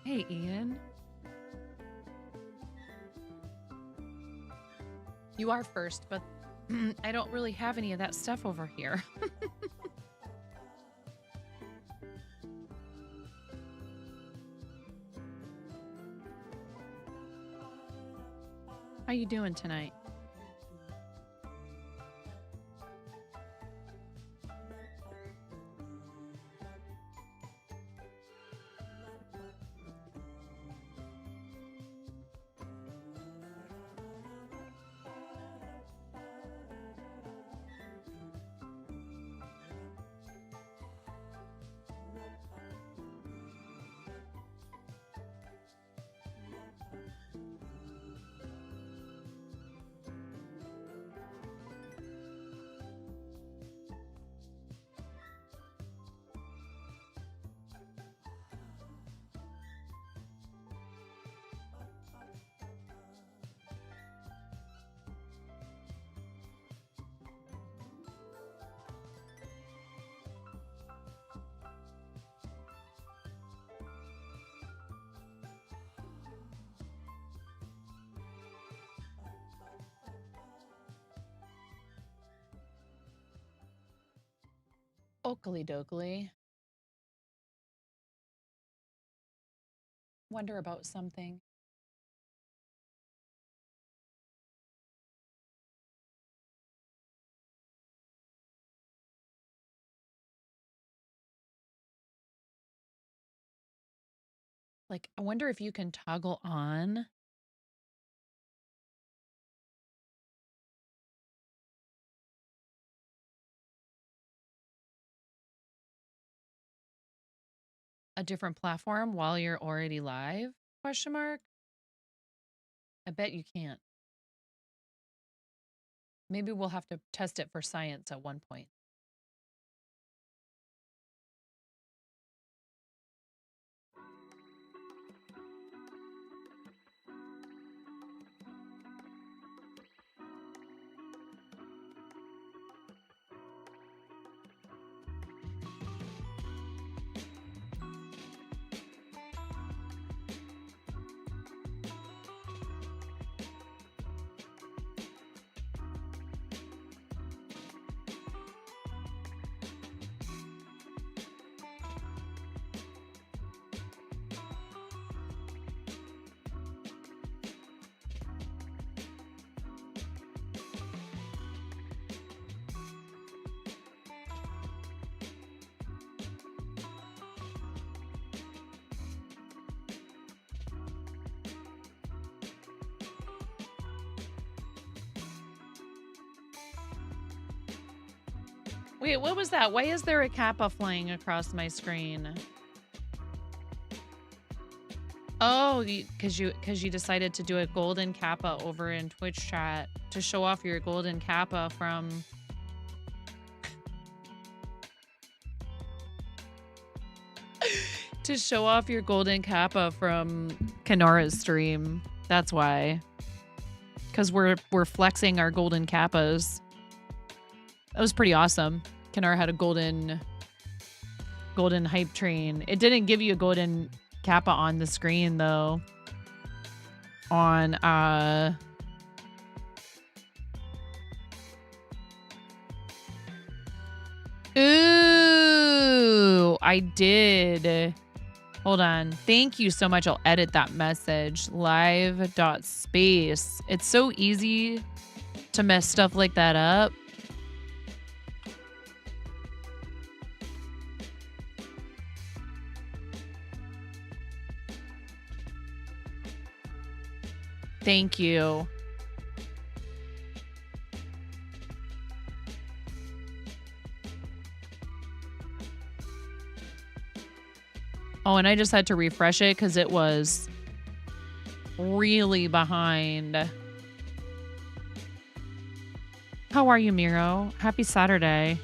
Hey, Ian. You are first, but I don't really have any of that stuff over here. How you doing tonight? Oakley dokley. Wonder about something. Like, I wonder if you can toggle on a different platform while you're already live? Question mark. I bet you can't. Maybe we'll have to test it for science at one point. Wait, what was that? Why is there a kappa flying across my screen? Oh, because you decided to do a golden kappa over in Twitch chat to show off your golden kappa from to show off your golden kappa from Kanara's stream. That's why. Because we're flexing our golden kappas. That was pretty awesome. Kanara had a golden hype train. It didn't give you a golden kappa on the screen though. On Ooh, I did. Hold on. Thank you so much. I'll edit that message. Live.space. It's so easy to mess stuff like that up. Thank you. Oh, and I just had to refresh it because it was really behind. How are you, Miro? Happy Saturday.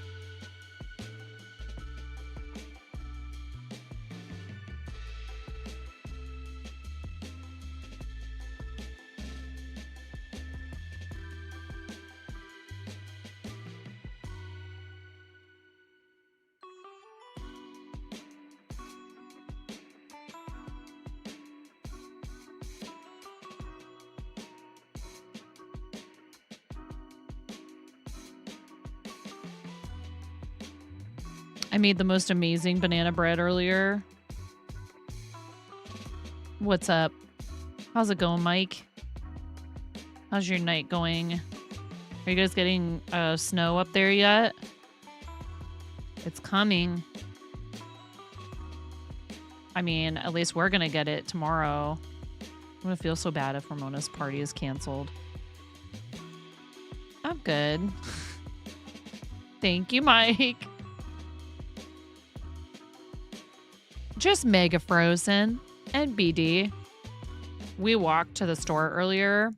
I made the most amazing banana bread earlier. What's up? How's it going, Mike? How's your night going? Are you guys getting snow up there yet? It's coming. I mean, at least we're gonna get it tomorrow. I'm gonna feel so bad if Ramona's party is canceled. I'm good. Thank you, Mike. Just Mega Frozen and BD. We walked to the store earlier,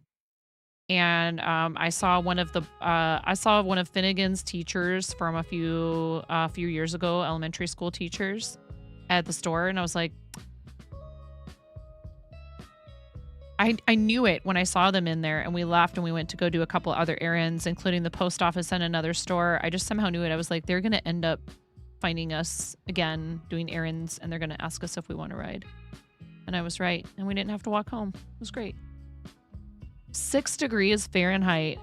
and I saw one of Finnegan's teachers from a few years ago, elementary school teachers, at the store, and I was like, I knew it when I saw them in there, and we left and we went to go do a couple other errands, including the post office and another store. I just somehow knew it. I was like, they're going to end up finding us again doing errands, and they're going to ask us if we want to ride. And I was right, and we didn't have to walk home. It was great. 6 degrees Fahrenheit.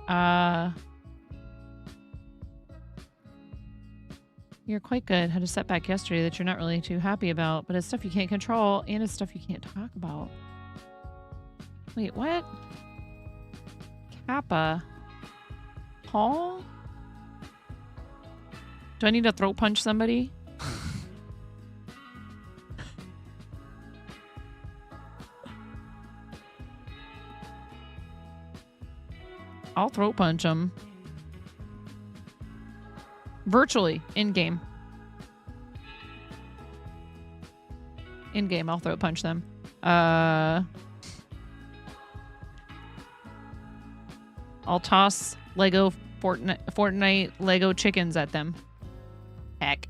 You're quite good. Had a setback yesterday that you're not really too happy about, but it's stuff you can't control, and it's stuff you can't talk about. Wait, what? Kappa. Paul? Do I need to throat punch somebody? I'll throat punch them. Virtually. In-game. In-game, I'll throat punch them. I'll toss Lego Fortnite Lego chickens at them. Heck.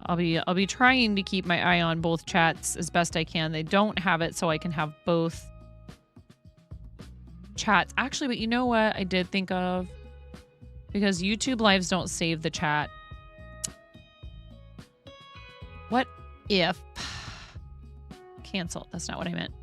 I'll be trying to keep my eye on both chats as best I can. They don't have it, so I can have both chats. Actually, but you know what I did think of? Because YouTube lives don't save the chat. What if... Cancel. That's not what I meant.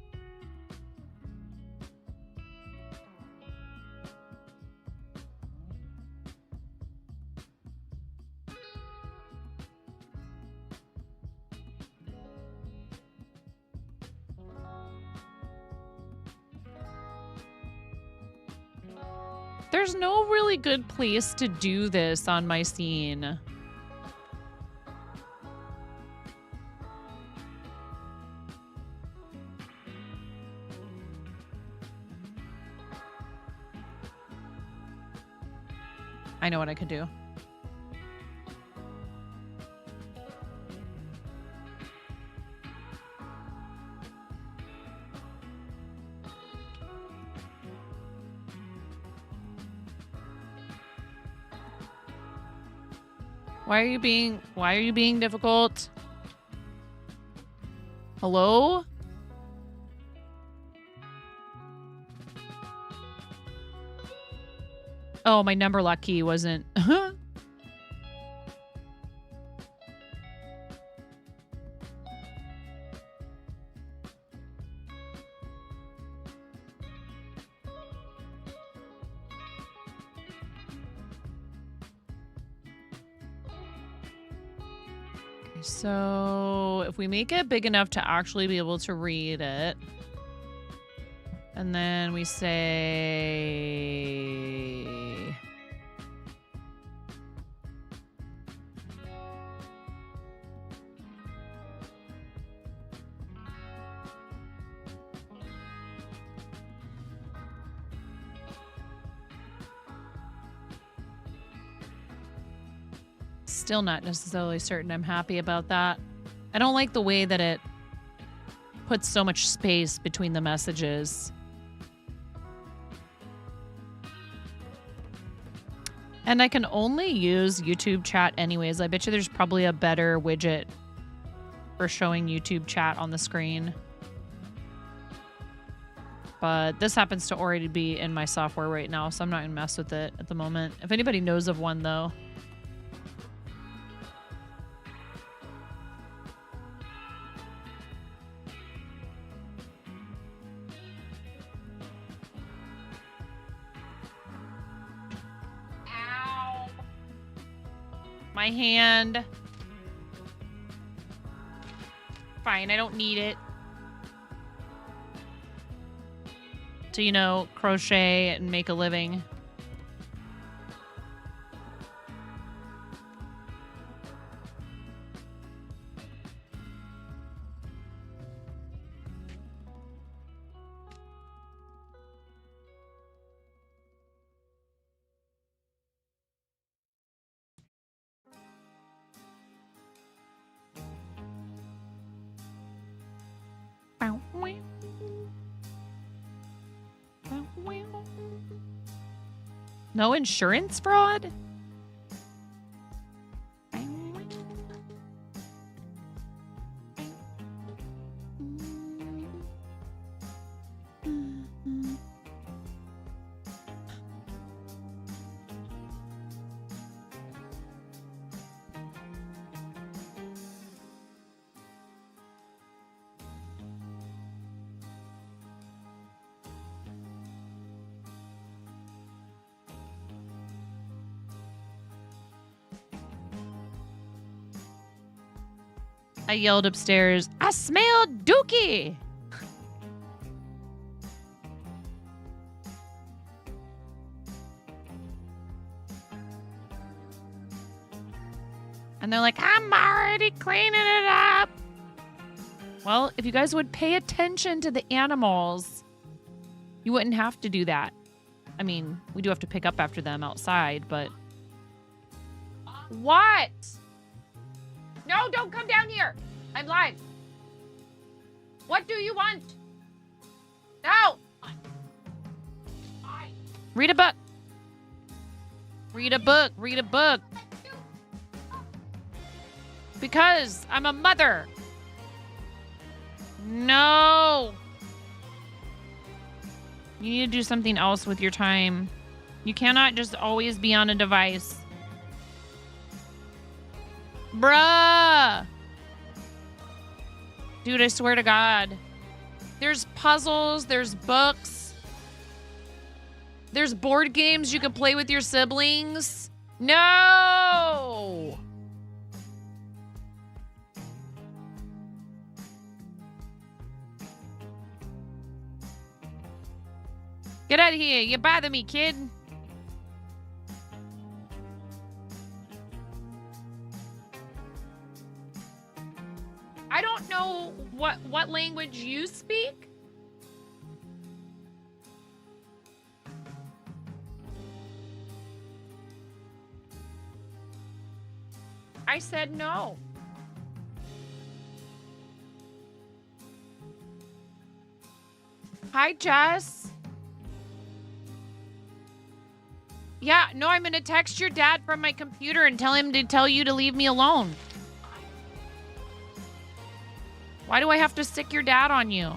There's no really good place to do this on my scene. I know what I could do. Why are you being difficult? Hello? Oh, my number lock key wasn't. So if we make it big enough to actually be able to read it, and then we say... Still not necessarily certain I'm happy about that. I don't like the way that it puts so much space between the messages. And I can only use YouTube chat anyways. I bet you there's probably a better widget for showing YouTube chat on the screen. But this happens to already be in my software right now, so I'm not gonna mess with it at the moment. If anybody knows of one though. My hand. Fine, I don't need it. To, you know, crochet and make a living. No insurance fraud? I yelled upstairs, I smell dookie! And they're like, I'm already cleaning it up. Well, if you guys would pay attention to the animals, you wouldn't have to do that. I mean, we do have to pick up after them outside, but... What? No, don't come down here. I'm live. What do you want? No. Read a book. Read a book. Read a book. Because I'm a mother. No. You need to do something else with your time. You cannot just always be on a device. Bruh. Dude, I swear to God. There's puzzles. There's books. There's board games you can play with your siblings. No! Get out of here. You bother me, kid. I don't know what language you speak. I said no. Hi, Jess. Yeah, no, I'm going to text your dad from my computer and tell him to tell you to leave me alone. Why do I have to sick your dad on you?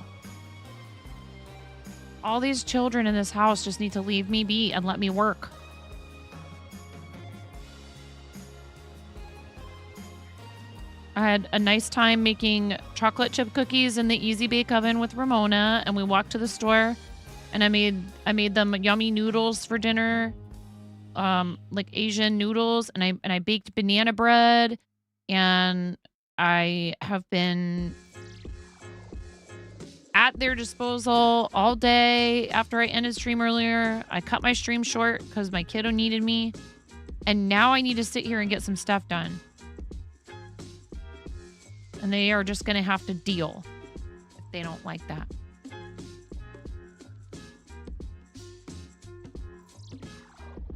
All these children in this house just need to leave me be and let me work. I had a nice time making chocolate chip cookies in the Easy Bake Oven with Ramona, and we walked to the store, and I made them yummy noodles for dinner, like Asian noodles, and I baked banana bread, and I have been at their disposal all day. After I ended stream earlier, I cut my stream short because my kiddo needed me, and now I need to sit here and get some stuff done. And they are just going to have to deal if they don't like that.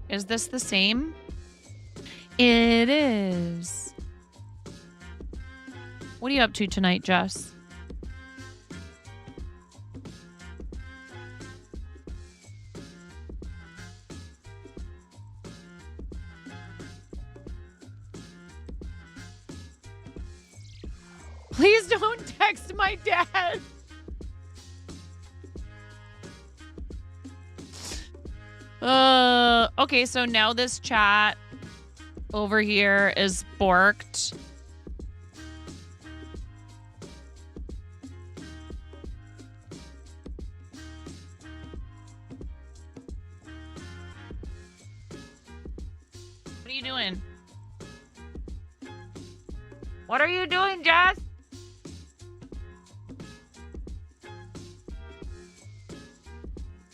Is this the same? It is. What are you up to tonight, Jess? Please don't text my dad. Okay, so now this chat over here is borked. What are you doing? What are you doing, Jess?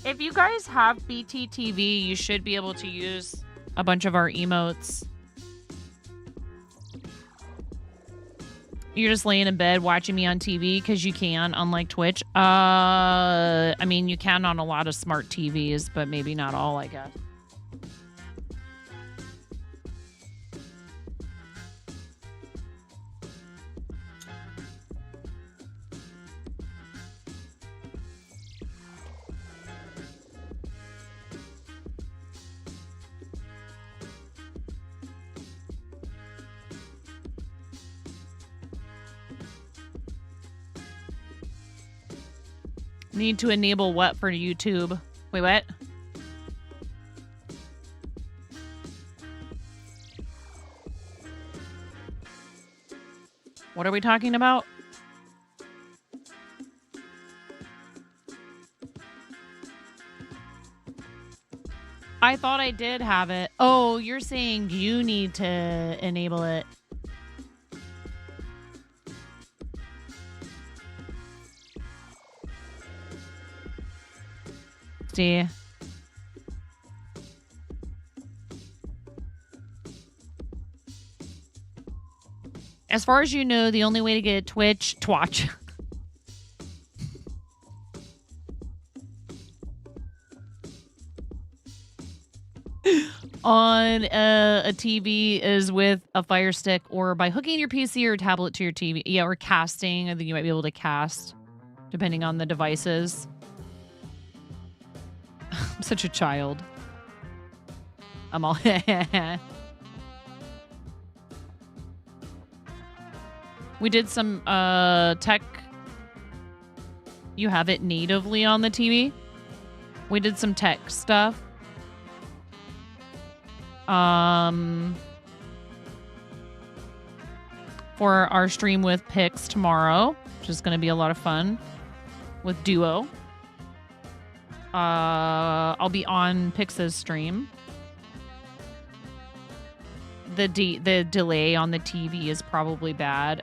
If you guys have BTTV, you should be able to use a bunch of our emotes. You're just laying in bed watching me on TV because you can, unlike Twitch. I mean, you can on a lot of smart TVs, but maybe not all, I guess. Need to enable what for YouTube? Wait, what? What are we talking about? I thought I did have it. Oh, you're saying you need to enable it. See. As far as you know, the only way to get Twitch on a TV is with a Fire Stick or by hooking your PC or tablet to your TV. Yeah, or casting. I think you might be able to cast depending on the devices. I'm such a child. I'm all... We did some tech. You have it natively on the TV. We did some tech stuff. For our stream with Pix tomorrow, which is going to be a lot of fun with Duo. I'll be on Pix's stream. The delay on the TV is probably bad.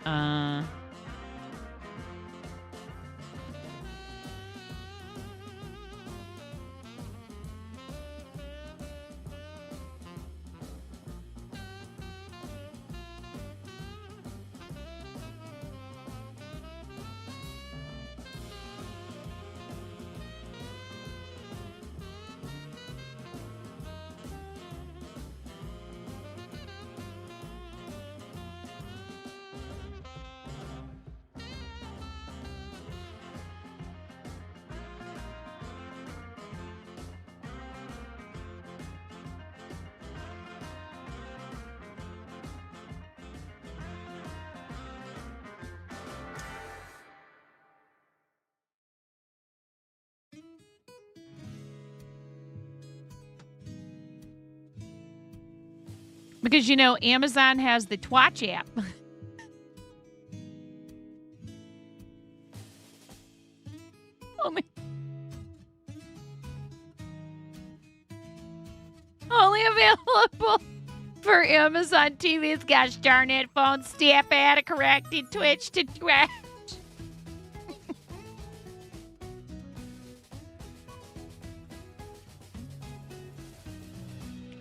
Because, you know, Amazon has the Twatch app. Oh, my. Only available for Amazon TVs. Gosh darn it. Phone step out of corrected Twitch to Twitch.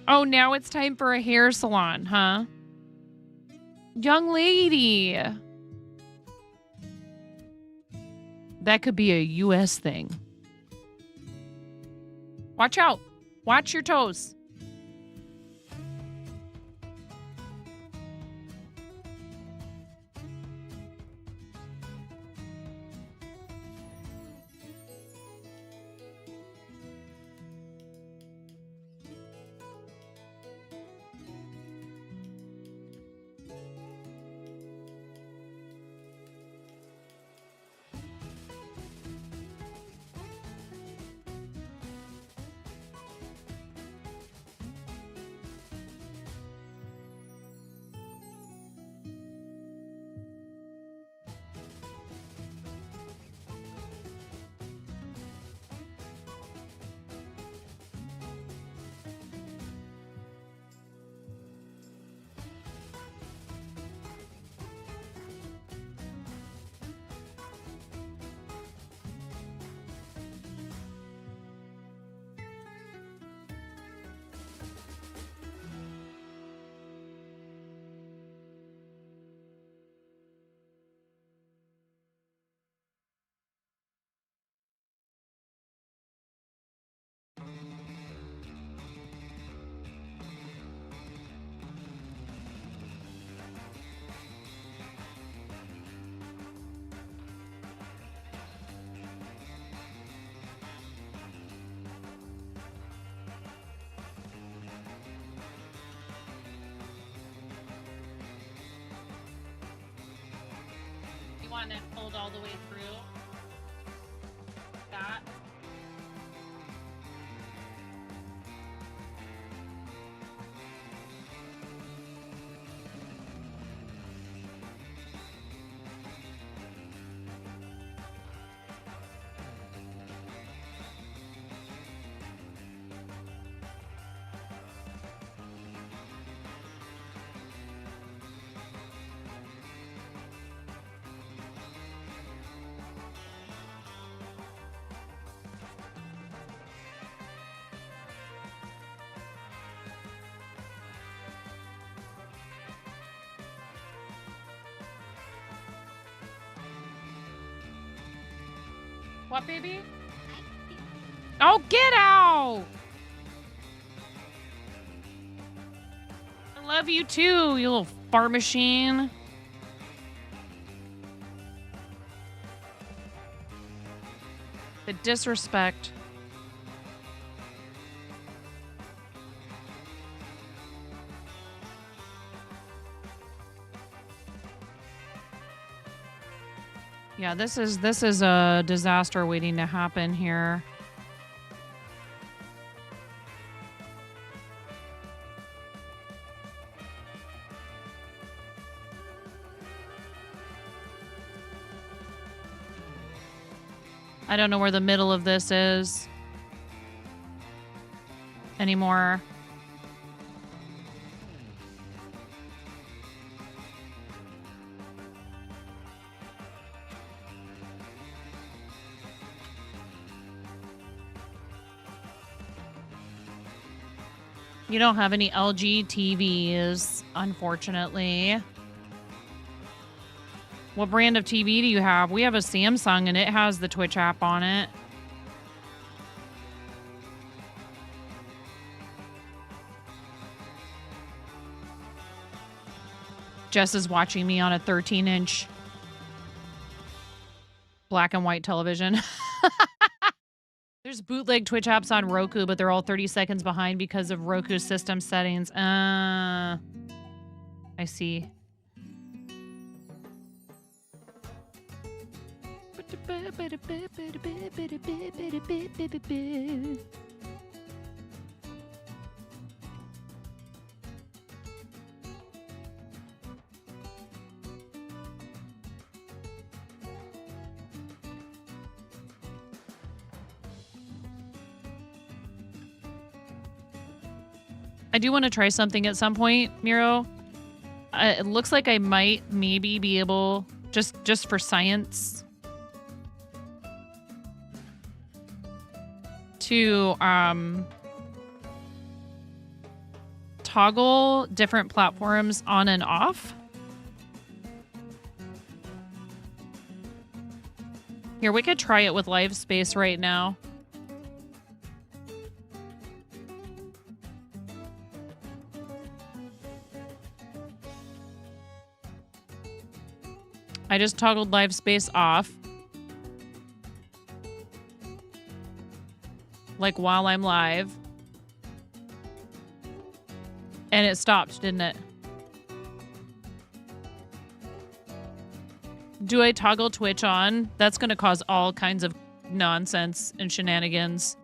Oh, now it's time for a hair salon, huh? Young lady. That could be a US thing. Watch out. Watch your toes. want it pulled all the way through. That. What, baby? Oh, get out! I love you too, you little fart machine. The disrespect. Yeah, this is a disaster waiting to happen here. I don't know where the middle of this is anymore. You don't have any LG TVs, unfortunately. What brand of TV do you have? We have a Samsung and it has the Twitch app on it. Jess is watching me on a 13-inch black and white television. There's bootleg Twitch apps on Roku, but they're all 30 seconds behind because of Roku's system settings. I see. I do want to try something at some point, Miro. It looks like I might maybe be able, just for science, to toggle different platforms on and off. Here, we could try it with Live Space right now. I just toggled Live Space off. Like while I'm live. And it stopped, didn't it? Do I toggle Twitch on? That's going to cause all kinds of nonsense and shenanigans.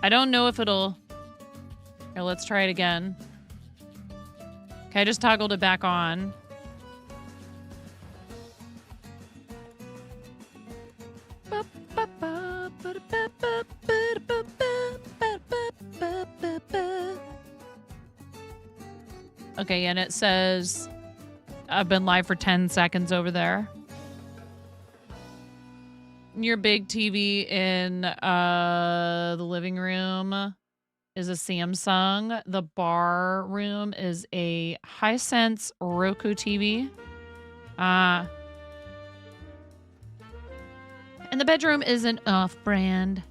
I don't know if it'll... Here, let's try it again. Okay, I just toggled it back on. Okay, and it says I've been live for 10 seconds over there. Your big TV in the living room is a Samsung. The bar room is a Hisense Roku TV. And the bedroom is an off-brand.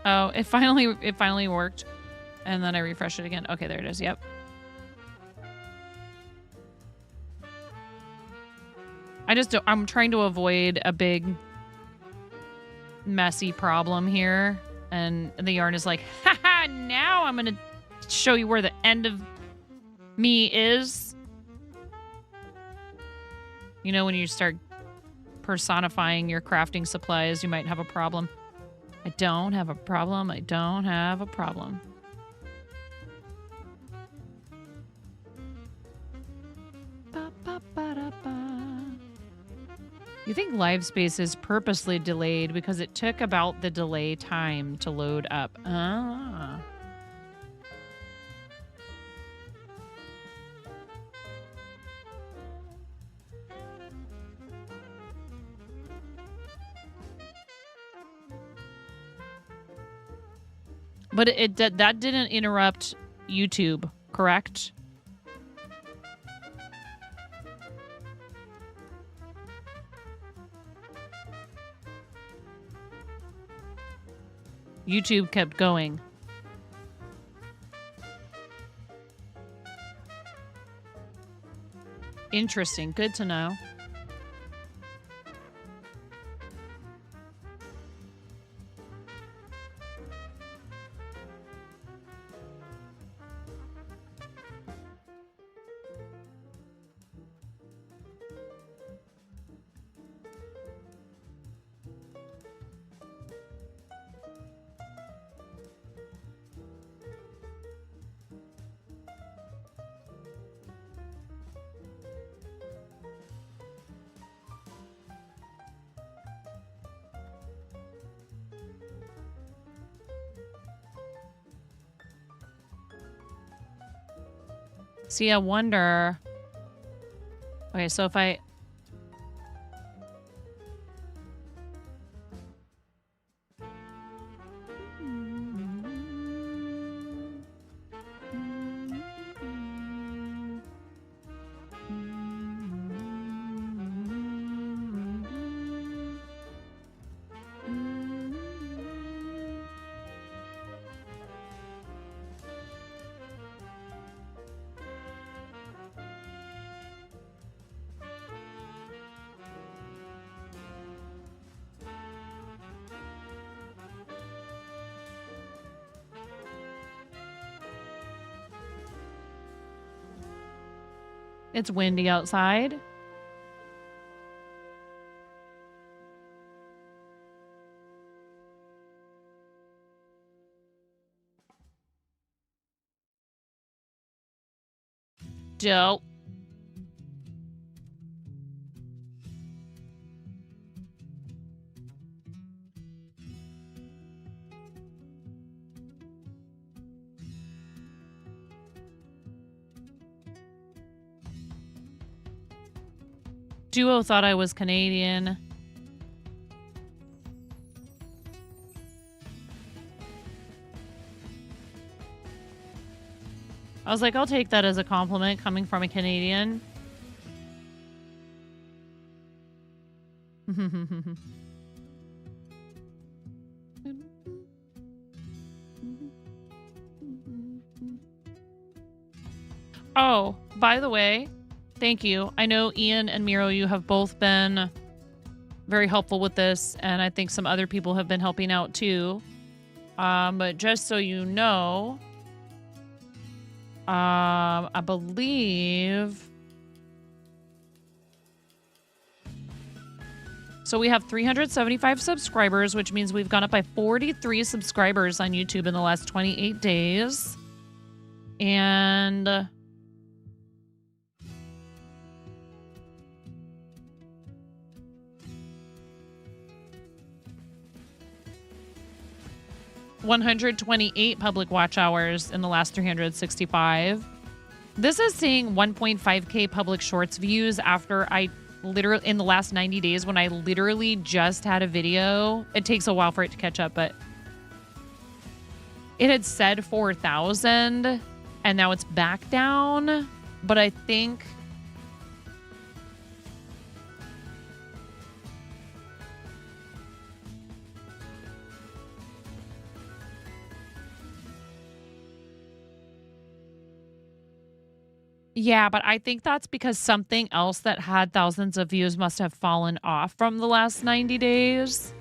Oh, it finally worked. And then I refreshed it again. Okay, there it is. Yep. I'm trying to avoid a big messy problem here. And the yarn is like, haha, now I'm going to show you where the end of me is. You know, when you start personifying your crafting supplies, you might have a problem. I don't have a problem. I don't have a problem. You think LiveSpace is purposely delayed because it took about the delay time to load up. Ah. But that didn't interrupt YouTube, correct? YouTube kept going. Interesting. Good to know. See, I wonder... Okay, so if I... It's windy outside. Dope. Duo thought I was Canadian. I was like, I'll take that as a compliment coming from a Canadian. Oh, by the way, thank you. I know Ian and Miro, you have both been very helpful with this, and I think some other people have been helping out too. But just so you know, I believe... So we have 375 subscribers, which means we've gone up by 43 subscribers on YouTube in the last 28 days. And... 128 public watch hours in the last 365. This is seeing 1.5K public shorts views after I literally, in the last 90 days, when I literally just had a video. It takes a while for it to catch up, but it had said 4,000 and now it's back down. But I think... Yeah, but I think that's because something else that had thousands of views must have fallen off from the last 90 days.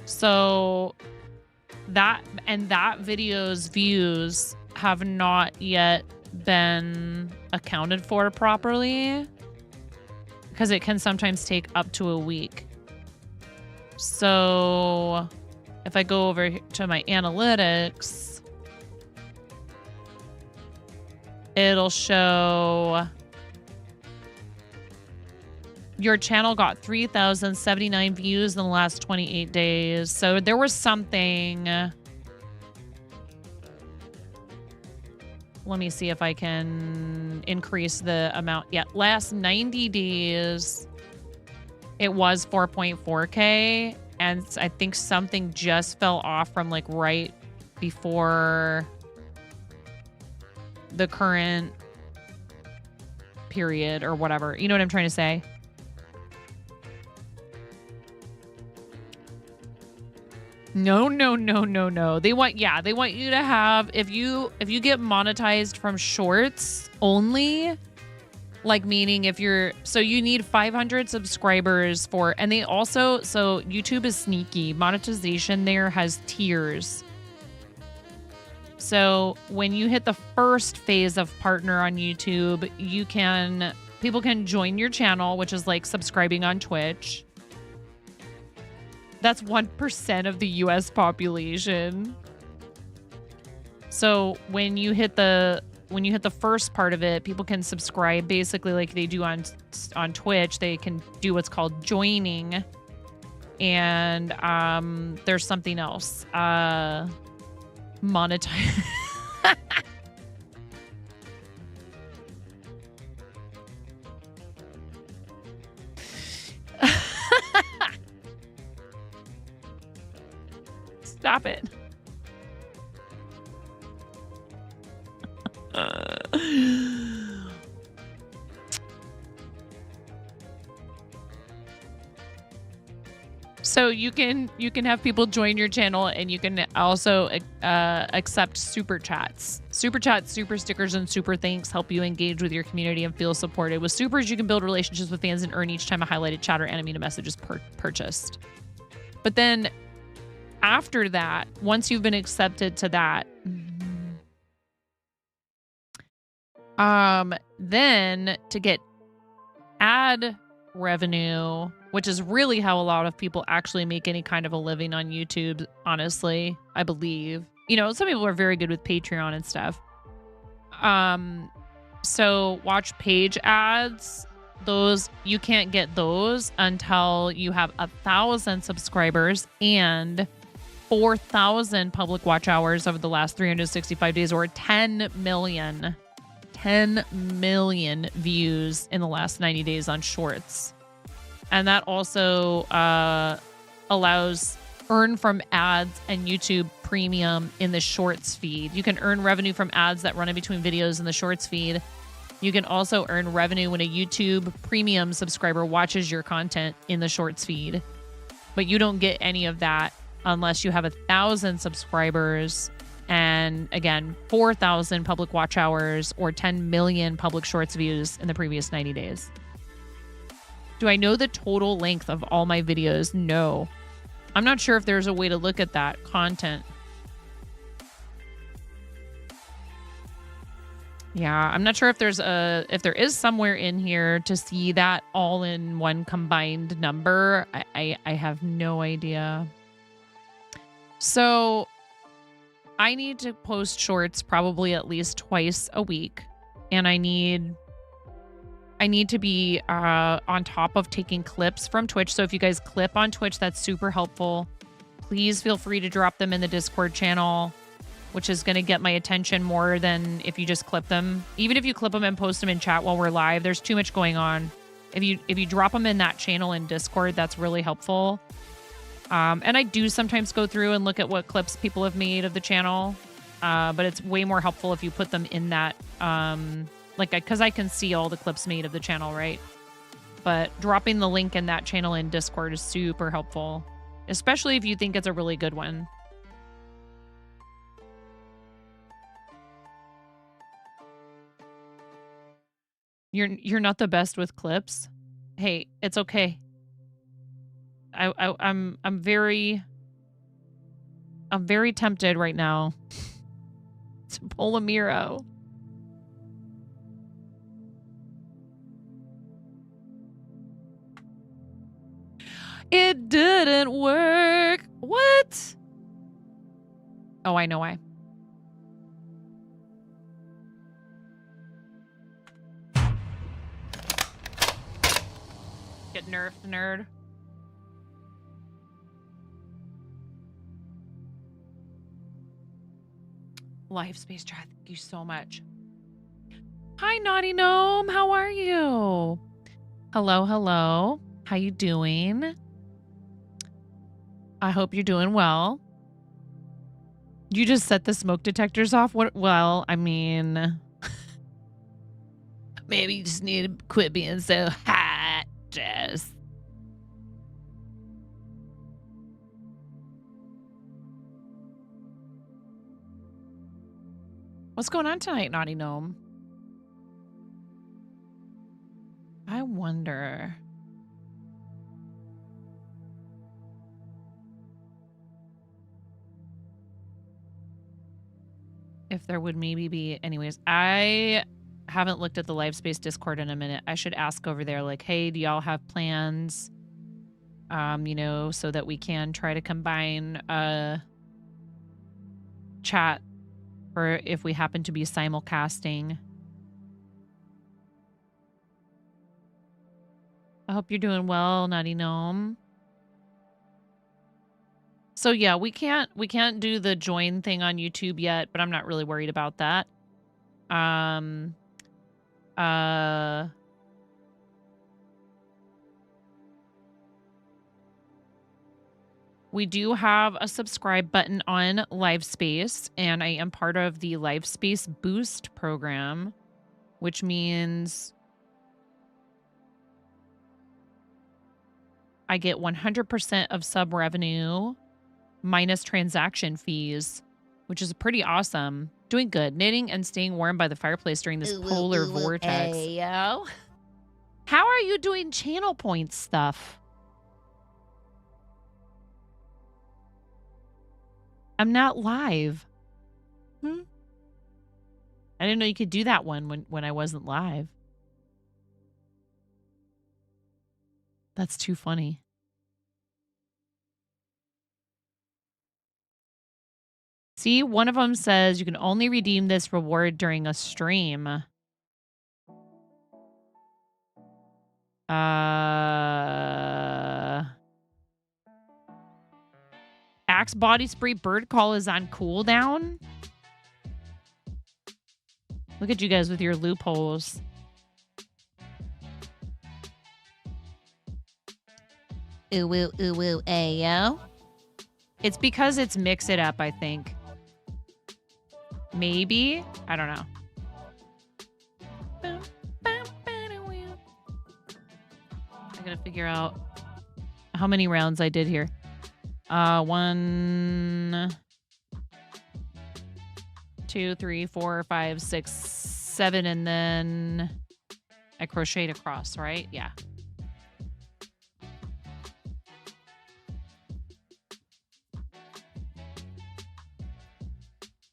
So that video's views have not yet been accounted for properly because it can sometimes take up to a week. So if I go over to my analytics, it'll show your channel got 3,079 views in the last 28 days. So there was something. Let me see if I can increase the amount. Yeah, last 90 days, it was 4.4K. And I think something just fell off from like right before the current period or whatever. You know what I'm trying to say? No. They want you to have, if you get monetized from shorts only, like meaning if you're, so you need 500 subscribers for, and they also, so YouTube is sneaky. Monetization there has tiers. So when you hit the first phase of partner on YouTube, people can join your channel, which is like subscribing on Twitch. That's 1% of the US population. So when you hit the first part of it, people can subscribe basically like they do on Twitch. They can do what's called joining. And there's something else. Monetize. Stop it. So you can have people join your channel, and you can also accept super chats. Super chats, super stickers, and super thanks help you engage with your community and feel supported. With supers, you can build relationships with fans and earn each time a highlighted chat or animated message is purchased. But then after that, once you've been accepted to that, then to get ad revenue, which is really how a lot of people actually make any kind of a living on YouTube, honestly, I believe. You know, some people are very good with Patreon and stuff. So watch page ads. Those, you can't get those until you have 1,000 subscribers and 4,000 public watch hours over the last 365 days, or 10 million views in the last 90 days on shorts. And that also allows earn from ads and YouTube Premium in the shorts feed. You can earn revenue from ads that run in between videos in the shorts feed. You can also earn revenue when a YouTube Premium subscriber watches your content in the shorts feed. But you don't get any of that unless you have 1,000 subscribers and, again, 4,000 public watch hours or 10 million public shorts views in the previous 90 days. Do I know the total length of all my videos? No. I'm not sure if there's a way to look at that content. Yeah, I'm not sure if there is somewhere in here to see that all in one combined number. I have no idea. So I need to post shorts probably at least twice a week, and I need to be on top of taking clips from Twitch. So if you guys clip on Twitch, that's super helpful. Please feel free to drop them in the Discord channel, which is going to get my attention more than if you just clip them. Even if you clip them and post them in chat while we're live, there's too much going on. If you drop them in that channel in Discord, that's really helpful. And I do sometimes go through and look at what clips people have made of the channel. But it's way more helpful if you put them in that, because I can see all the clips made of the channel, right? But dropping the link in that channel in Discord is super helpful, especially if you think it's a really good one. You're not the best with clips. Hey, it's okay. I'm very tempted right now to pull a Miro. It didn't work. What? Oh, I know why. Get nerfed, nerd. Life Space Chat, thank you so much. Hi, Naughty Gnome. How are you? Hello, hello. How you doing? I hope you're doing well. You just set the smoke detectors off? What? Well, I mean, maybe you just need to quit being so hot, Jess. What's going on tonight, Naughty Gnome? I wonder. If there would maybe be. Anyways, I haven't looked at the Livespace Discord in a minute. I should ask over there, like, hey, do y'all have plans? You know, so that we can try to combine chat for if we happen to be simulcasting. I hope you're doing well, Naughty Gnome. So yeah, we can't do the join thing on YouTube yet, but I'm not really worried about that. We do have a subscribe button on Livespace, and I am part of the Livespace Boost program, which means I get 100% of sub revenue minus transaction fees, which is pretty awesome. Doing good. Knitting and staying warm by the fireplace during this polar vortex. Ayo. How are you doing channel points stuff? I'm not live. I didn't know you could do that one when I wasn't live. That's too funny. See, one of them says you can only redeem this reward during a stream. Axe body spray bird call is on cooldown. Look at you guys with your loopholes. Ooh, ooh, ooh, ooh, ayo. It's because it's mix it up, I think. Maybe? I don't know. I gotta figure out how many rounds I did here. 1, 2, 3, 4, 5, 6, 7, and then I crocheted across, right? Yeah.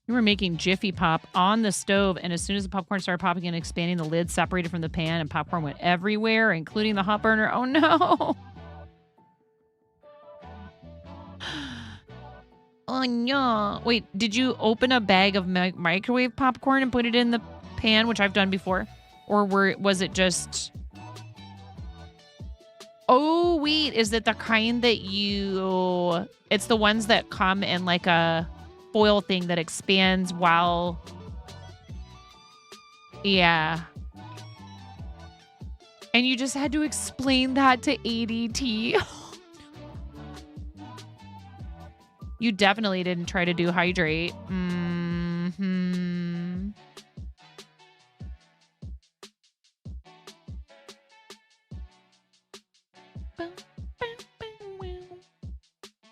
We were making Jiffy Pop on the stove, and as soon as the popcorn started popping and expanding, the lid separated from the pan, and popcorn went everywhere, including the hot burner. Oh, no. Oh, no. Wait, did you open a bag of microwave popcorn and put it in the pan, which I've done before? Or was it just... Oh, wait. Is it the kind that you... It's the ones that come in like a foil thing that expands while... Yeah. And you just had to explain that to ADT. You definitely didn't try to do hydrate. Mm-hmm.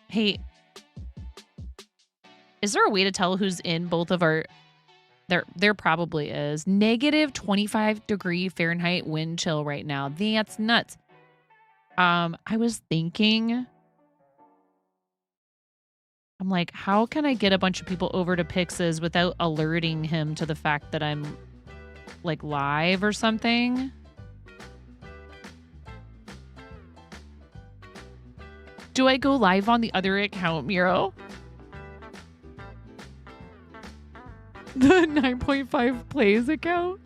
Hey, is there a way to tell who's in both of our There probably is. Negative 25-degree Fahrenheit wind chill right now. That's nuts. I was thinking, I'm like, how can I get a bunch of people over to Pix's without alerting him to the fact that I'm like live or something? Do I go live on the other account, Miro? The 9.5 plays account?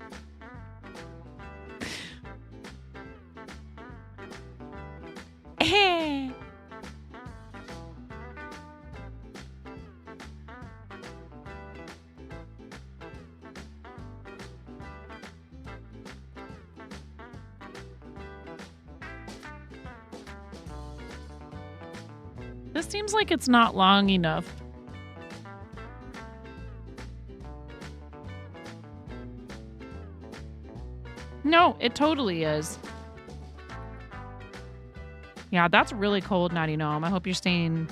This seems like it's not long enough. No, it totally is. Yeah, that's really cold, Naughty Gnome. I hope you're staying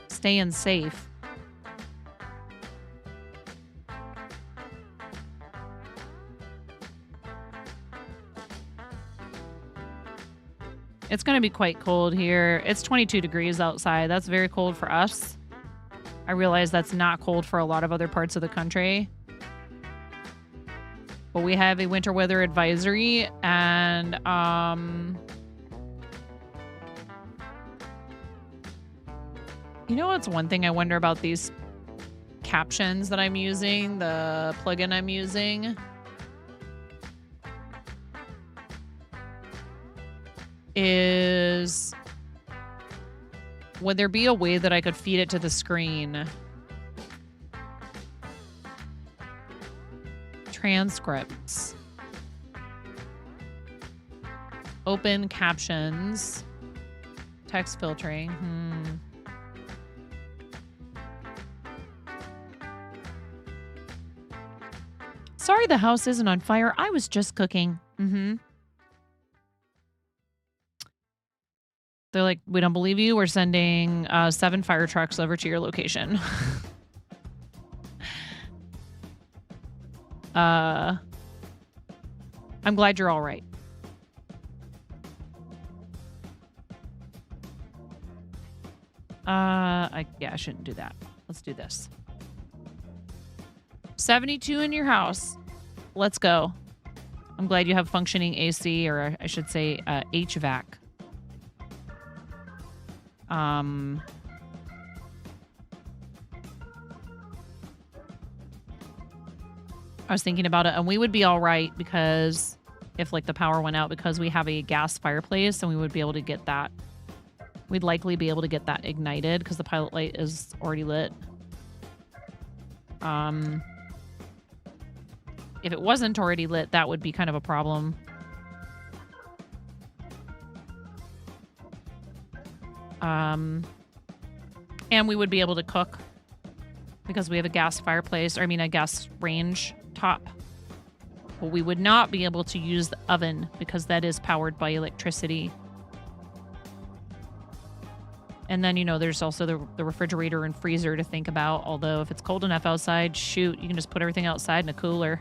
safe. It's going to be quite cold here. It's 22 degrees outside. That's very cold for us. I realize that's not cold for a lot of other parts of the country. But we have a winter weather advisory, and you know what's one thing I wonder about these captions that I'm using, the plugin I'm using? Is would there be a way that I could feed it to the screen? Transcripts. Open captions. Text filtering. Sorry the house isn't on fire. I was just cooking. They're like, we don't believe you. We're sending 7 fire trucks over to your location. I'm glad you're all right. Yeah, I shouldn't do that. Let's do this. 72 in your house. Let's go. I'm glad you have functioning AC, or I should say HVAC. I was thinking about it, and we would be all right because if like the power went out, because we have a gas fireplace, and we would be able to get that. We'd likely be able to get that ignited because the pilot light is already lit. If it wasn't already lit, that would be kind of a problem. And we would be able to cook because we have a gas fireplace, or I mean a gas range top. But we would not be able to use the oven because that is powered by electricity. And then, you know, there's also the refrigerator and freezer to think about. Although if it's cold enough outside, shoot, you can just put everything outside in a cooler.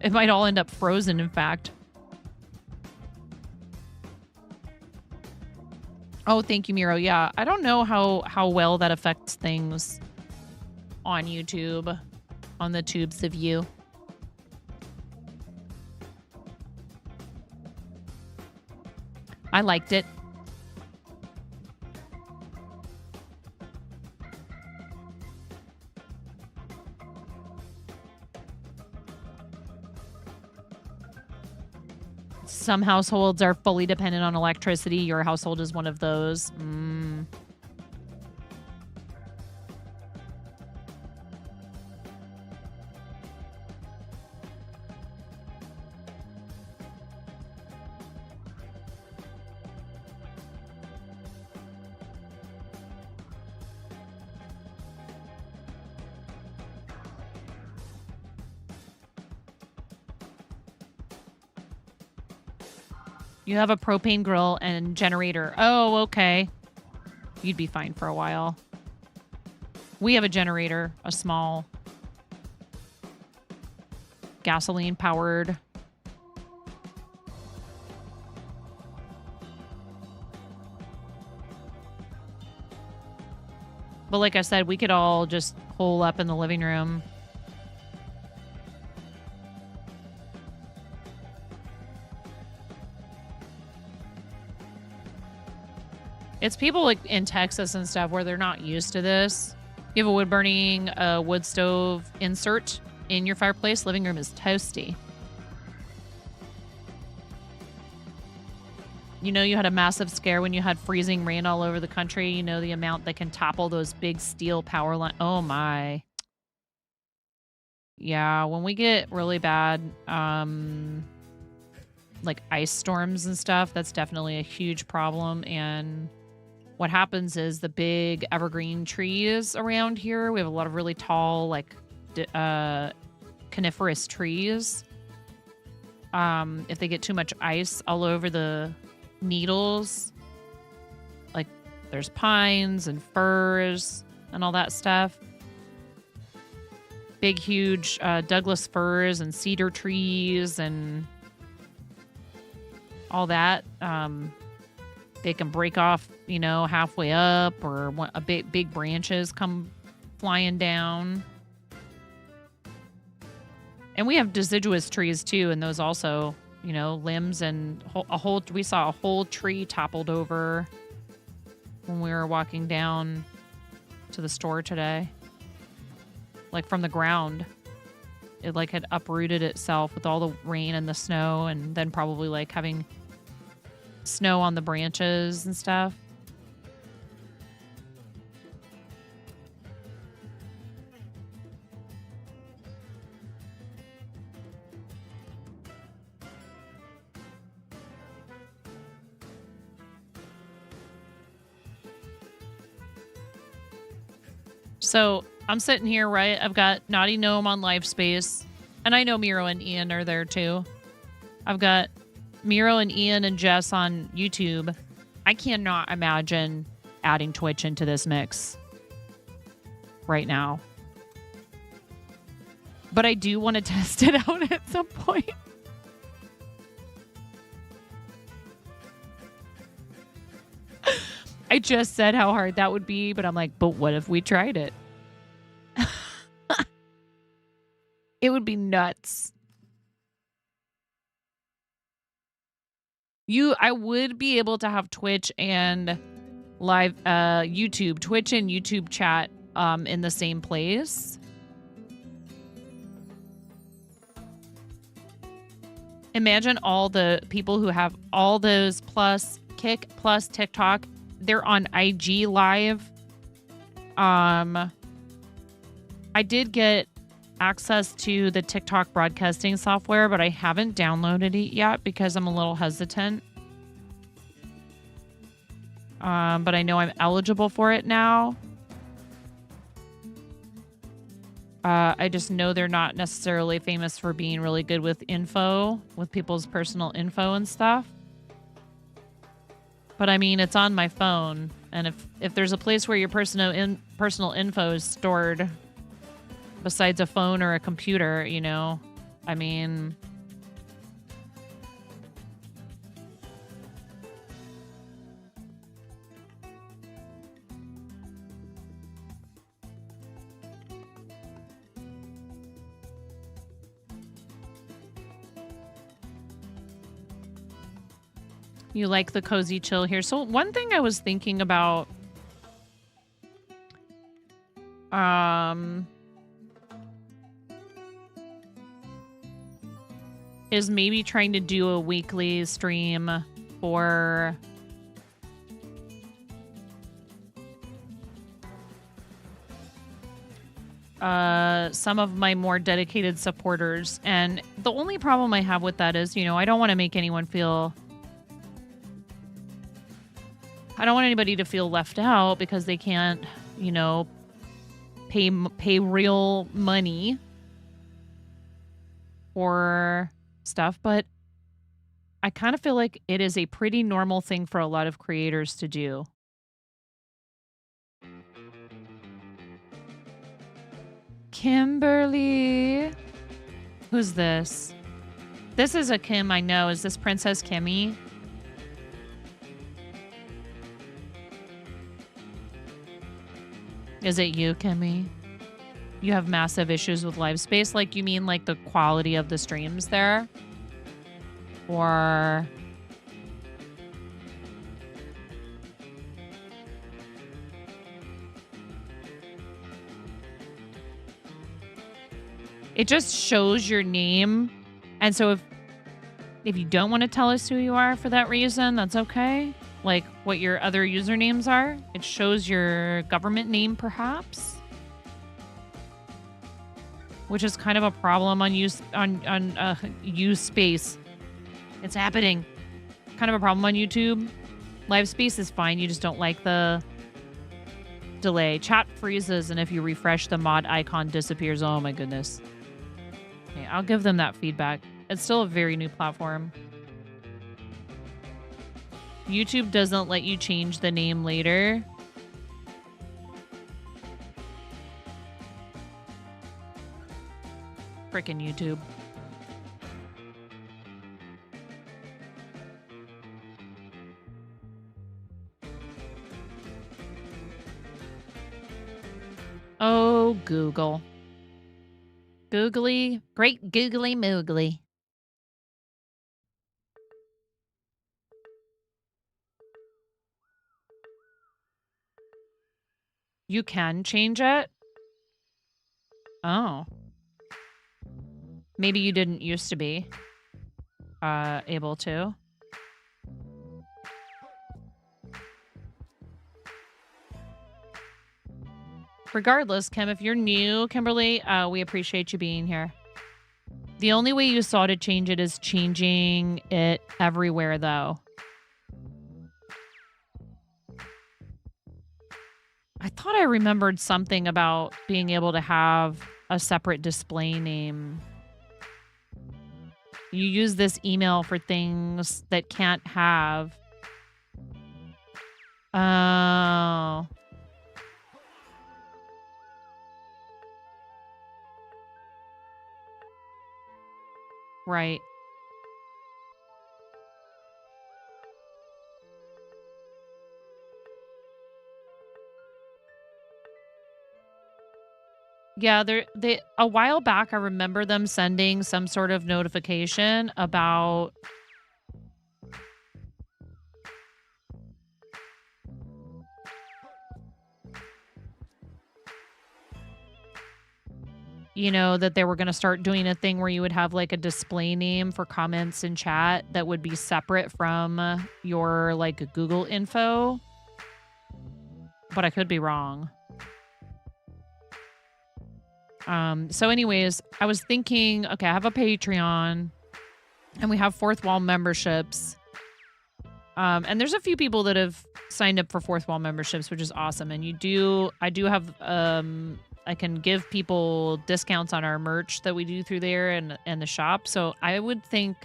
It might all end up frozen, in fact. Oh, thank you, Miro. Yeah, I don't know how well that affects things on YouTube, on the tubes of you. I liked it. Some households are fully dependent on electricity. Your household is one of those. You have a propane grill and generator. Oh, okay. You'd be fine for a while. We have a generator, a small gasoline powered. But like I said, we could all just hole up in the living room. It's people like in Texas and stuff where they're not used to this. You have a wood burning wood stove insert in your fireplace. Living room is toasty. You know, you had a massive scare when you had freezing rain all over the country. You know the amount that can topple those big steel power lines. Oh my. Yeah, when we get really bad, like ice storms and stuff, that's definitely a huge problem. And what happens is the big evergreen trees around here, we have a lot of really tall, like, coniferous trees. If they get too much ice all over the needles, like there's pines and firs and all that stuff. Big, huge Douglas firs and cedar trees and all that. They can break off, you know, halfway up, or a big branches come flying down. And we have deciduous trees too, and those also, you know, limbs and we saw a whole tree toppled over when we were walking down to the store today. Like from the ground. It like had uprooted itself with all the rain and the snow, and then probably like having snow on the branches and stuff. So I'm sitting here, right? I've got Naughty Gnome on Live Space, and I know Miro and Ian are there too. I've got Miro and Ian and Jess on YouTube. I cannot imagine adding Twitch into this mix right now. But I do want to test it out at some point. I just said how hard that would be, but I'm like, but what if we tried it? It would be nuts. I would be able to have Twitch and live YouTube, Twitch and YouTube chat in the same place. Imagine all the people who have all those plus Kick plus TikTok. They're on IG Live. I did get access to the TikTok broadcasting software, but I haven't downloaded it yet because I'm a little hesitant. But I know I'm eligible for it now. I just know they're not necessarily famous for being really good with info, with people's personal info and stuff. But I mean, it's on my phone, and if there's a place where your personal info is stored besides a phone or a computer, you know, I mean, you like the cozy chill here. So one thing I was thinking about, is maybe trying to do a weekly stream for some of my more dedicated supporters. And the only problem I have with that is, you know, I don't want to make anyone feel... I don't want anybody to feel left out because they can't, you know, pay real money for stuff. But I kind of feel like it is a pretty normal thing for a lot of creators to do. Kimberly. Who's this? This is a Kim I know. Is this Princess Kimmy? Is it you, Kimmy? You have massive issues with live space? Like, you mean like the quality of the streams there? Or... It just shows your name. And so if you don't want to tell us who you are for that reason, that's okay. Like what your other usernames are. It shows your government name, perhaps. Which is kind of a problem on use space. It's happening. Kind of a problem on YouTube. Live space is fine. You just don't like the delay. Chat freezes, and if you refresh, the mod icon disappears. Oh my goodness. Okay, I'll give them that feedback. It's still a very new platform. YouTube doesn't let you change the name later. Frickin' YouTube. Oh, Google. Googly, great googly moogly. You can change it? Oh. Maybe you didn't used to be able to. Regardless, Kim, if you're new, Kimberly, we appreciate you being here. The only way you saw to change it is changing it everywhere, though. I thought I remembered something about being able to have a separate display name. You use this email for things that can't have. Oh. Right. Yeah, a while back I remember them sending some sort of notification about that they were going to start doing a thing where you would have like a display name for comments in chat that would be separate from your like Google info. But I could be wrong. So anyways, I was thinking, okay, I have a Patreon and we have Fourth Wall memberships. And there's a few people that have signed up for Fourth Wall memberships, which is awesome. And I do have, I can give people discounts on our merch that we do through there and the shop. So I would think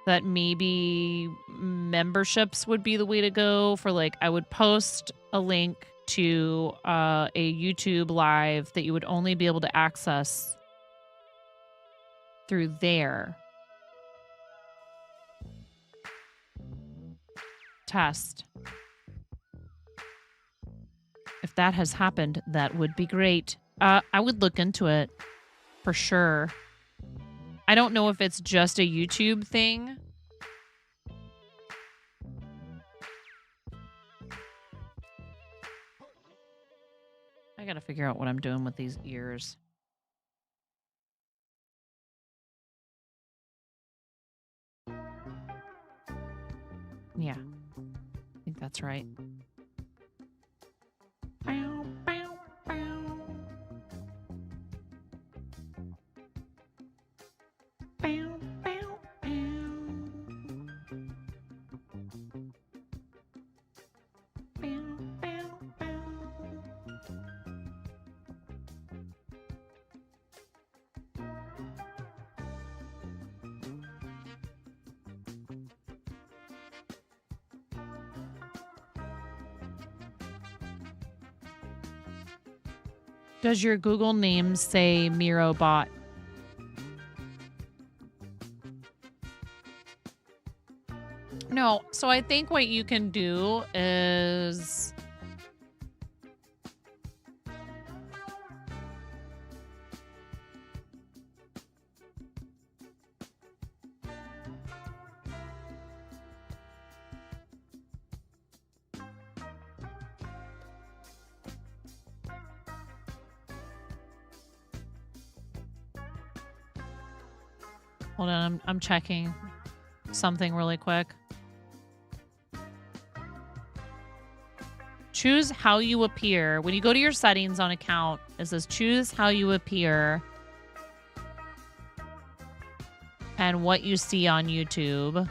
that maybe memberships would be the way to go for like, I would post a link to a YouTube live that you would only be able to access through there. Test. If that has happened, that would be great. I would look into it for sure. I don't know if it's just a YouTube thing. I gotta figure out what I'm doing with these ears. Yeah, I think that's right. Bow, bow, bow. Bow, bow, bow. Bow, bow, bow. Does your Google name say Miro Bot? No. So I think what you can do is... Hold on, I'm checking something really quick. Choose how you appear. When you go to your settings on account, it says choose how you appear and what you see on YouTube.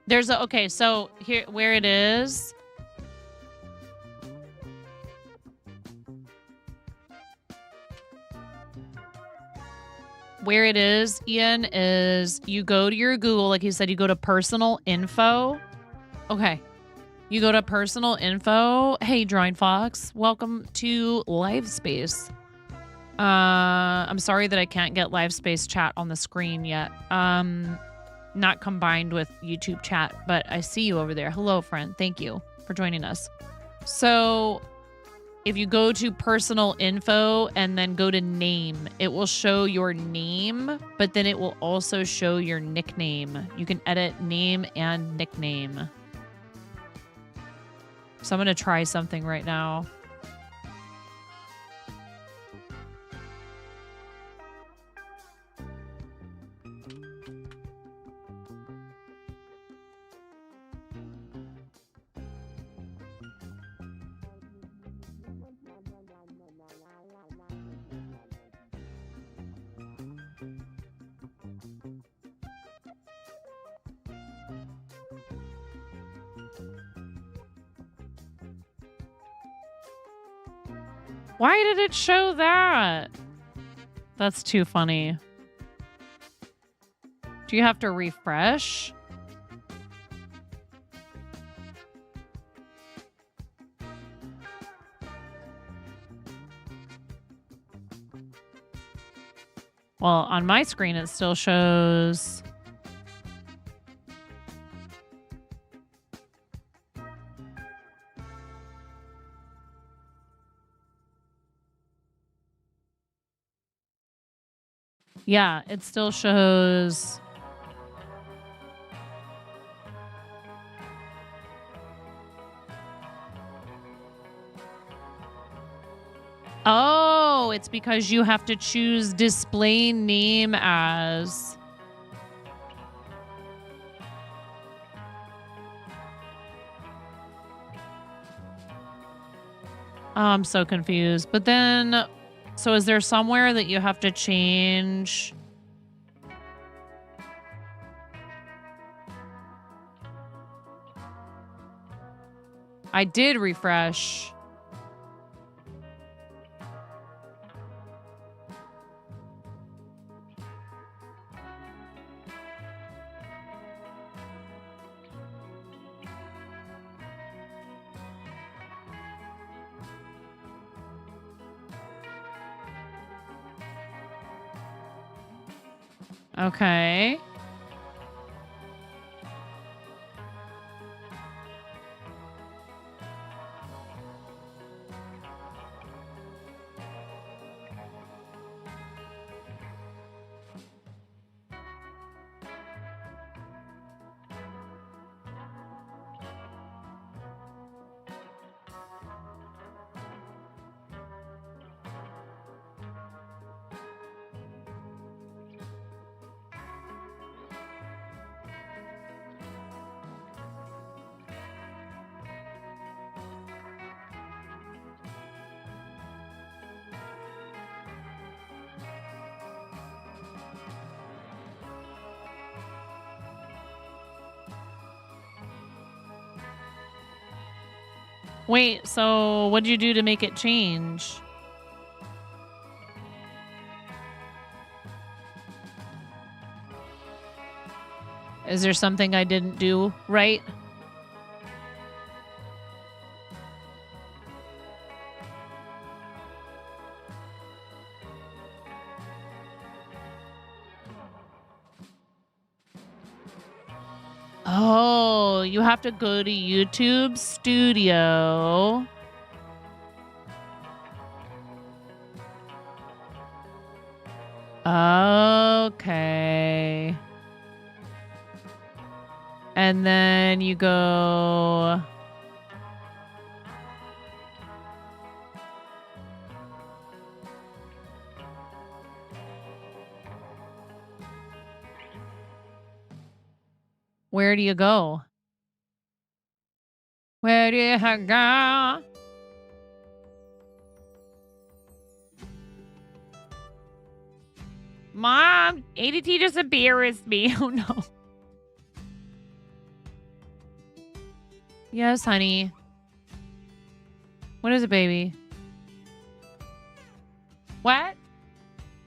There's a, okay, so here, where it is. Where it is, Ian, is you go to your Google, like you said, you go to personal info. Okay. You go to personal info. Hey, Drawing Fox, welcome to Live Space. I'm sorry that I can't get Live Space chat on the screen yet. Not combined with YouTube chat, but I see you over there. Hello, friend. Thank you for joining us. So if you go to personal info and then go to name, it will show your name, but then it will also show your nickname. You can edit name and nickname. So I'm going to try something right now. Why did it show that? That's too funny. Do you have to refresh? Well, on my screen, it still shows... Yeah, it still shows... Oh, it's because you have to choose display name as... Oh, I'm so confused. But then... So is there somewhere that you have to change? I did refresh. Okay. Wait, so what'd you do to make it change? Is there something I didn't do right? Oh, you have to go to YouTube Studio. Okay. And then you go... Where do you go? Where do you go? Mom, ADT just embarrassed me. Oh, no. Yes, honey. What is it, baby? What?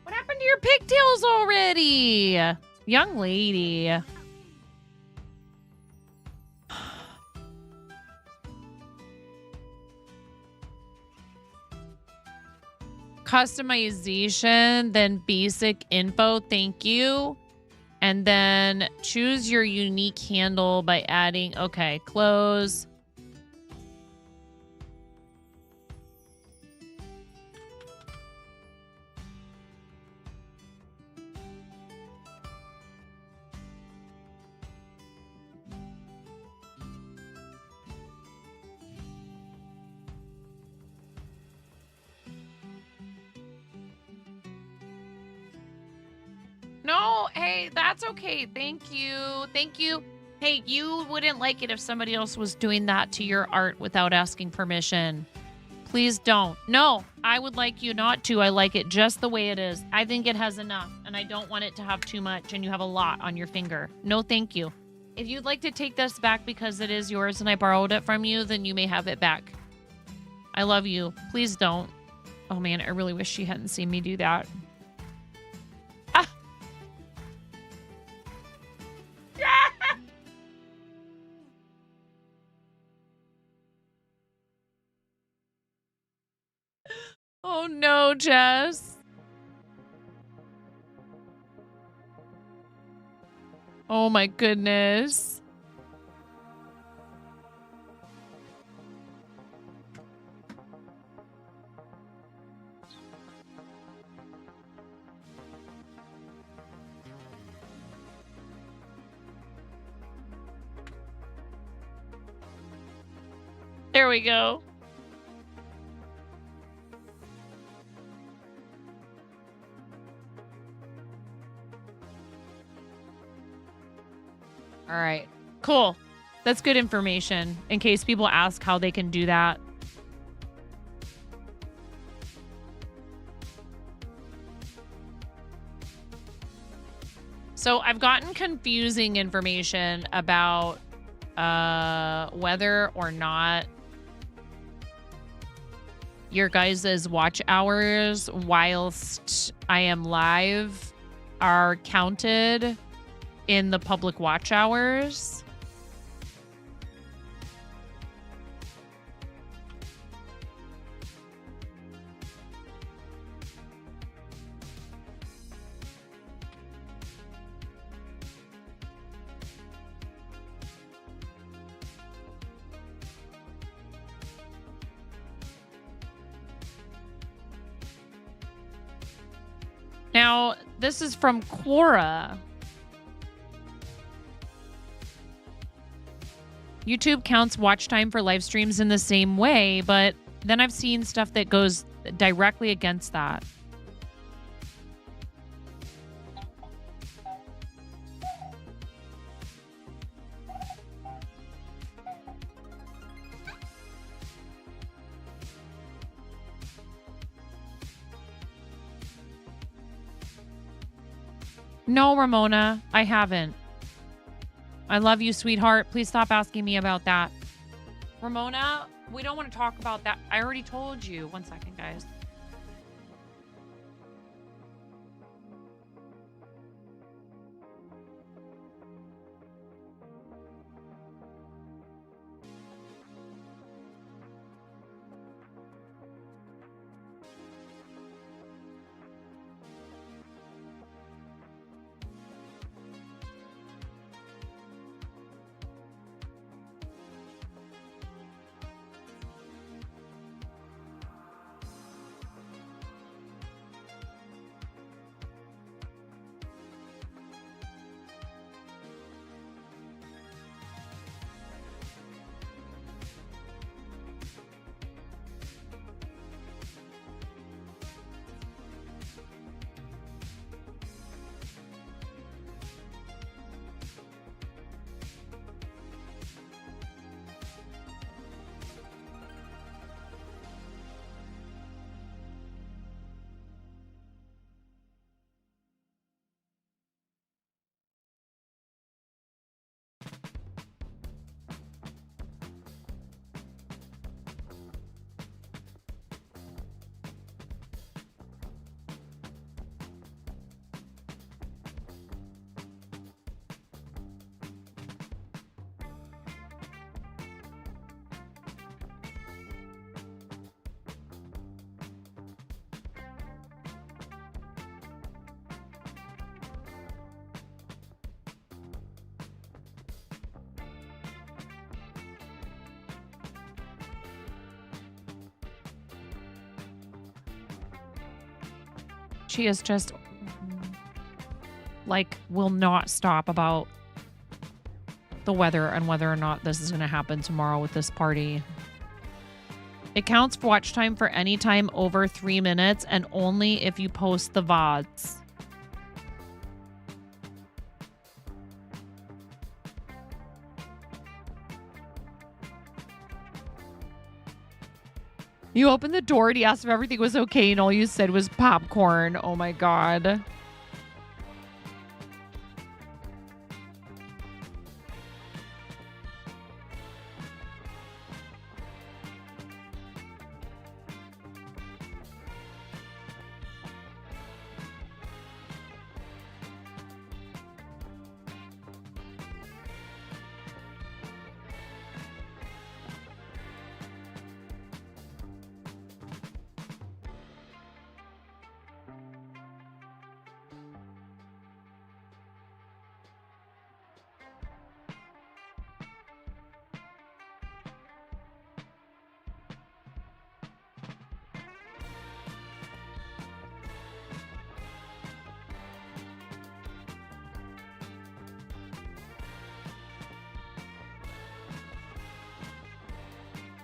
What happened to your pigtails already? Young lady. Customization, then basic info. Thank you. And then choose your unique handle by adding, okay, close. No, hey, that's okay. Thank you. Thank you. Hey, you wouldn't like it if somebody else was doing that to your art without asking permission. Please don't. No, I would like you not to. I like it just the way it is. I think it has enough, and I don't want it to have too much, and you have a lot on your finger. No, thank you. If you'd like to take this back because it is yours and I borrowed it from you, then you may have it back. I love you. Please don't. Oh, man, I really wish she hadn't seen me do that. Oh no, Jess. Oh my goodness. There we go. All right, cool. That's good information in case people ask how they can do that. So I've gotten confusing information about whether or not your guys' watch hours whilst I am live are counted in the public watch hours. Now, this is from Quora. YouTube counts watch time for live streams in the same way, but then I've seen stuff that goes directly against that. No, Ramona, I haven't. I love you, sweetheart. Please stop asking me about that. Ramona, We don't want to talk about that. I already told you. 1 second, guys. She is just, like, will not stop about the weather and whether or not this is going to happen tomorrow with this party. It counts for watch time for any time over 3 minutes and only if you post the VODs. You opened the door and he asked if everything was okay and all you said was popcorn. Oh my God.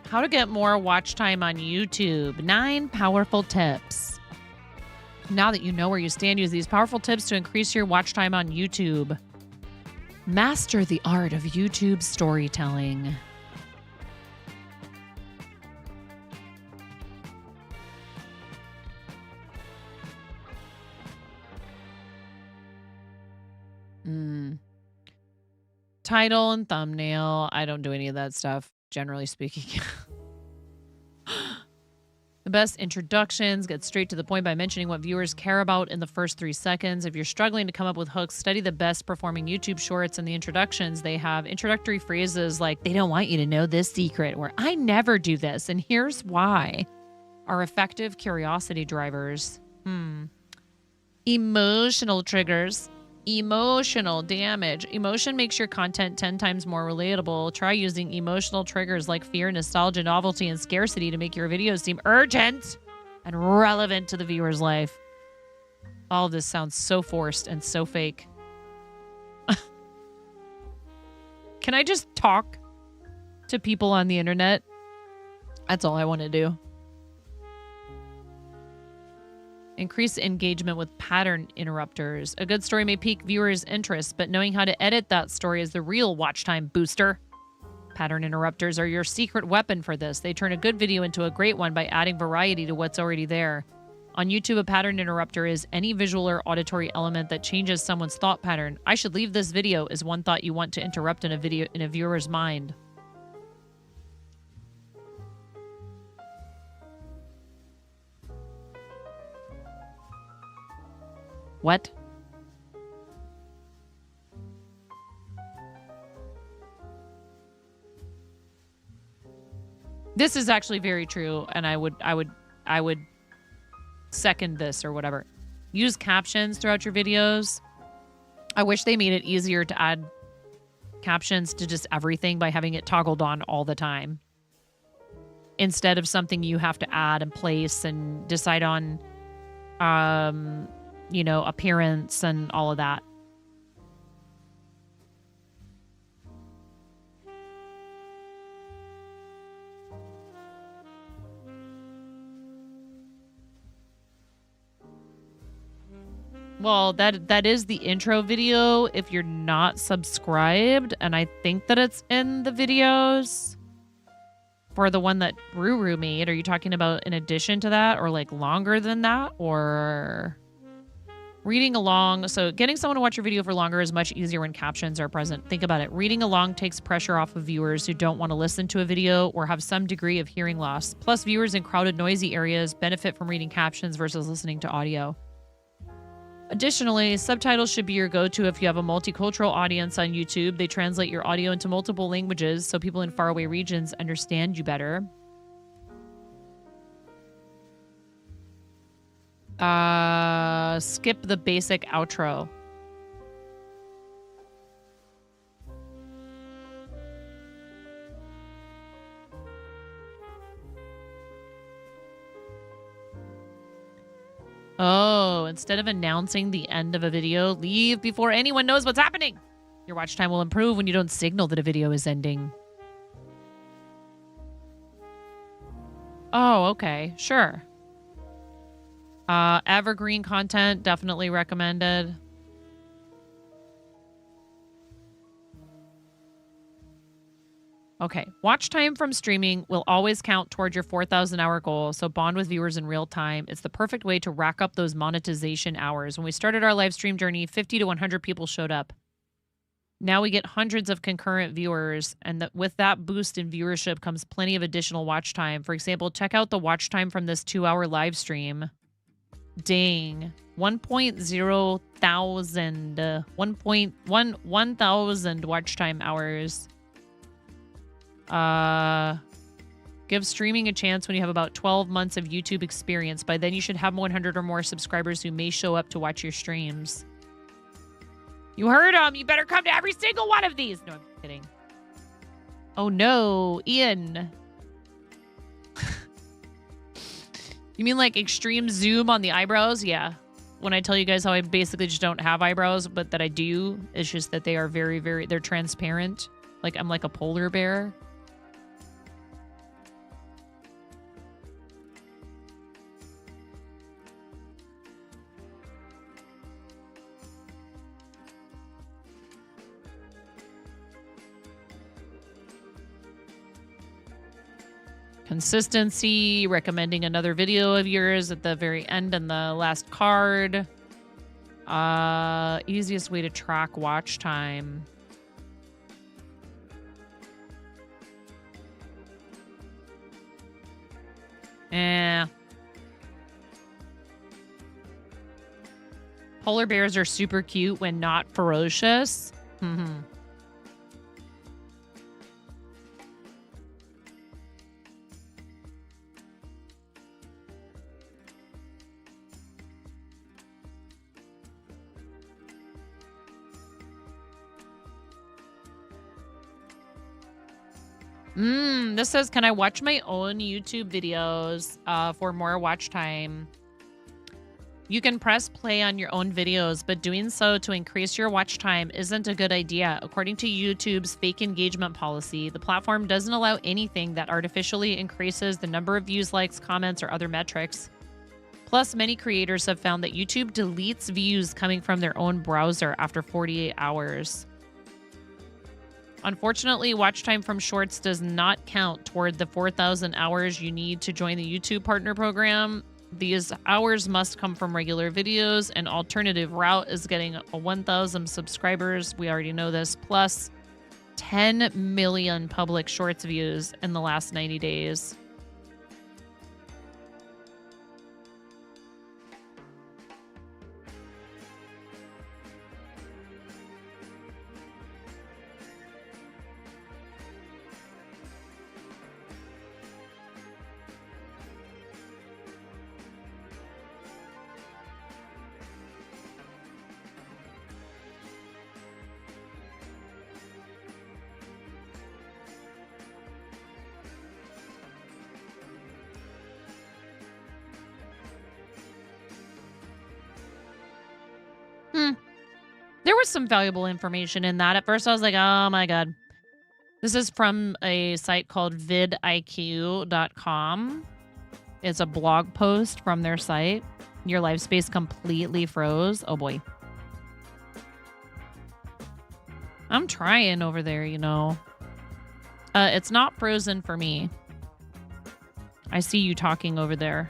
How to get more watch time on YouTube. 9 powerful tips. Now that you know where you stand, use these powerful tips to increase your watch time on YouTube. Master the art of YouTube storytelling. Title and thumbnail. I don't do any of that stuff, generally speaking. The best introductions. Get straight to the point by mentioning what viewers care about in the first 3 seconds. If you're struggling to come up with hooks, study the best performing YouTube shorts and the introductions. They have introductory phrases like, they don't want you to know this secret, or I never do this, and here's why, are effective curiosity drivers. Emotional triggers. Emotional damage. Emotion makes your content 10 times more relatable. Try using emotional triggers like fear, nostalgia, novelty, and scarcity to make your videos seem urgent and relevant to the viewer's life. All of this sounds so forced and so fake. Can I just talk to people on the internet? That's all I want to do. Increase engagement with pattern interrupters. A good story may pique viewers' interest, but knowing how to edit that story is the real watch time booster. Pattern interrupters are your secret weapon for this. They turn a good video into a great one by adding variety to what's already there. On YouTube, a pattern interrupter is any visual or auditory element that changes someone's thought pattern. I should leave this video is one thought you want to interrupt in a viewer's mind. What? This is actually very true, and I would second this or whatever. Use captions throughout your videos. I wish they made it easier to add captions to just everything by having it toggled on all the time, instead of something you have to add and place and decide on, you know, appearance and all of that. Well, that is the intro video if you're not subscribed, and I think that it's in the videos for the one that Ruru made. Are you talking about in addition to that, or like longer than that, or reading along? So getting someone to watch your video for longer is much easier when captions are present. Think about it. Reading along takes pressure off of viewers who don't want to listen to a video or have some degree of hearing loss. Plus, viewers in crowded, noisy areas benefit from reading captions versus listening to audio. Additionally, subtitles should be your go-to if you have a multicultural audience on YouTube. They translate your audio into multiple languages so people in faraway regions understand you better. Skip the basic outro. Oh, instead of announcing the end of a video, leave before anyone knows what's happening. Your watch time will improve when you don't signal that a video is ending. Oh, okay. Sure. Evergreen content, definitely recommended. Okay, watch time from streaming will always count toward your 4,000 hour goal, so bond with viewers in real time. It's the perfect way to rack up those monetization hours. When we started our live stream journey, 50 to 100 people showed up. Now we get hundreds of concurrent viewers, and with that boost in viewership comes plenty of additional watch time. For example, check out the watch time from this 2-hour live stream. Dang. 1.0 thousand. 1,000 watch time hours. Give streaming a chance when you have about 12 months of YouTube experience. By then you should have 100 or more subscribers who may show up to watch your streams. You heard them. You better come to every single one of these. No, I'm kidding. Oh no, Ian. You mean like extreme zoom on the eyebrows? Yeah. When I tell you guys how I basically just don't have eyebrows, but that I do, it's just that they are very, very, they're transparent. Like I'm like a polar bear. Consistency, recommending another video of yours at the very end and the last card. Easiest way to track watch time. Polar bears are super cute when not ferocious. This says, can I watch my own YouTube videos for more watch time? You can press play on your own videos, but doing so to increase your watch time isn't a good idea. According to YouTube's fake engagement policy, the platform doesn't allow anything that artificially increases the number of views, likes, comments, or other metrics. Plus, many creators have found that YouTube deletes views coming from their own browser after 48 hours. Unfortunately, watch time from shorts does not count toward the 4,000 hours you need to join the YouTube Partner Program. These hours must come from regular videos. An alternative route is getting 1,000 subscribers. We already know this. Plus 10 million public shorts views in the last 90 days. There was some valuable information in that. At first I was like, oh my God. This is from a site called vidiq.com. It's a blog post from their site. Your live space completely froze. Oh boy. I'm trying over there, you know. It's not frozen for me. I see you talking over there.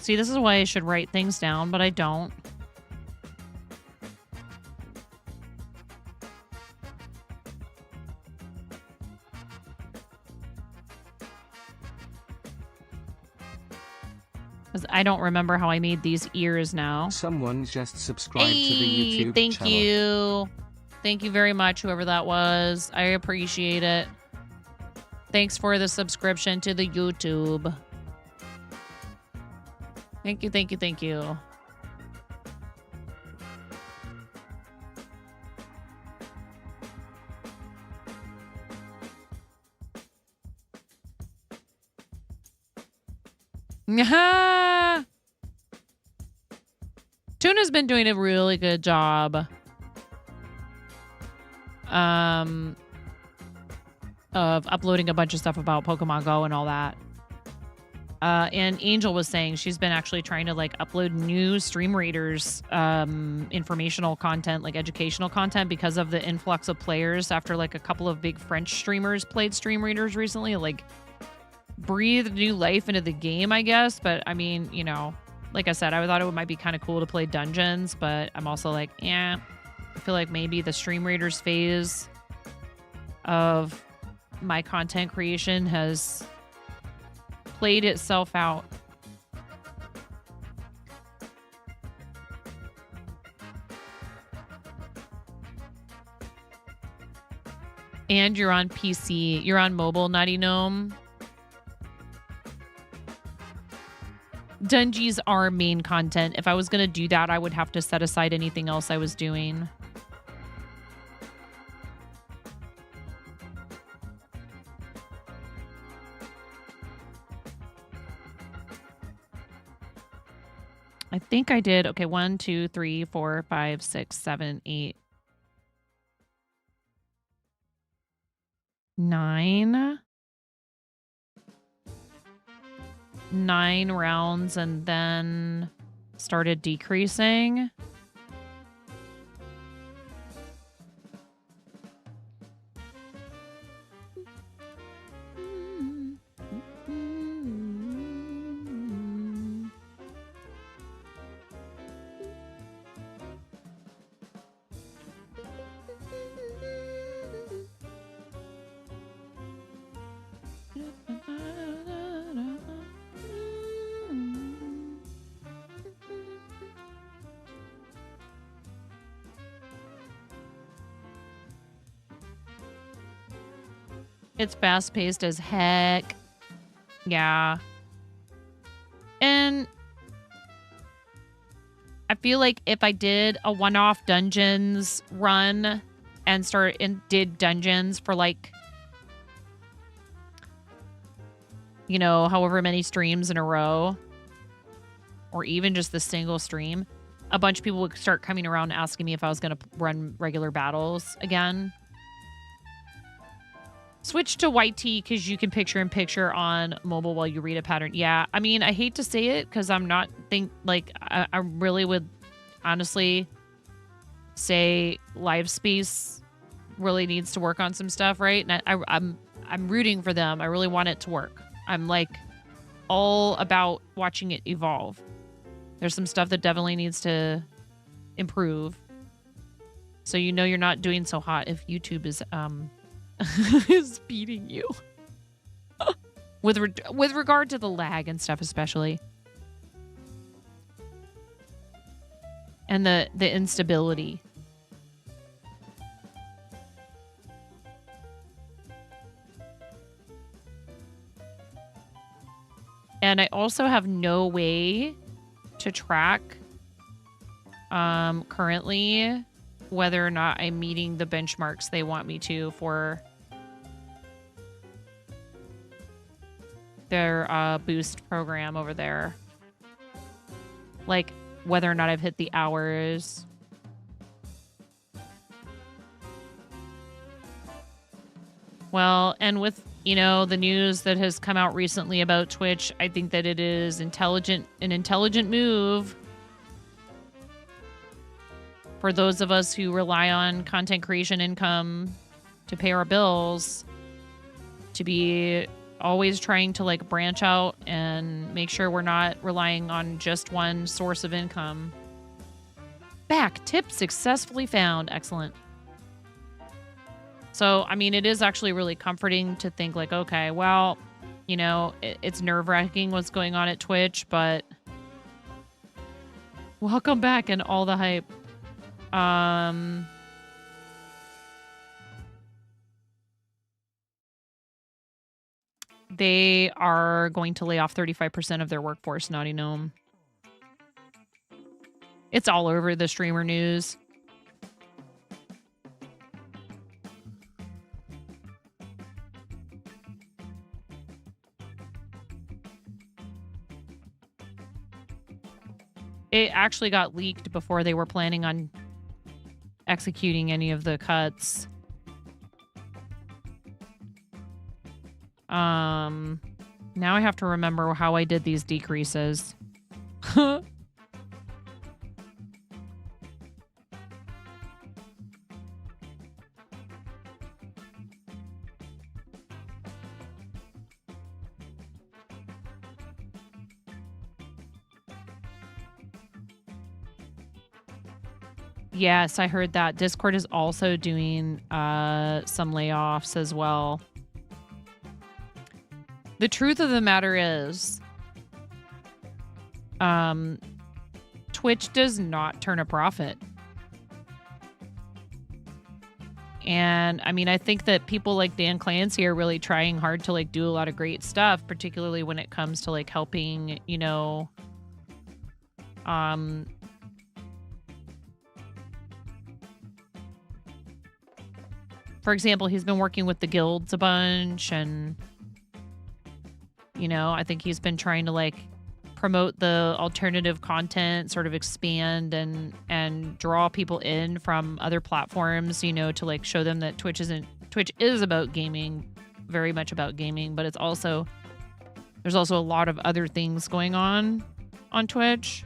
See, this is why I should write things down, but I don't. Because I don't remember how I made these ears now. Someone just subscribed to the YouTube thank channel. you. Thank you very much, whoever that was. I appreciate it. Thanks for the subscription to the YouTube. Thank you, thank you, thank you. Tuna's been doing a really good job of uploading a bunch of stuff about Pokemon Go and all that. And Angel was saying she's been actually trying to like upload new Stream Raiders informational content, like educational content, because of the influx of players after like a couple of big French streamers played Stream Raiders recently. Like breathed new life into the game, I guess. But I mean, you know, like I said, I thought it might be kind of cool to play dungeons, but I'm also like, yeah, I feel like maybe the Stream Raiders phase of my content creation has played itself out. And you're on PC. You're on mobile, Nutty Gnome. Dungeons are main content. If I was going to do that, I would have to set aside anything else I was doing. I think I did. Okay, 1, 2, 3, 4, 5, 6, 7, 8, 9. 9 rounds and then started decreasing. It's fast-paced as heck. Yeah. And I feel like if I did a one-off dungeons run and did dungeons for like, you know, however many streams in a row, or even just the single stream, a bunch of people would start coming around asking me if I was going to run regular battles again. Switch to white tea because you can picture-in-picture on mobile while you read a pattern. Yeah, I mean, I hate to say it because I'm not I really would honestly say Live Space really needs to work on some stuff, right? And I'm rooting for them. I really want it to work. I'm like all about watching it evolve. There's some stuff that definitely needs to improve. So you know you're not doing so hot if YouTube is is beating you. with regard to the lag and stuff especially. And the instability. And I also have no way to track currently whether or not I'm meeting the benchmarks they want me to for their boost program over there. Like whether or not I've hit the hours. Well, and with, you know, the news that has come out recently about Twitch, I think that it is an intelligent move for those of us who rely on content creation income to pay our bills, to be always trying to like branch out and make sure we're not relying on just one source of income. Back tip successfully found. Excellent. So, I mean, it is actually really comforting to think like, okay, well, you know, it's nerve-wracking what's going on at Twitch, but welcome back and all the hype. They are going to lay off 35% of their workforce, Naughty Gnome. It's all over the streamer news. It actually got leaked before they were planning on executing any of the cuts. Now I have to remember how I did these decreases. Yes, I heard that. Discord is also doing some layoffs as well. The truth of the matter is, Twitch does not turn a profit. And I mean, I think that people like Dan Clancy are really trying hard to like do a lot of great stuff, particularly when it comes to like helping, you know, for example, he's been working with the guilds a bunch, and you know, I think he's been trying to like promote the alternative content, sort of expand and draw people in from other platforms, you know, to like show them that Twitch is about gaming, very much about gaming, but there's also a lot of other things going on Twitch.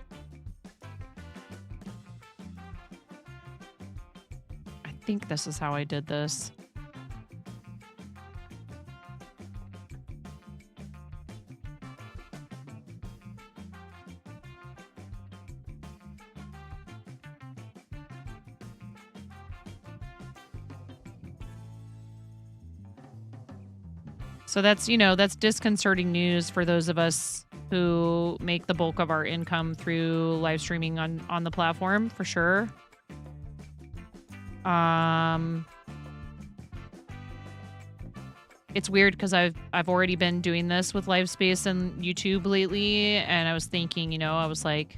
I think this is how I did this. So that's, you know, that's disconcerting news for those of us who make the bulk of our income through live streaming on the platform, for sure. It's weird because I've already been doing this with live space and YouTube lately, and I was thinking, you know, I was like,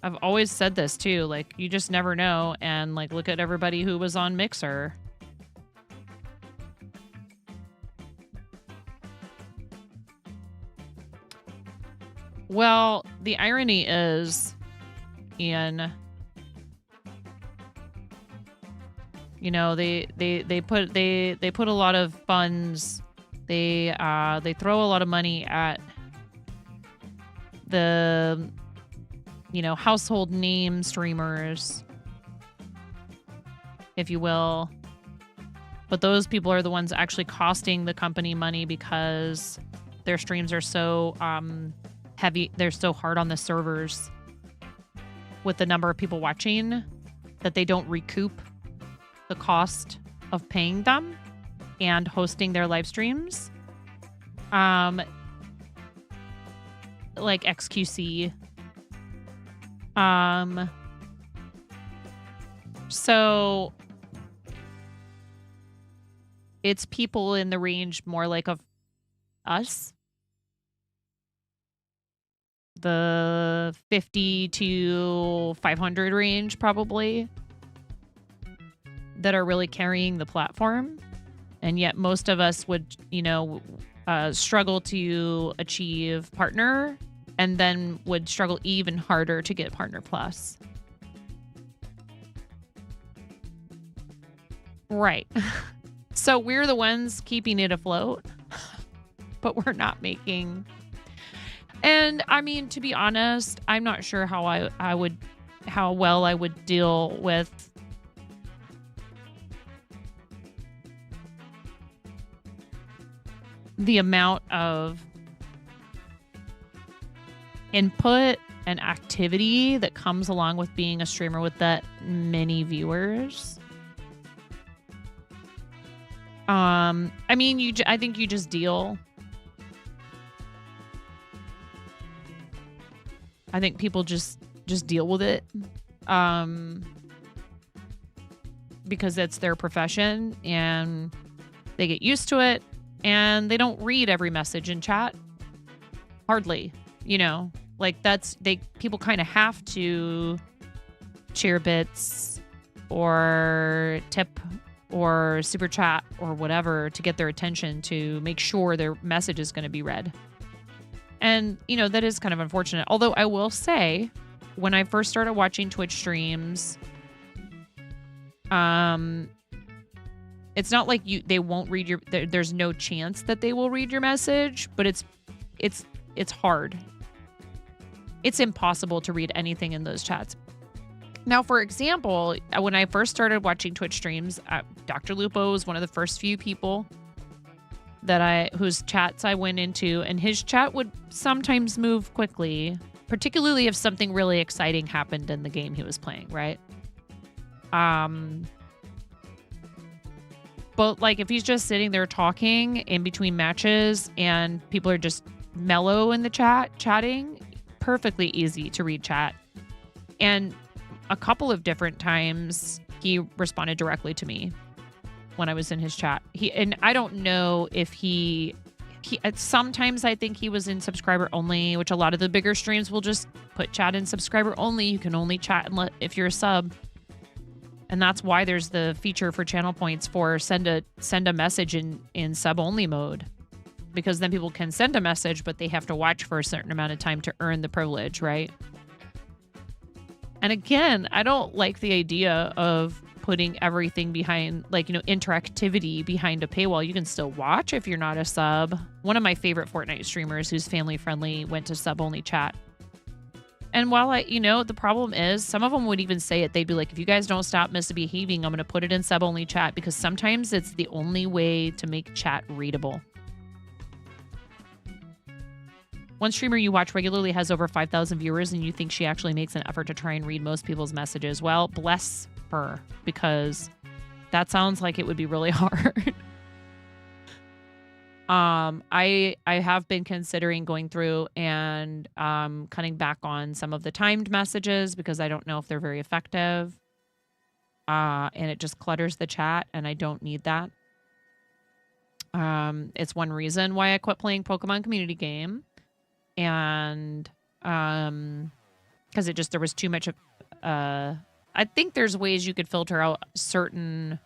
I've always said this too, like, you just never know, and like, look at everybody who was on Mixer. Well, the irony is, Ian, you know, they put a lot of funds, they throw a lot of money at the, you know, household name streamers, if you will. But those people are the ones actually costing the company money because their streams are so heavy, they're so hard on the servers with the number of people watching that they don't recoup the cost of paying them and hosting their live streams. Like XQC. So it's people in the range more like of us the 50 to 500 range probably that are really carrying the platform. And yet most of us would, struggle to achieve partner and then would struggle even harder to get partner plus. Right. So we're the ones keeping it afloat, but we're not making. And I mean, to be honest, I'm not sure how well I would deal with the amount of input and activity that comes along with being a streamer with that many viewers. I mean, I think you just deal. I think people just deal with it. Because it's their profession and they get used to it and they don't read every message in chat. Hardly, like people kind of have to share bits or tip or super chat or whatever to get their attention to make sure their message is going to be read. And, that is kind of unfortunate. Although I will say, when I first started watching Twitch streams, it's not like they won't read there's no chance that they will read your message, but it's hard. It's impossible to read anything in those chats. Now, for example, when I first started watching Twitch streams, Dr. Lupo was one of the first few people whose chats I went into, and his chat would sometimes move quickly, particularly if something really exciting happened in the game he was playing, right? But like if he's just sitting there talking in between matches and people are just mellow in the chatting, perfectly easy to read chat. And a couple of different times he responded directly to me when I was in his chat. And I don't know if he sometimes I think he was in subscriber only, which a lot of the bigger streams will just put chat in subscriber only. You can only chat if you're a sub. And that's why there's the feature for channel points for send a message in sub only mode, because then people can send a message, but they have to watch for a certain amount of time to earn the privilege, right? And again, I don't like the idea of putting everything behind, interactivity behind a paywall. You can still watch if you're not a sub. One of my favorite Fortnite streamers who's family friendly went to sub only chat. And while the problem is some of them would even say it. They'd be like, if you guys don't stop misbehaving, I'm going to put it in sub only chat, because sometimes it's the only way to make chat readable. One streamer you watch regularly has over 5,000 viewers, and you think she actually makes an effort to try and read most people's messages. Well, bless her, because that sounds like it would be really hard. I have been considering going through and cutting back on some of the timed messages, because I don't know if they're very effective. And it just clutters the chat, and I don't need that. It's one reason why I quit playing Pokemon Community Game. And because there was too much of I think there's ways you could filter out certain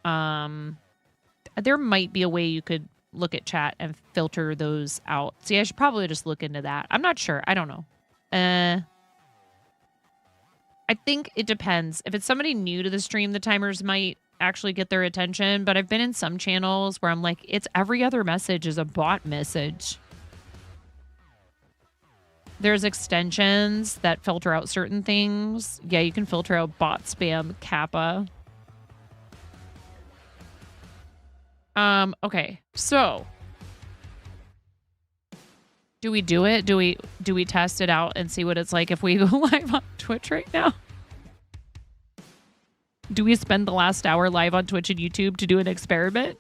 there might be a way you could look at chat and filter those out. See, I should probably just look into that. I'm not sure. I don't know. I think it depends. If it's somebody new to the stream, the timers might actually get their attention, but I've been in some channels where I'm like, it's every other message is a bot message. There's extensions that filter out certain things. Yeah, you can filter out bot spam, Kappa. Okay, so do we do it? Do we test it out and see what it's like if we go live on Twitch right now? Do we spend the last hour live on Twitch and YouTube to do an experiment?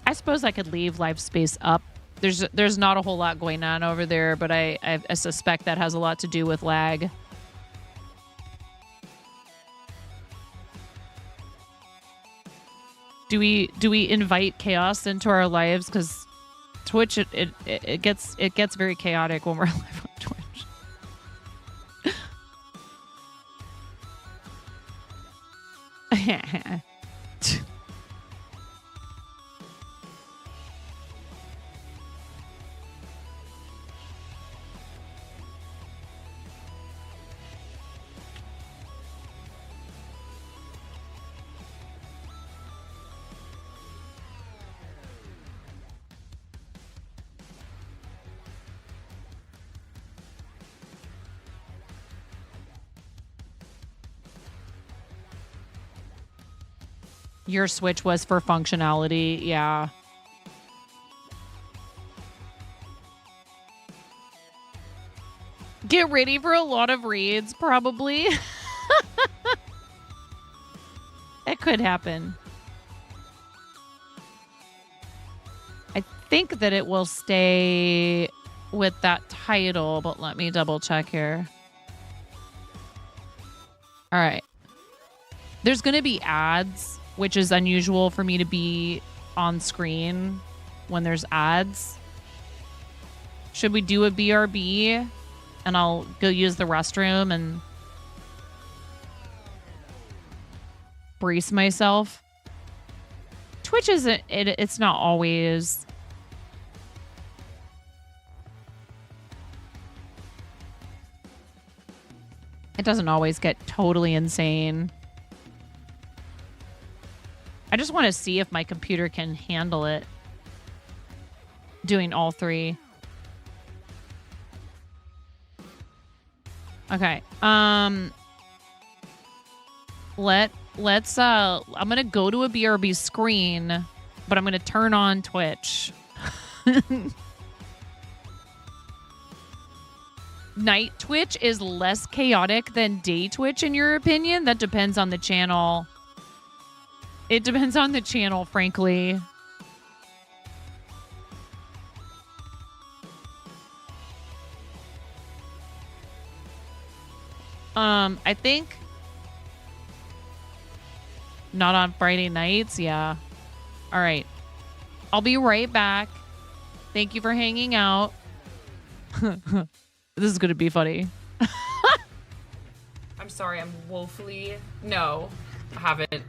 I suppose I could leave live space up. There's not a whole lot going on over there, but I suspect that has a lot to do with lag. Do we invite chaos into our lives? Because Twitch, it gets very chaotic when we're live on Twitch. Your Switch was for functionality, yeah. Get ready for a lot of raids, probably. That could happen. I think that it will stay with that title, but let me double check here. All right. There's going to be ads, which is unusual for me to be on screen when there's ads. Should we do a BRB? And I'll go use the restroom and brace myself. Twitch isn't, it's not always. It doesn't always get totally insane. I just want to see if my computer can handle it. Doing all three. Okay. Let's I'm gonna go to a BRB screen, but I'm gonna turn on Twitch. Night Twitch is less chaotic than day Twitch, in your opinion? That depends on the channel. It depends on the channel, frankly. I think not on Friday nights. Yeah. All right. I'll be right back. Thank you for hanging out. This is going to be funny. I'm sorry. I'm woefully... No, I haven't.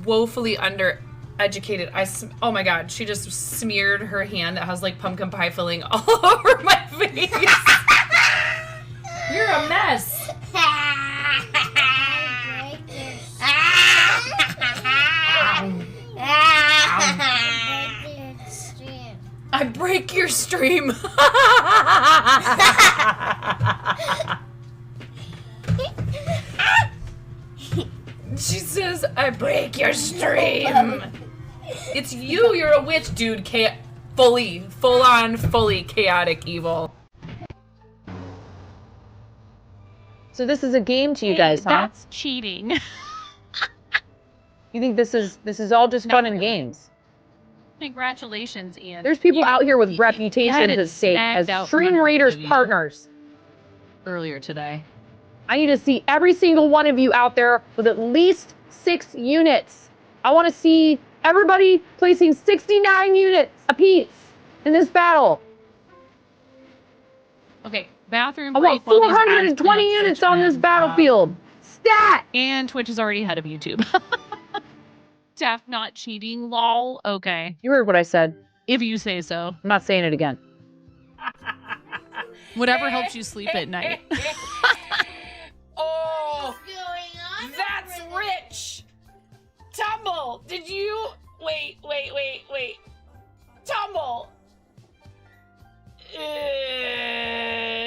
Woefully undereducated. Oh my God. She just smeared her hand that has like pumpkin pie filling all over my face. You're a mess. I break your stream. She says, I break your stream. It's you. You're a witch, dude. Fully chaotic evil. So this is a game to you guys, huh? That's cheating. You think this is all just fun and games? Congratulations, Ian. There's people out here with reputations at stake as Stream Raiders partners. Earlier today. I need to see every single one of you out there with at least 6 units. I want to see everybody placing 69 units apiece in this battle. Okay, bathroom. I want 420 units on this battlefield. Stat! And Twitch is already ahead of YouTube. Def not cheating, lol. Okay. You heard what I said. If you say so. I'm not saying it again. Whatever helps you sleep at night. Oh, that's rich. Tumble, did you... Wait. Tumble.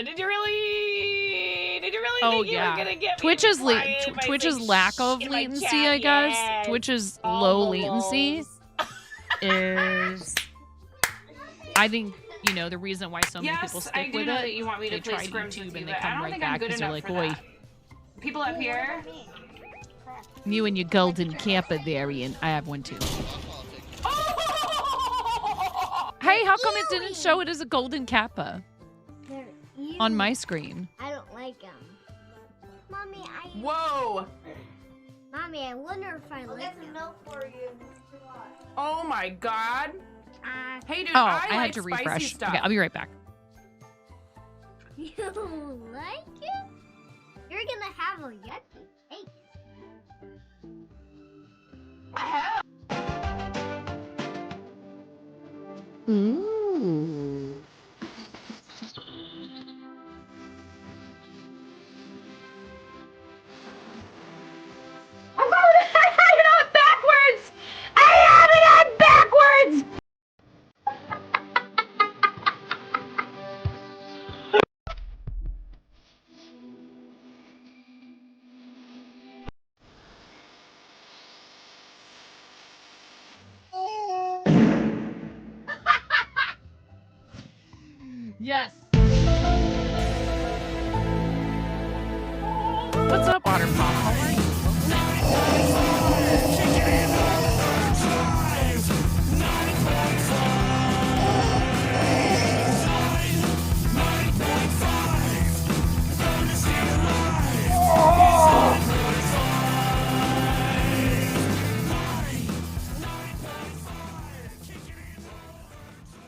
Did you really think you were gonna get Twitch's Twitch's lack of latency, I guess. Yes. Twitch's low latency is, I think, you know, the reason why so many people stick with it. That you want me they to try play Scrims YouTube with and you, they come right back because they're like, "Oi, people up here." You and your golden kappa there, Ian. I have one too. Hey, how come it didn't show it as a golden kappa on my screen? I don't like them. Mommy, Whoa! Mommy, I wonder if I like them. milk for you. Oh my god. Hey, dude, Oh, I I like had to spicy refresh. stuff. Okay, I'll be right back. You like it? You're gonna have a yucky cake. Mmm. I had it on backwards! I have it on backwards! Yes. What's up, Otter Pop? How are you?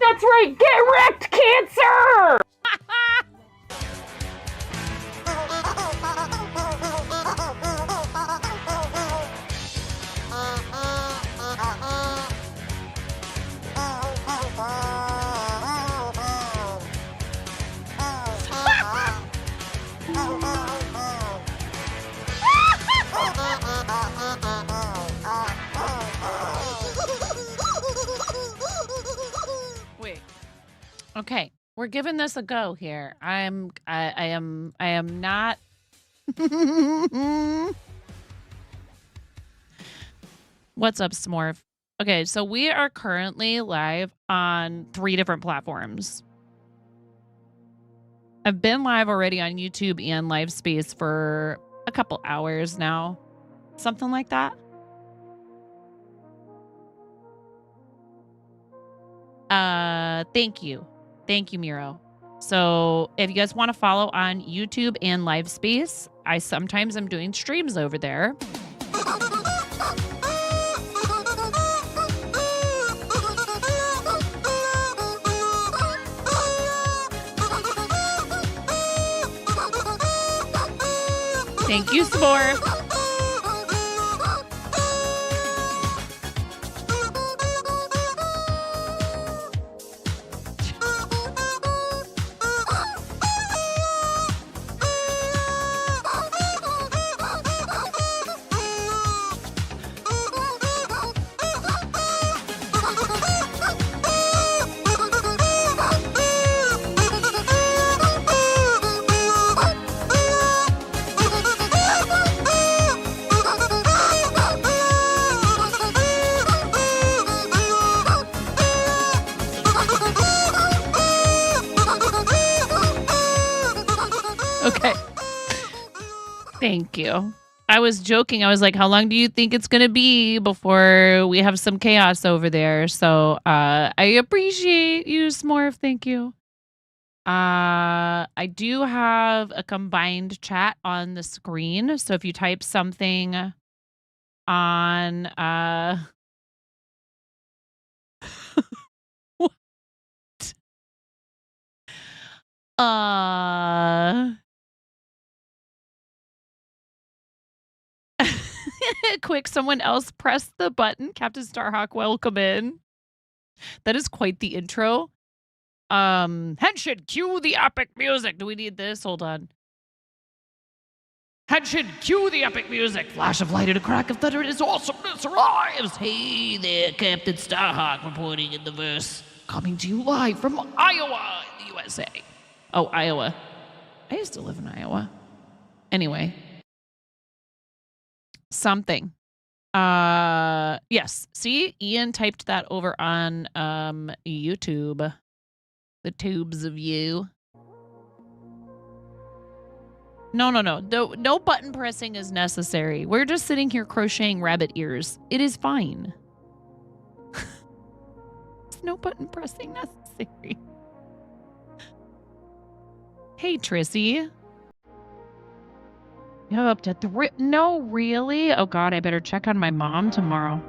That's right, get wrecked, Cancer! Wait. Okay, we're giving this a go here. I am not. What's up, Smorf? Okay, so we are currently live on 3 different platforms. I've been live already on YouTube and Live Space for a couple hours now. Something like that. Thank you. Thank you, Miro. So if you guys want to follow on YouTube and Live Space, I sometimes am doing streams over there. Thank you, Spore. Okay. Thank you. I was joking. I was like, how long do you think it's going to be before we have some chaos over there? So I appreciate you, Smorf. Thank you. I do have a combined chat on the screen. So if you type something on what? Quick, someone else press the button. Captain Starhawk, welcome in. That is quite the intro. Henshin, cue the epic music. Do we need this? Hold on. Henshin, cue the epic music. Flash of light and a crack of thunder. His awesomeness arrives. Hey there, Captain Starhawk, reporting in the verse. Coming to you live from Iowa, in the USA. Oh, Iowa. I used to live in Iowa. Anyway. Something. Yes. See, Ian typed that over on YouTube. The tubes of you. No. No button pressing is necessary. We're just sitting here crocheting rabbit ears. It is fine. There's no button pressing necessary. Hey, Trissy. You're up to 3. No, really? Oh, God, I better check on my mom tomorrow.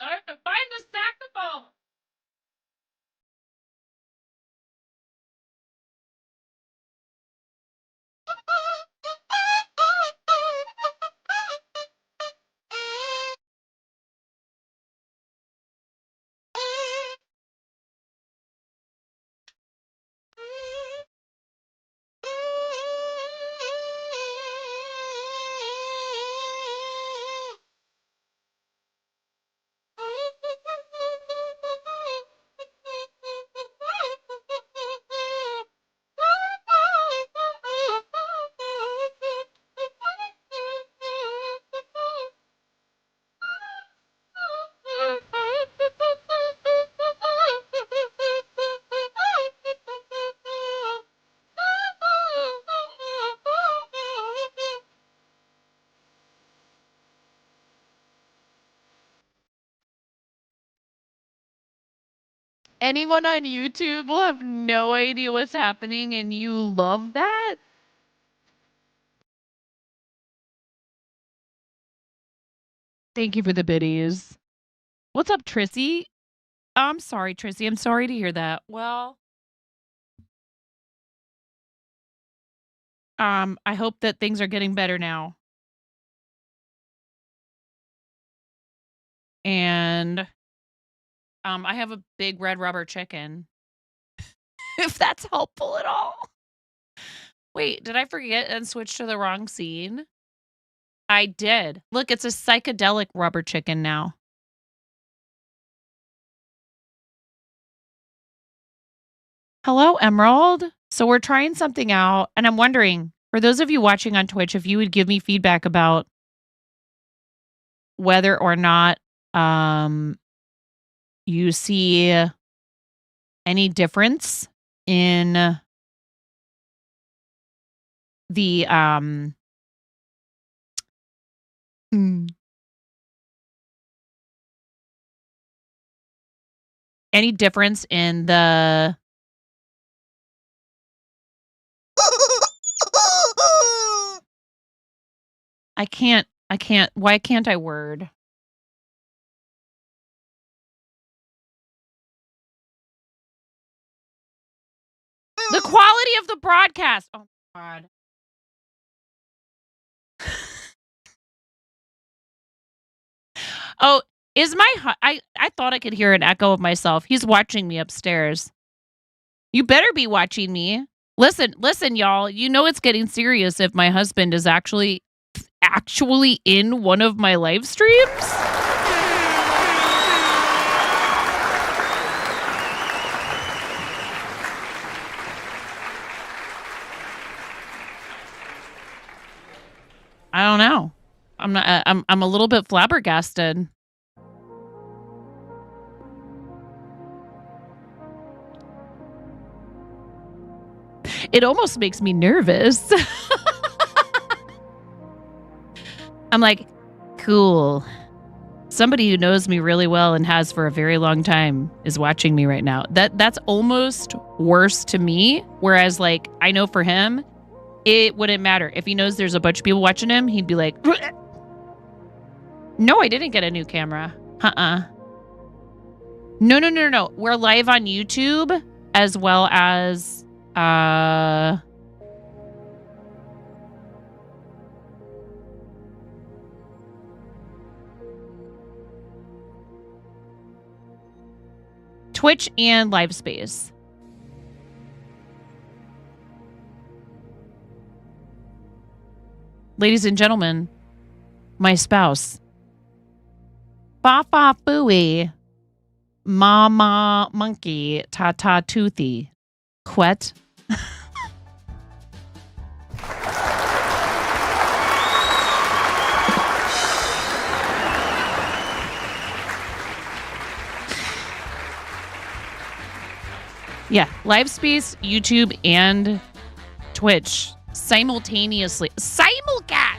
I have to find the saxophone. Anyone on YouTube will have no idea what's happening, and you love that? Thank you for the biddies. What's up, Trissy? I'm sorry, Trissy. I'm sorry to hear that. Well, I hope that things are getting better now. And I have a big red rubber chicken. If that's helpful at all. Wait, did I forget and switch to the wrong scene? I did. Look, it's a psychedelic rubber chicken now. Hello, Emerald. So we're trying something out, and I'm wondering, for those of you watching on Twitch, if you would give me feedback about whether or not you see any difference in the any difference in the I can't. Why can't I word? The quality of the broadcast. Oh, God. Oh, is my... I thought I could hear an echo of myself. He's watching me upstairs. You better be watching me. Listen, y'all. You know it's getting serious if my husband is actually in one of my live streams. I don't know. I'm a little bit flabbergasted. It almost makes me nervous. I'm like, cool. Somebody who knows me really well and has for a very long time is watching me right now. That's almost worse to me. Whereas, like, I know for him, it wouldn't matter. If he knows there's a bunch of people watching him, he'd be like, no, I didn't get a new camera. No. We're live on YouTube as well as Twitch and Livespace. Ladies and gentlemen, my spouse. Fa fooey. Mama monkey. Ta toothy. Quet. Yeah, Livespace, YouTube, and Twitch simultaneously. Simulcast!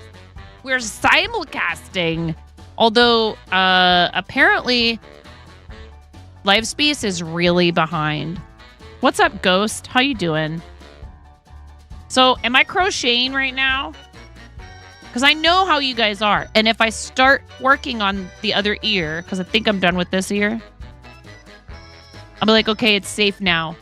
We're simulcasting. Although, apparently, Livespace is really behind. What's up, Ghost? How you doing? So, am I crocheting right now? Because I know how you guys are. And if I start working on the other ear, because I think I'm done with this ear, I'll be like, okay, it's safe now.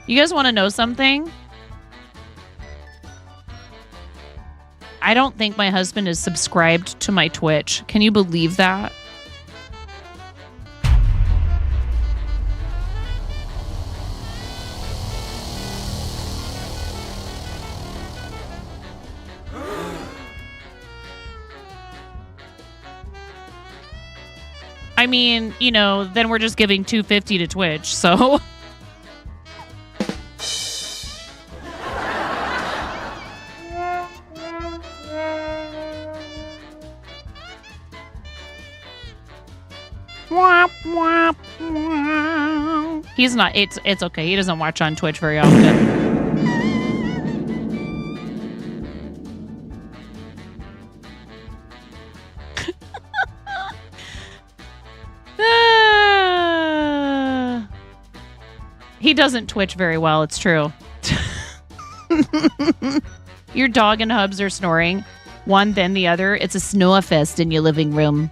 You guys want to know something? I don't think my husband is subscribed to my Twitch. Can you believe that? I mean, you know, then we're just giving $2.50 to Twitch, so... He's not, it's okay. He doesn't watch on Twitch very often. He doesn't Twitch very well, it's true. Your dog and Hubs are snoring. One, then the other. It's a snore fest in your living room.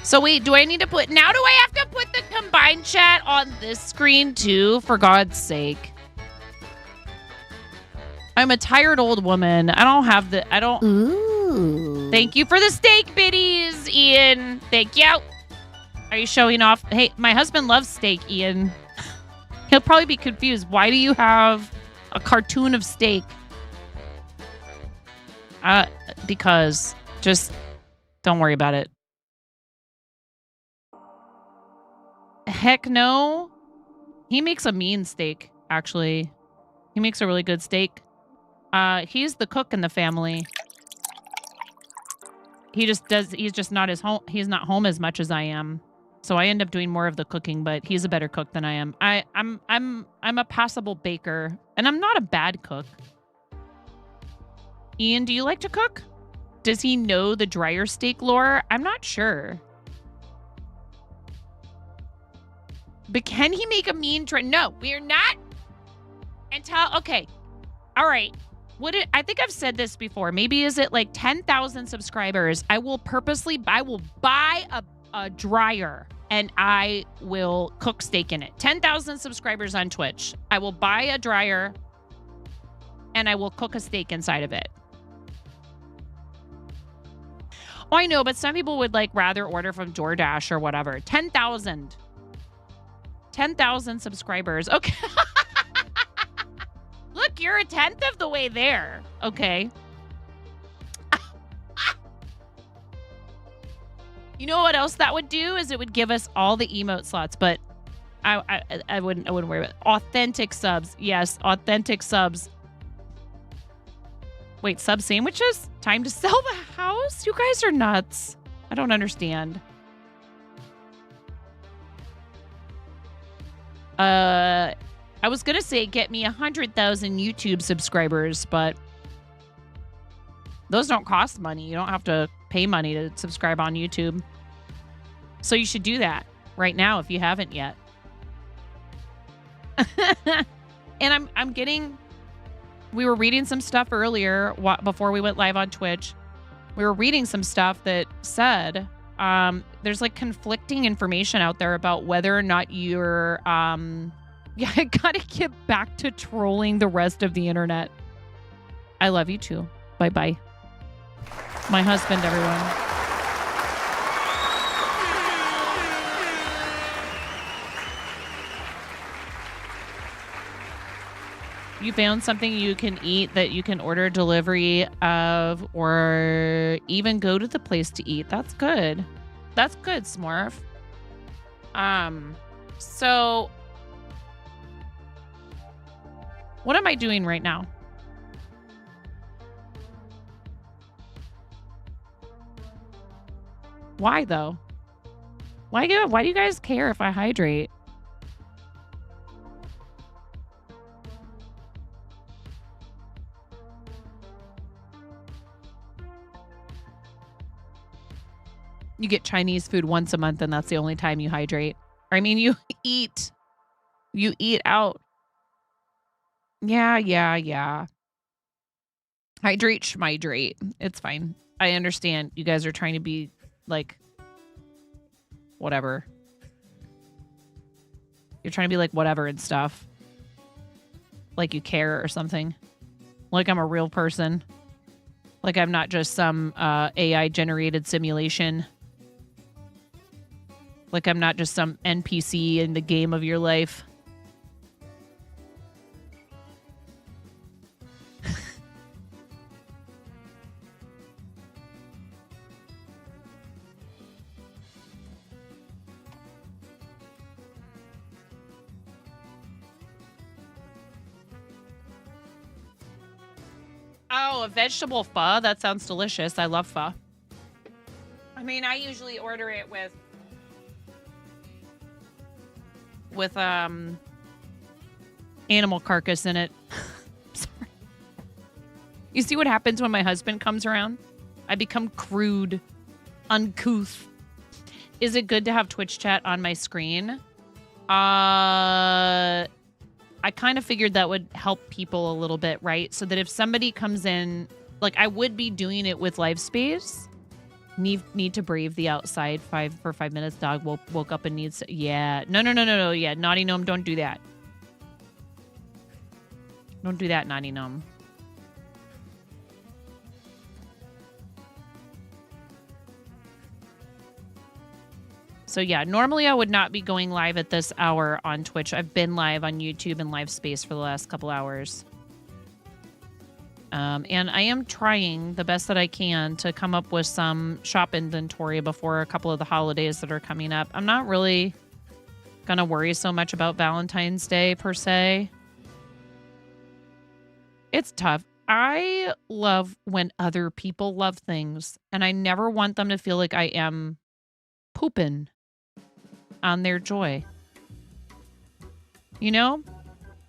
So wait, do I need to put... Now do I have to put the combined chat on this screen too? For God's sake. I'm a tired old woman. I don't have the... I don't... Ooh. Thank you for the steak biddies, Ian. Thank you. Are you showing off? Hey, my husband loves steak, Ian. He'll probably be confused. Why do you have a cartoon of steak? Because just don't worry about it. Heck no. He makes a mean steak, actually. He makes a really good steak. He's the cook in the family. He's just not he's not home as much as I am. So I end up doing more of the cooking, but he's a better cook than I am. I'm a passable baker, and I'm not a bad cook. Ian, do you like to cook? Does he know the dryer steak lore? I'm not sure. But can he make a mean try? No, we're not. Okay. All right. I think I've said this before. Maybe is it like 10,000 subscribers? I will buy a dryer and I will cook steak in it. 10,000 subscribers on Twitch. I will buy a dryer and I will cook a steak inside of it. Oh, I know, but some people would like rather order from DoorDash or whatever. 10,000 subscribers. Okay. Look, you're a 10th of the way there. Okay. You know what else that would do is it would give us all the emote slots, but I wouldn't worry about it. Authentic subs. Yes, authentic subs. Wait, sub sandwiches? Time to sell the house? You guys are nuts. I don't understand. I was going to say get me 100,000 YouTube subscribers, but those don't cost money. You don't have to pay money to subscribe on YouTube. So you should do that right now if you haven't yet. And I'm getting... We were reading some stuff earlier before we went live on Twitch. We were reading some stuff that said there's like conflicting information out there about whether or not you're... Yeah, I gotta get back to trolling the rest of the internet. I love you too. Bye-bye. My husband, everyone. You found something you can eat that you can order delivery of or even go to the place to eat. That's good. That's good, Smurf. So what am I doing right now? Why though? Why do you guys care if I hydrate? You get Chinese food once a month and that's the only time you hydrate. I mean, you eat out. Yeah. Hydrate, schmidrate. It's fine. I understand. You guys are trying to be like, whatever. You're trying to be like whatever and stuff. Like you care or something. Like I'm a real person. Like I'm not just some AI generated simulation. Like I'm not just some NPC in the game of your life. Oh, a vegetable pho? That sounds delicious. I love pho. I mean, I usually order it with animal carcass in it. Sorry. You see what happens when my husband comes around? I become crude, uncouth. Is it good to have Twitch chat on my screen? I kind of figured that would help people a little bit, right? So that if somebody comes in, like I would be doing it with live space. Need to brave the outside for 5 minutes. Dog woke up and needs. Yeah. No. Yeah. Naughty gnome, don't do that. Don't do that, naughty gnome. So yeah, normally I would not be going live at this hour on Twitch. I've been live on YouTube and live space for the last couple hours. And I am trying the best that I can to come up with some shop inventory before a couple of the holidays that are coming up. I'm not really going to worry so much about Valentine's Day per se. It's tough. I love when other people love things, and I never want them to feel like I am pooping on their joy. You know?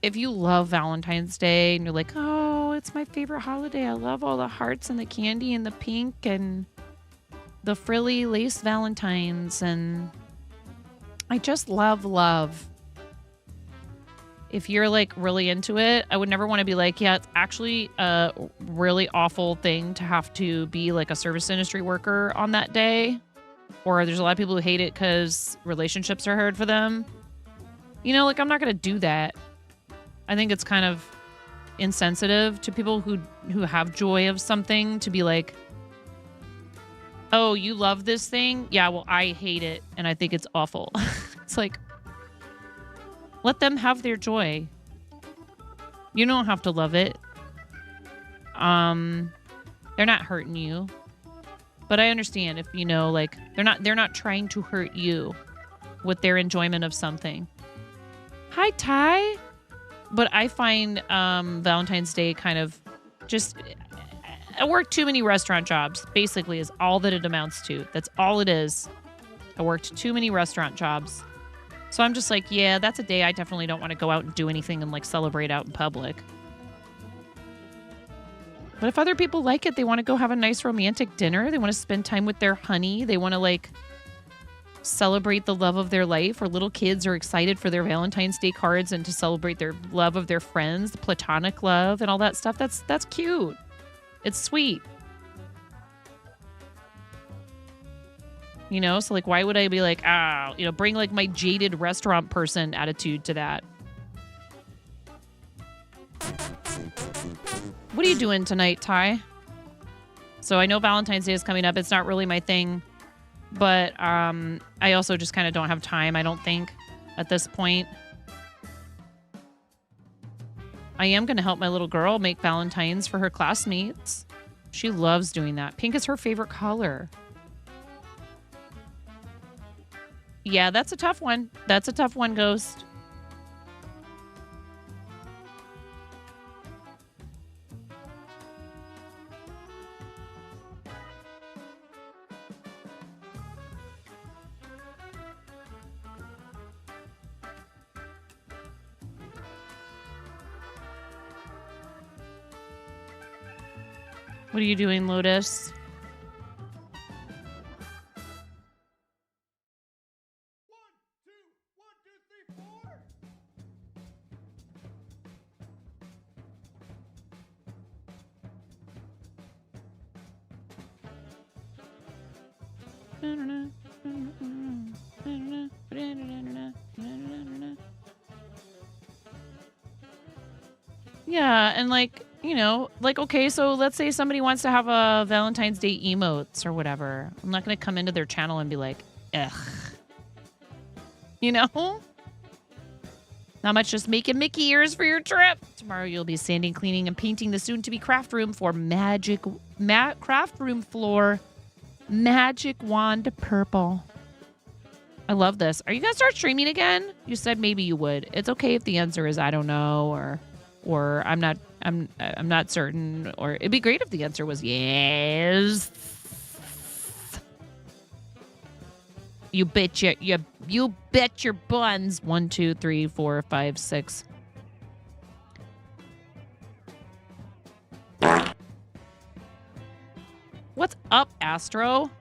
If you love Valentine's Day and you're like, oh, it's my favorite holiday. I love all the hearts and the candy and the pink and the frilly lace valentines. And I just love love. If you're like really into it, I would never want to be like, yeah, it's actually a really awful thing to have to be like a service industry worker on that day. Or there's a lot of people who hate it because relationships are hard for them. You know, like I'm not going to do that. I think it's kind of insensitive to people who have joy of something to be like, oh, you love this thing? Yeah, well, I hate it and I think it's awful. It's like, let them have their joy. You don't have to love it. They're not hurting you. But I understand if, you know, like they're not trying to hurt you with their enjoyment of something. Hi, Ty. But I find Valentine's Day kind of just... I work too many restaurant jobs, basically, is all that it amounts to. That's all it is. I worked too many restaurant jobs. So I'm just like, yeah, that's a day I definitely don't want to go out and do anything and, like, celebrate out in public. But if other people like it, they want to go have a nice romantic dinner. They want to spend time with their honey. They want to, like... celebrate the love of their life, or little kids are excited for their Valentine's Day cards and to celebrate their love of their friends, the platonic love and all that stuff. That's cute. It's sweet. You know, so like why would I be like, you know, bring like my jaded restaurant person attitude to that? What are you doing tonight, Ty? So I know Valentine's Day is coming up. It's not really my thing. But I also just kind of don't have time, I don't think, at this point. I am going to help my little girl make Valentines for her classmates. She loves doing that. Pink is her favorite color. Yeah, that's a tough one. That's a tough one, Ghost. What are you doing, Lotus? Yeah, and like, you know, like, okay, so let's say somebody wants to have a Valentine's Day emotes or whatever. I'm not going to come into their channel and be like, ugh. You know? Not much, just making Mickey ears for your trip. Tomorrow you'll be sanding, cleaning, and painting the soon-to-be craft room for craft room floor magic wand purple. I love this. Are you going to start streaming again? You said maybe you would. It's okay if the answer is I don't know or I'm not certain, or it'd be great if the answer was yes. You bet you bet your buns. 1, 2, 3, 4, 5, 6. What's up, Astro?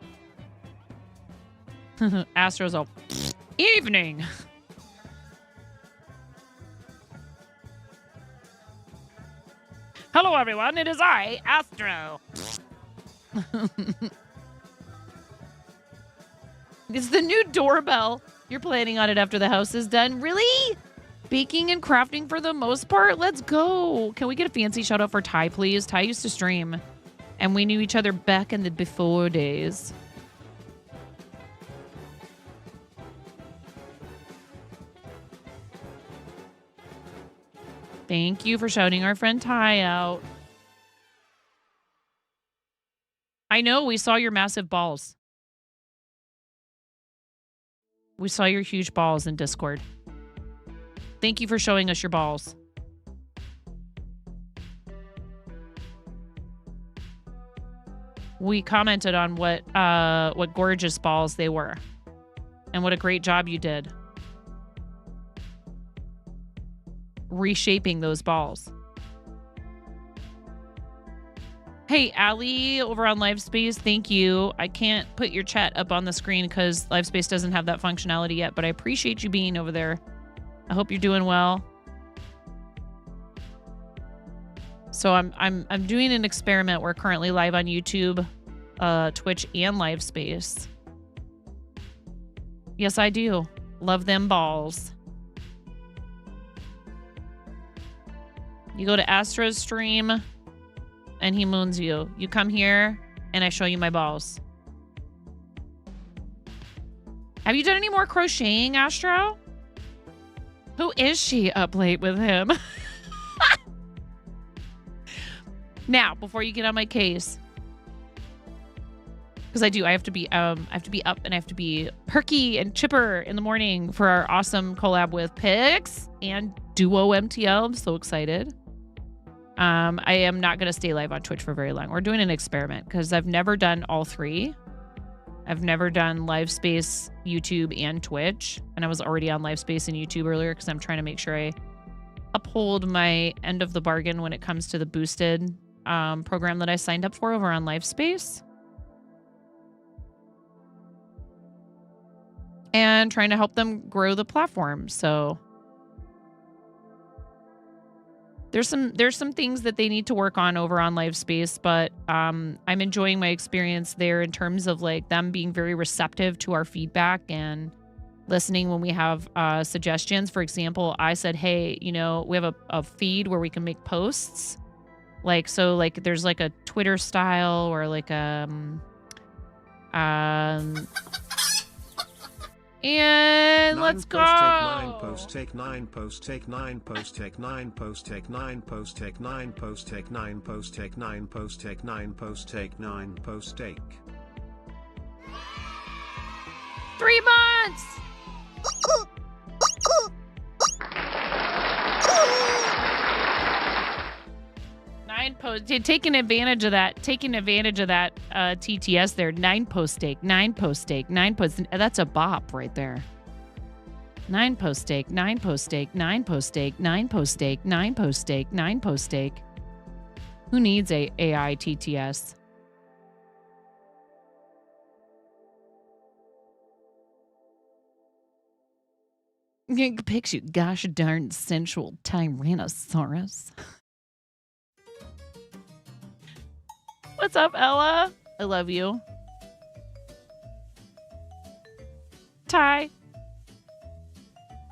Astro's all evening. Hello, everyone. It is I, Astro. It's the new doorbell. You're planning on it after the house is done. Really? Baking and crafting for the most part? Let's go. Can we get a fancy shout out for Ty, please? Ty used to stream, and we knew each other back in the before days. Thank you for shouting our friend Ty out. I know, we saw your massive balls. We saw your huge balls in Discord. Thank you for showing us your balls. We commented on what gorgeous balls they were. And what a great job you did. Reshaping those balls. Hey, Allie over on Livespace, thank you. I can't put your chat up on the screen because Livespace doesn't have that functionality yet, but I appreciate you being over there. I hope you're doing well. So I'm doing an experiment. We're currently live on YouTube, Twitch, and Livespace. Yes, I do. Love them balls. You go to Astro's stream, and he moons you. You come here, and I show you my balls. Have you done any more crocheting, Astro? Who is she up late with him? Now, before you get on my case, because I have to be up and I have to be perky and chipper in the morning for our awesome collab with Pix and Duo MTL. I'm so excited. I am not going to stay live on Twitch for very long. We're doing an experiment because I've never done all three. I've never done Livespace, YouTube, and Twitch. And I was already on Livespace and YouTube earlier because I'm trying to make sure I uphold my end of the bargain when it comes to the boosted program that I signed up for over on Livespace. And trying to help them grow the platform. So there's some things that they need to work on over on Livespace, but I'm enjoying my experience there in terms of like them being very receptive to our feedback and listening when we have suggestions. For example, I said, hey, you know, we have a feed where we can make posts. Like, so like there's like a Twitter style or like And let's go. Nine post take 9 post take 9 post take 9 post take 9 post take 9 post take 9 post take 9 post take 9 post take 9 post take 3 months. Nine post. Taking advantage of that. Taking advantage of that TTS there. 9 post stake. 9 post stake. 9 post. That's a bop right there. 9 post stake. 9 post stake. 9 post stake. 9 post stake. 9 post stake. 9 post stake. Who needs a AI TTS? Picks you, gosh darn sensual Tyrannosaurus. What's up, Ella? I love you. Ty,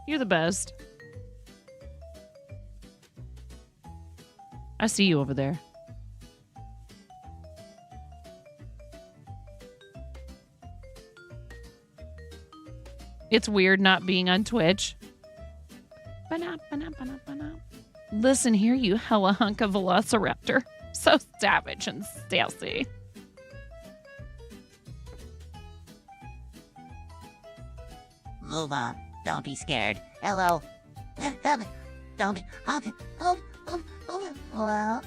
you're the best. I see you over there. It's weird not being on Twitch. Listen here, you hella hunk of velociraptor. So savage and sassy. Move on. Don't be scared. Hello. Don't be. Well.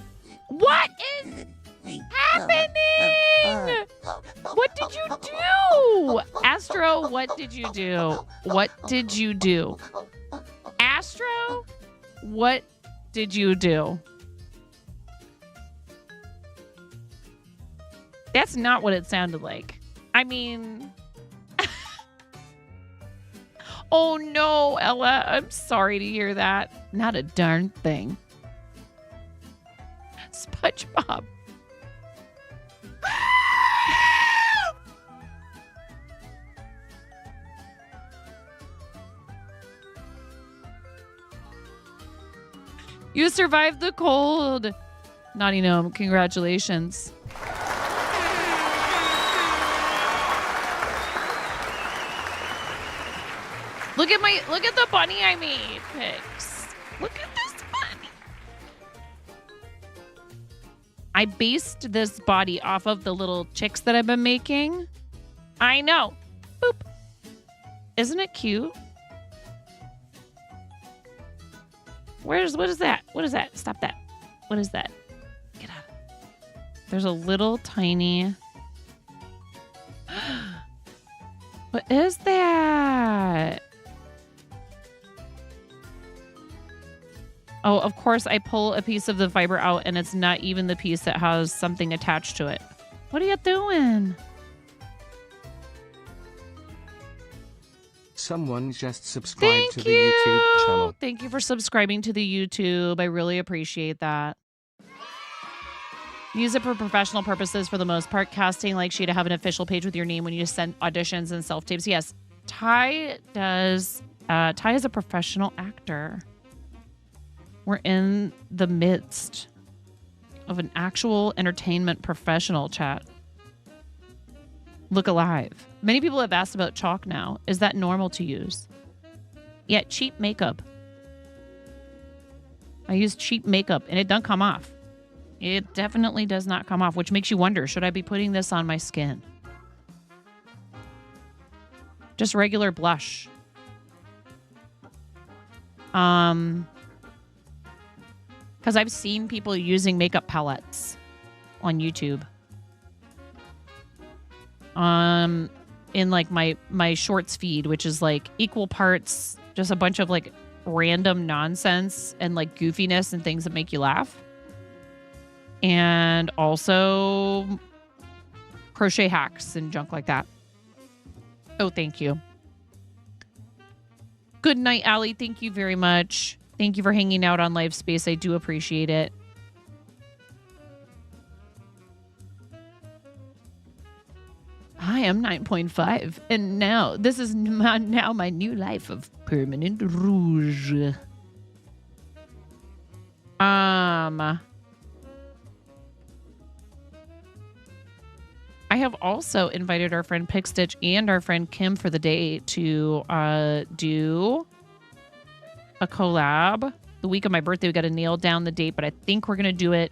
What is happening? What did you do? Astro, what did you do? What did you do? Astro, what did you do? That's not what it sounded like. I mean... Oh no, Ella, I'm sorry to hear that. Not a darn thing. SpongeBob. You survived the cold. Naughty Gnome, congratulations. Look at the bunny I made, Pix. Look at this bunny. I based this body off of the little chicks that I've been making. I know. Boop. Isn't it cute? What is that? What is that? Stop that. What is that? Get out. There's a little tiny... What is that? Oh, of course I pull a piece of the fiber out and it's not even the piece that has something attached to it. What are you doing? Someone just subscribed to the YouTube channel. Thank you for subscribing to the YouTube. I really appreciate that. Use it for professional purposes for the most part. Casting likes you to have an official page with your name when you send auditions and self-tapes. Yes, Ty does. Ty is a professional actor. We're in the midst of an actual entertainment professional chat. Look alive. Many people have asked about chalk now. Is that normal to use? Yeah, cheap makeup. I use cheap makeup and it doesn't come off. It definitely does not come off, which makes you wonder, should I be putting this on my skin? Just regular blush. Because I've seen people using makeup palettes on YouTube. In like my shorts feed, which is like equal parts, just a bunch of like random nonsense and like goofiness and things that make you laugh. And also crochet hacks and junk like that. Oh, thank you. Good night, Allie. Thank you very much. Thank you for hanging out on Live Space. I do appreciate it. I am 9.5, and now this is my new life of permanent rouge. I have also invited our friend Pickstitch and our friend Kim for the day to do a collab. The week of my birthday, we got to nail down the date, but I think we're going to do it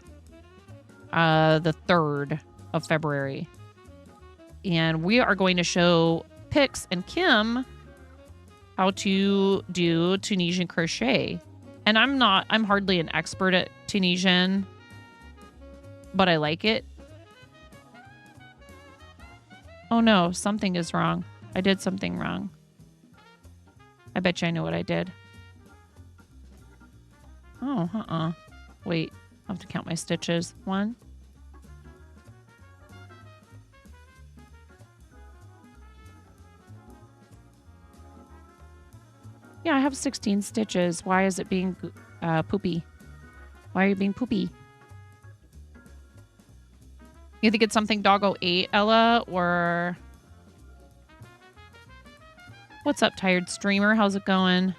the 3rd of February. And we are going to show Pix and Kim how to do Tunisian crochet. And I'm hardly an expert at Tunisian, but I like it. Oh no, something is wrong. I did something wrong. I bet you I know what I did. Oh, Wait, I have to count my stitches. 1. Yeah, I have 16 stitches. Why is it being poopy? Why are you being poopy? You think it's something Doggo ate, Ella? Or... What's up, tired streamer? How's it going?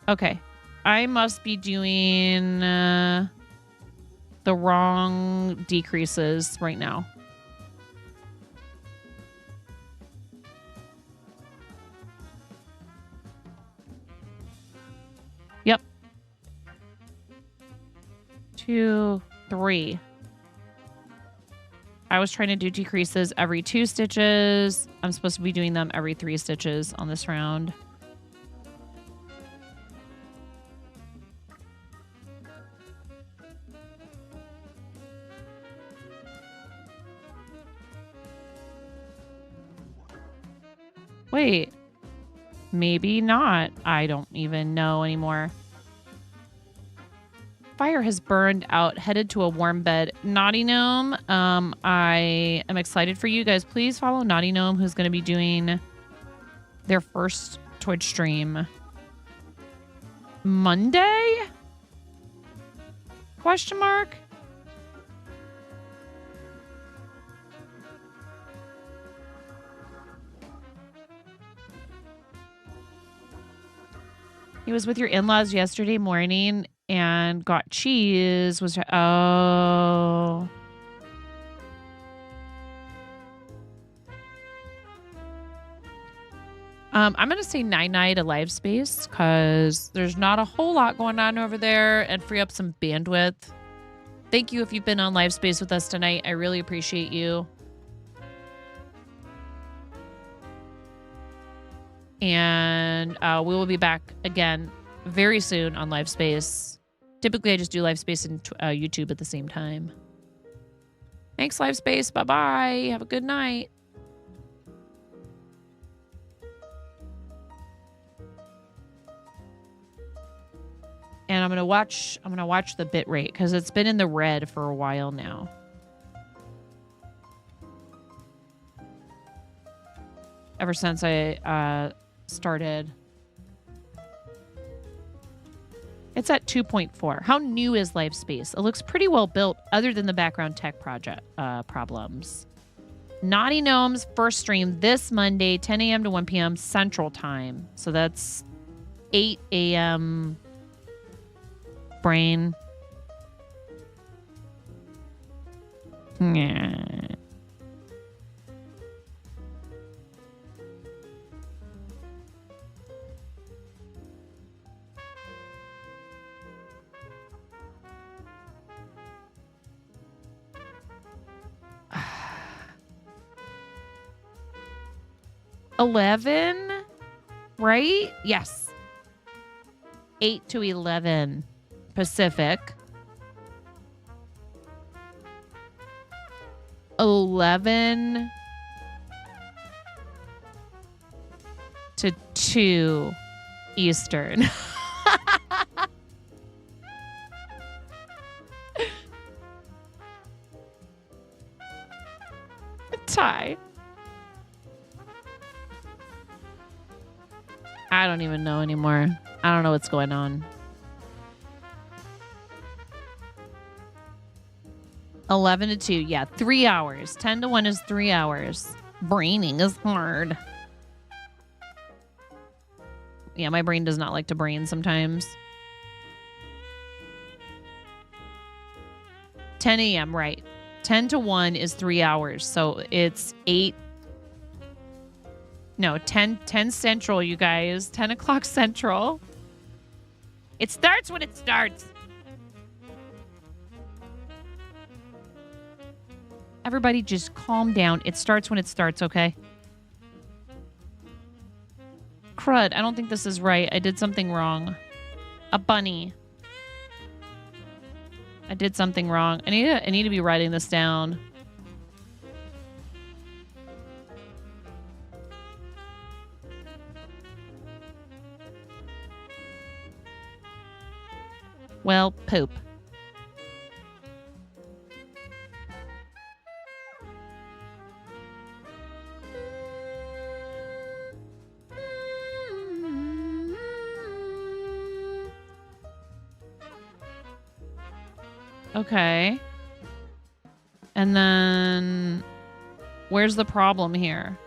Okay. I must be doing the wrong decreases right now. Yep. 2, 3. I was trying to do decreases every 2 stitches. I'm supposed to be doing them every 3 stitches on this round. Wait, maybe not. I don't even know anymore. Fire has burned out, headed to a warm bed. Naughty Gnome, I am excited for you guys. Please follow Naughty Gnome, who's going to be doing their first Twitch stream Monday? Question mark? He was with your in-laws yesterday morning and got cheese. Oh. I'm going to say night-night to live space because there's not a whole lot going on over there and free up some bandwidth. Thank you if you've been on live space with us tonight. I really appreciate you. And we will be back again very soon on live space. Typically, I just do live space and YouTube at the same time. Thanks, live space. Bye-bye. Have a good night. And I'm gonna watch the bit rate because it's been in the red for a while now. Ever since I started. It's at 2.4. How new is Live Space? It looks pretty well built other than the background tech project problems. Naughty Gnome's first stream this Monday, 10 a.m. to 1 p.m. Central Time. So that's 8 a.m. brain. Yeah. $11, right? Yes. 8 to 11 Pacific. 11 to 2 Eastern. Tie. I don't even know anymore. I don't know what's going on. 11 to 2. Yeah, 3 hours. 10 to 1 is 3 hours. Braining is hard. Yeah, my brain does not like to brain sometimes. 10 a.m., right. 10 to 1 is 3 hours. So it's 8. No, 10 Central, you guys. 10 o'clock Central. It starts when it starts. Everybody just calm down. It starts when it starts, okay? Crud, I don't think this is right. I did something wrong. A bunny. I did something wrong. I need to be writing this down. Well, poop. Okay. And then where's the problem here?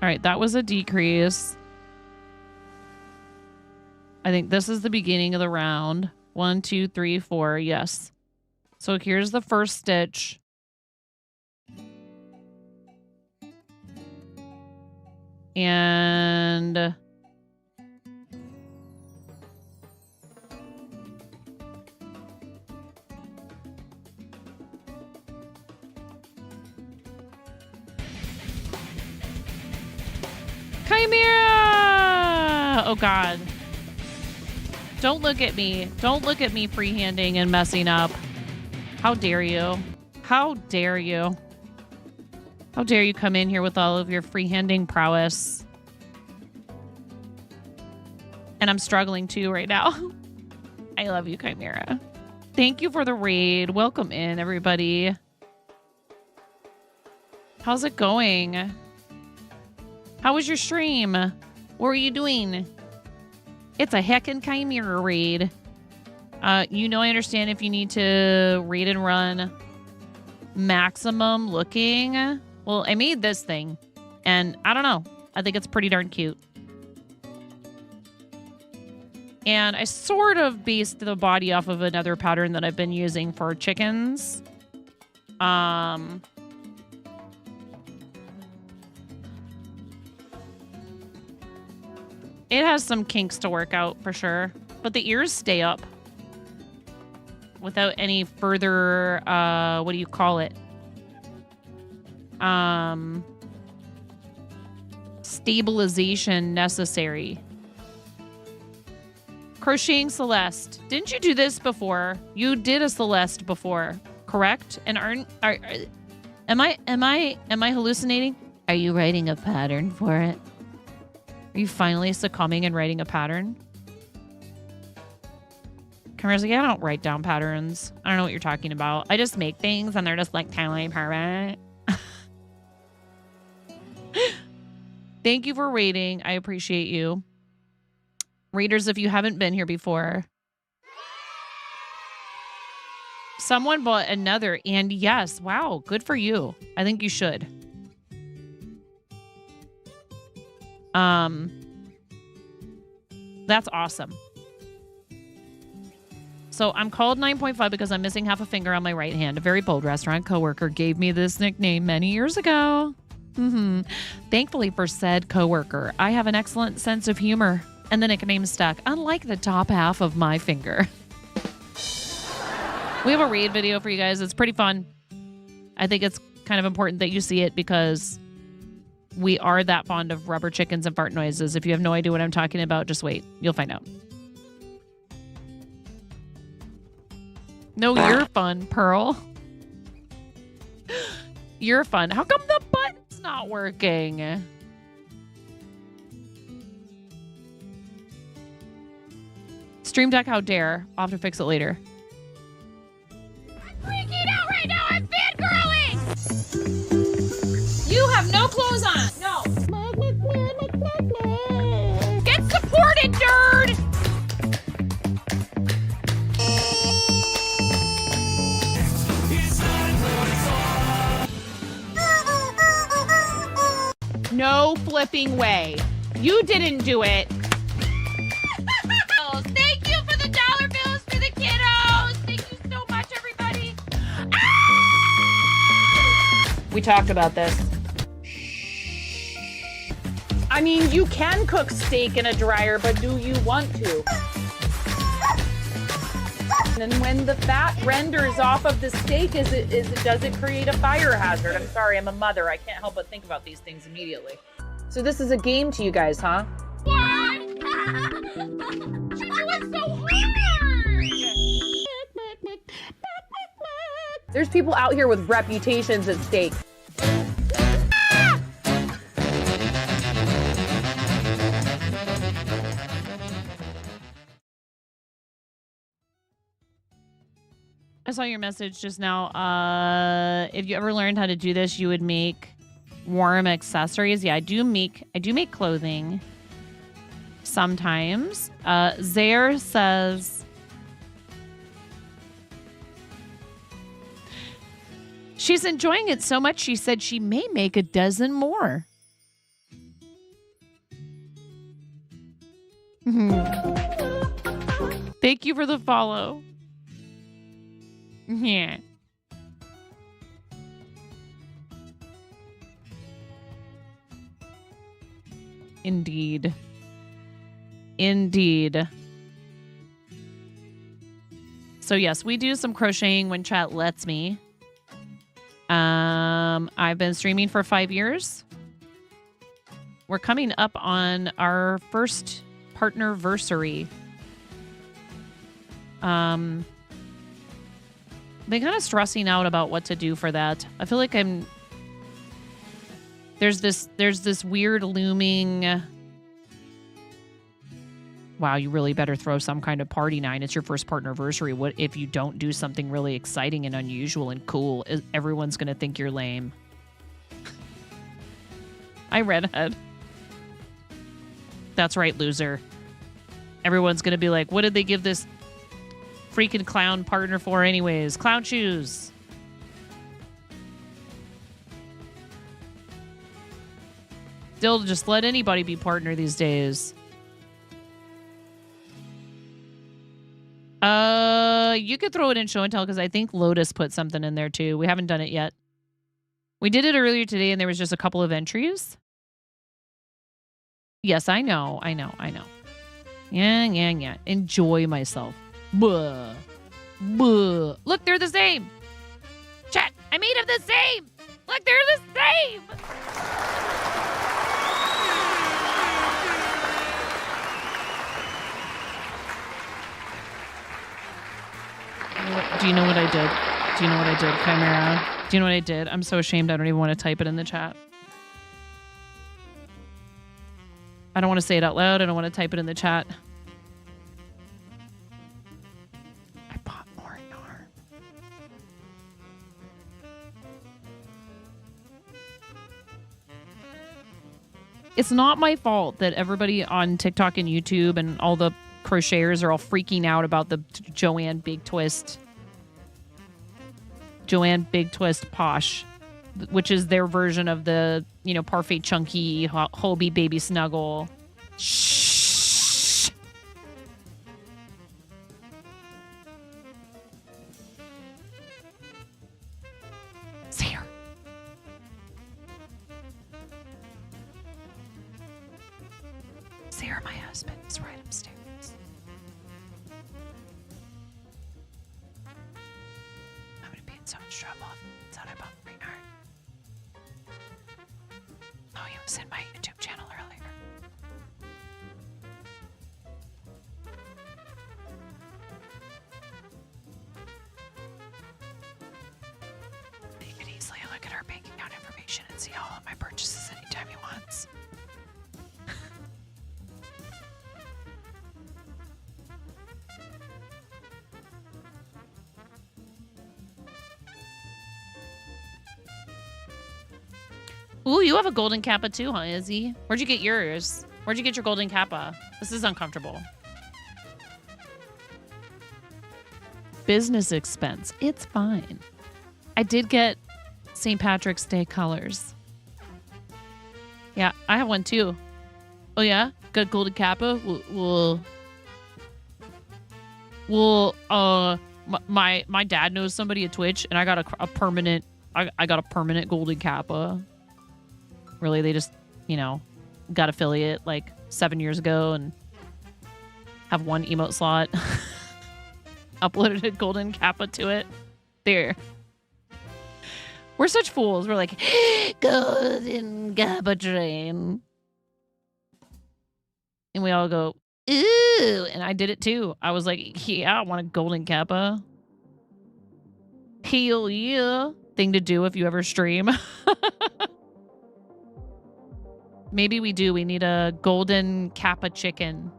All right, that was a decrease. I think this is the beginning of the round. 1, 2, 3, 4. Yes. So here's the first stitch. And Chimera! Oh God. Don't look at me. Don't look at me freehanding and messing up. How dare you? How dare you? How dare you come in here with all of your freehanding prowess? And I'm struggling too right now. I love you, Chimera. Thank you for the raid. Welcome in, everybody. How's it going? How was your stream? What were you doing? It's a heckin' Chimera raid. You know I understand if you need to raid and run maximum looking. Well, I made this thing, and I don't know. I think it's pretty darn cute. And I sort of based the body off of another pattern that I've been using for chickens. It has some kinks to work out for sure, but the ears stay up without any further, what do you call it? Stabilization necessary. Crocheting Celeste. Didn't you do this before? You did a Celeste before, correct? And am I hallucinating? Are you writing a pattern for it? Are you finally succumbing and writing a pattern? Camera's like, I don't write down patterns. I don't know what you're talking about. I just make things and they're just like totally perfect. Thank you for raiding. I appreciate you. Raiders, if you haven't been here before. Someone bought another, and yes, wow, good for you. I think you should. That's awesome. So I'm called 9.5 because I'm missing half a finger on my right hand. A very bold restaurant coworker gave me this nickname many years ago. Thankfully for said coworker, I have an excellent sense of humor, and the nickname stuck, unlike the top half of my finger. We have a raid video for you guys. It's pretty fun. I think it's kind of important that you see it because we are that fond of rubber chickens and fart noises. If you have no idea what I'm talking about, just wait. You'll find out. No, you're fun, Pearl. You're fun. How come the button's not working? Stream Deck, how dare. I'll have to fix it later. I'm freaking out right now. I'm fangirling. You have no clothes on. No. Get supported, nerd. flipping way. You didn't do it. Thank you for the dollar bills for the kiddos. Thank you so much, everybody. We talked about this. I mean, you can cook steak in a dryer, but do you want to? And when the fat renders off of the steak, does it create a fire hazard? I'm sorry, I'm a mother. I can't help but think about these things immediately. So this is a game to you guys, huh? What? She's doing so hard! There's people out here with reputations at stake. I saw your message just now. If you ever learned how to do this, you would make warm accessories. Yeah, I do make clothing sometimes. Zaire says she's enjoying it so much she said she may make a dozen more. Thank you for the follow. Yeah. Indeed. So yes, we do some crocheting when chat lets me. I've been streaming for 5 years. We're coming up on our first partnerversary. Been kind of stressing out about what to do for that. I feel like there's this weird looming. Wow, you really better throw some kind of party night. It's your first partnerversary. What if you don't do something really exciting and unusual and cool? Everyone's gonna think you're lame. I redhead. That's right, loser. Everyone's gonna be like, what did they give this freaking clown partner for anyways? Clown shoes. Still, just let anybody be partner these days. You could throw it in show and tell because I think Lotus put something in there too. We haven't done it yet. We did it earlier today and there was just a couple of entries. Yes, I know. Yeah. Enjoy myself. Buh. Look, they're the same. Chat, I made them the same. Look, they're the same. Do you know what I did? Chimera? Do you know what I did? I'm so ashamed I don't even want to type it in the chat. I don't want to say it out loud. I don't want to type it in the chat. I bought more yarn. It's not my fault that everybody on TikTok and YouTube and all the crocheters are all freaking out about the Joanne Big Twist Posh, which is their version of the, Parfait Chunky Hobie Baby Snuggle. Shh. Sarah. Sarah, my husband, is right upstairs. I'm gonna be in so much trouble. Thought I bought Freehand. Oh, he was in my YouTube channel earlier. He could easily look at our bank account information and see all of my purchases anytime he wants. Ooh, you have a golden kappa too, huh, Izzy? Where'd you get yours? Where'd you get your golden kappa? This is uncomfortable. Business expense. It's fine. I did get St. Patrick's Day colors. Yeah, I have one too. Oh yeah, got golden kappa. My dad knows somebody at Twitch, and I got a permanent. I got a permanent golden kappa. Really, they just, you know, got affiliate like 7 years ago and have one emote slot. Uploaded a golden kappa to it. There. We're such fools. We're like, golden kappa train. And we all go, ooh. And I did it too. I was like, yeah, I want a golden kappa. Hell yeah. Thing to do if you ever stream. Maybe we do. We need a golden kappa chicken.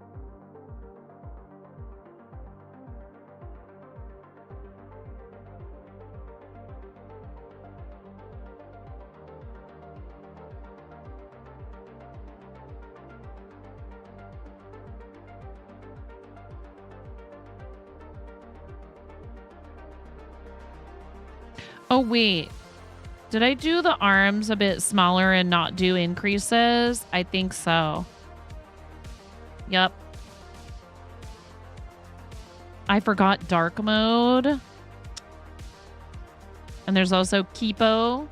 Oh, wait. Did I do the arms a bit smaller and not do increases? I think so. Yep. I forgot dark mode. And there's also Kipo.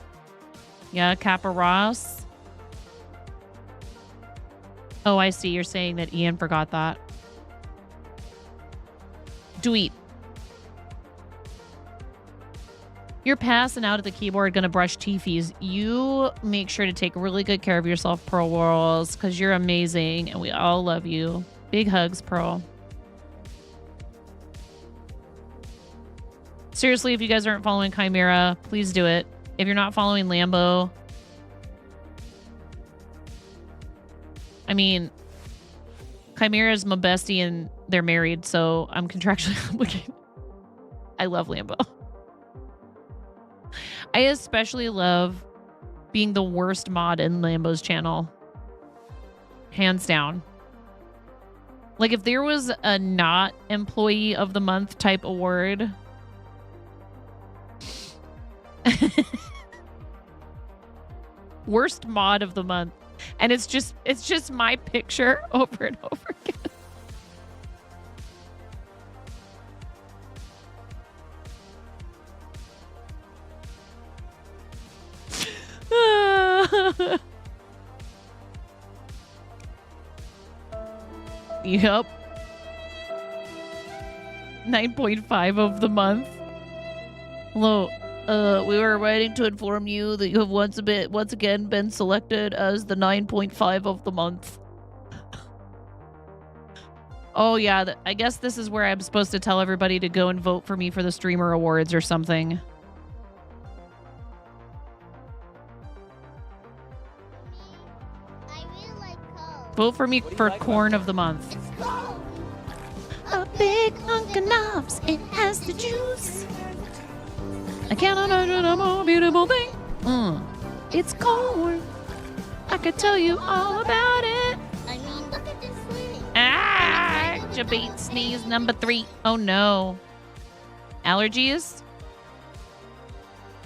Yeah, Kappa Ross. Oh, I see. You're saying that Ian forgot that. Dweet. You're passing out at the keyboard, gonna brush teethies. You make sure to take really good care of yourself, Pearl Worlds, because you're amazing and we all love you. Big hugs, Pearl. Seriously, if you guys aren't following Chimera, please do it. If you're not following Lambo, I mean, Chimera's my bestie and they're married, so I'm contractually obligated. I love Lambo. I especially love being the worst mod in Lambo's channel. Hands down. Like, if there was a not employee of the month type award. Worst mod of the month. And it's just my picture over and over again. Yep. 9.5 of the month. Hello. We were writing to inform you that you have once again been selected as the 9.5 of the month. Oh yeah, I guess this is where I'm supposed to tell everybody to go and vote for me for the streamer awards or something. Vote for me for corn of the month. A big hunk of knobs, it has the juice. I cannot imagine a more beautiful thing. It's corn. I could tell you all about it. I mean, look at this thing. Ah, Jabate sneeze number 3. Oh no. Allergies?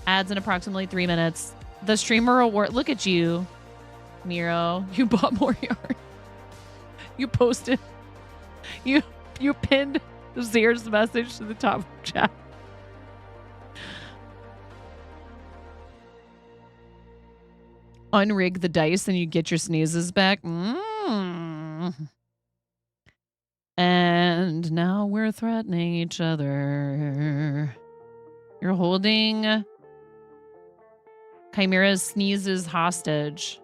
Ads in approximately 3 minutes. The streamer award. Look at you, Miro. You bought more yarn. You posted. You pinned Zier's message to the top of the chat. Unrig the dice and you get your sneezes back. And now we're threatening each other. You're holding Chimera's sneezes hostage.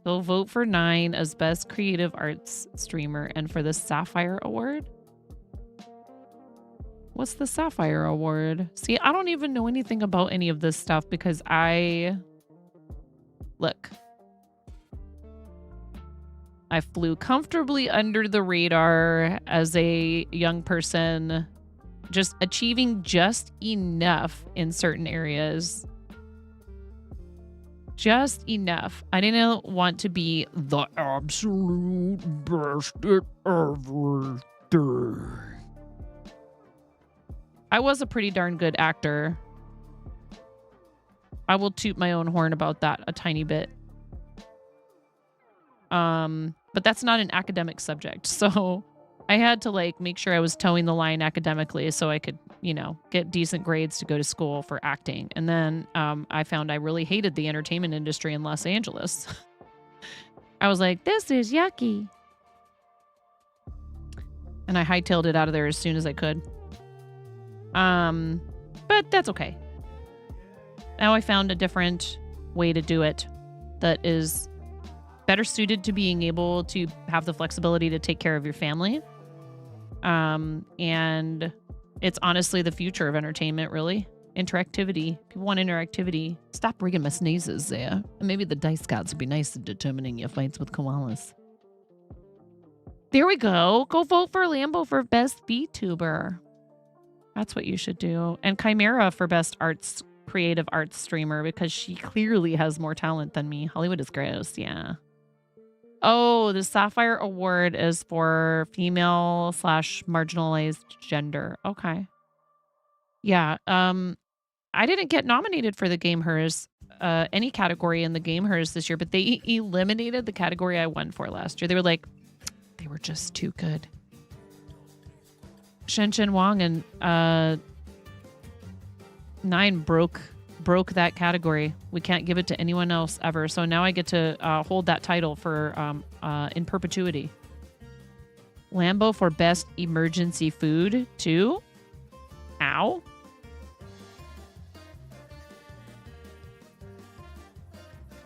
They'll vote for 9 as Best Creative Arts Streamer and for the Sapphire Award. What's the Sapphire Award? See, I don't even know anything about any of this stuff because Look. I flew comfortably under the radar as a young person, just achieving just enough in certain areas. Just enough. I didn't want to be the absolute best at everything. I was a pretty darn good actor. I will toot my own horn about that a tiny bit. But that's not an academic subject. So I had to like make sure I was towing the line academically so I could, you know, get decent grades to go to school for acting. And then I found I really hated the entertainment industry in Los Angeles. I was like, this is yucky. And I hightailed it out of there as soon as I could. But that's okay. Now I found a different way to do it that is better suited to being able to have the flexibility to take care of your family. And it's honestly the future of entertainment, really. Interactivity. People want interactivity. Stop rigging my sneezes there. And maybe the dice gods would be nice at determining your fights with koalas. There we go. Go vote for Lambo for best VTuber. That's what you should do. And Chimera for best arts, creative arts streamer, because she clearly has more talent than me. Hollywood is gross. Yeah. Oh, the Sapphire Award is for female / marginalized gender. Okay. Yeah. I didn't get nominated for the Game Hers, any category in the Game Hers this year, but they eliminated the category I won for last year. They were like, they were just too good. Shen Wang and 9 broke that category. We can't give it to anyone else ever. So now I get to hold that title for in perpetuity. Lambo for best emergency food too. Ow.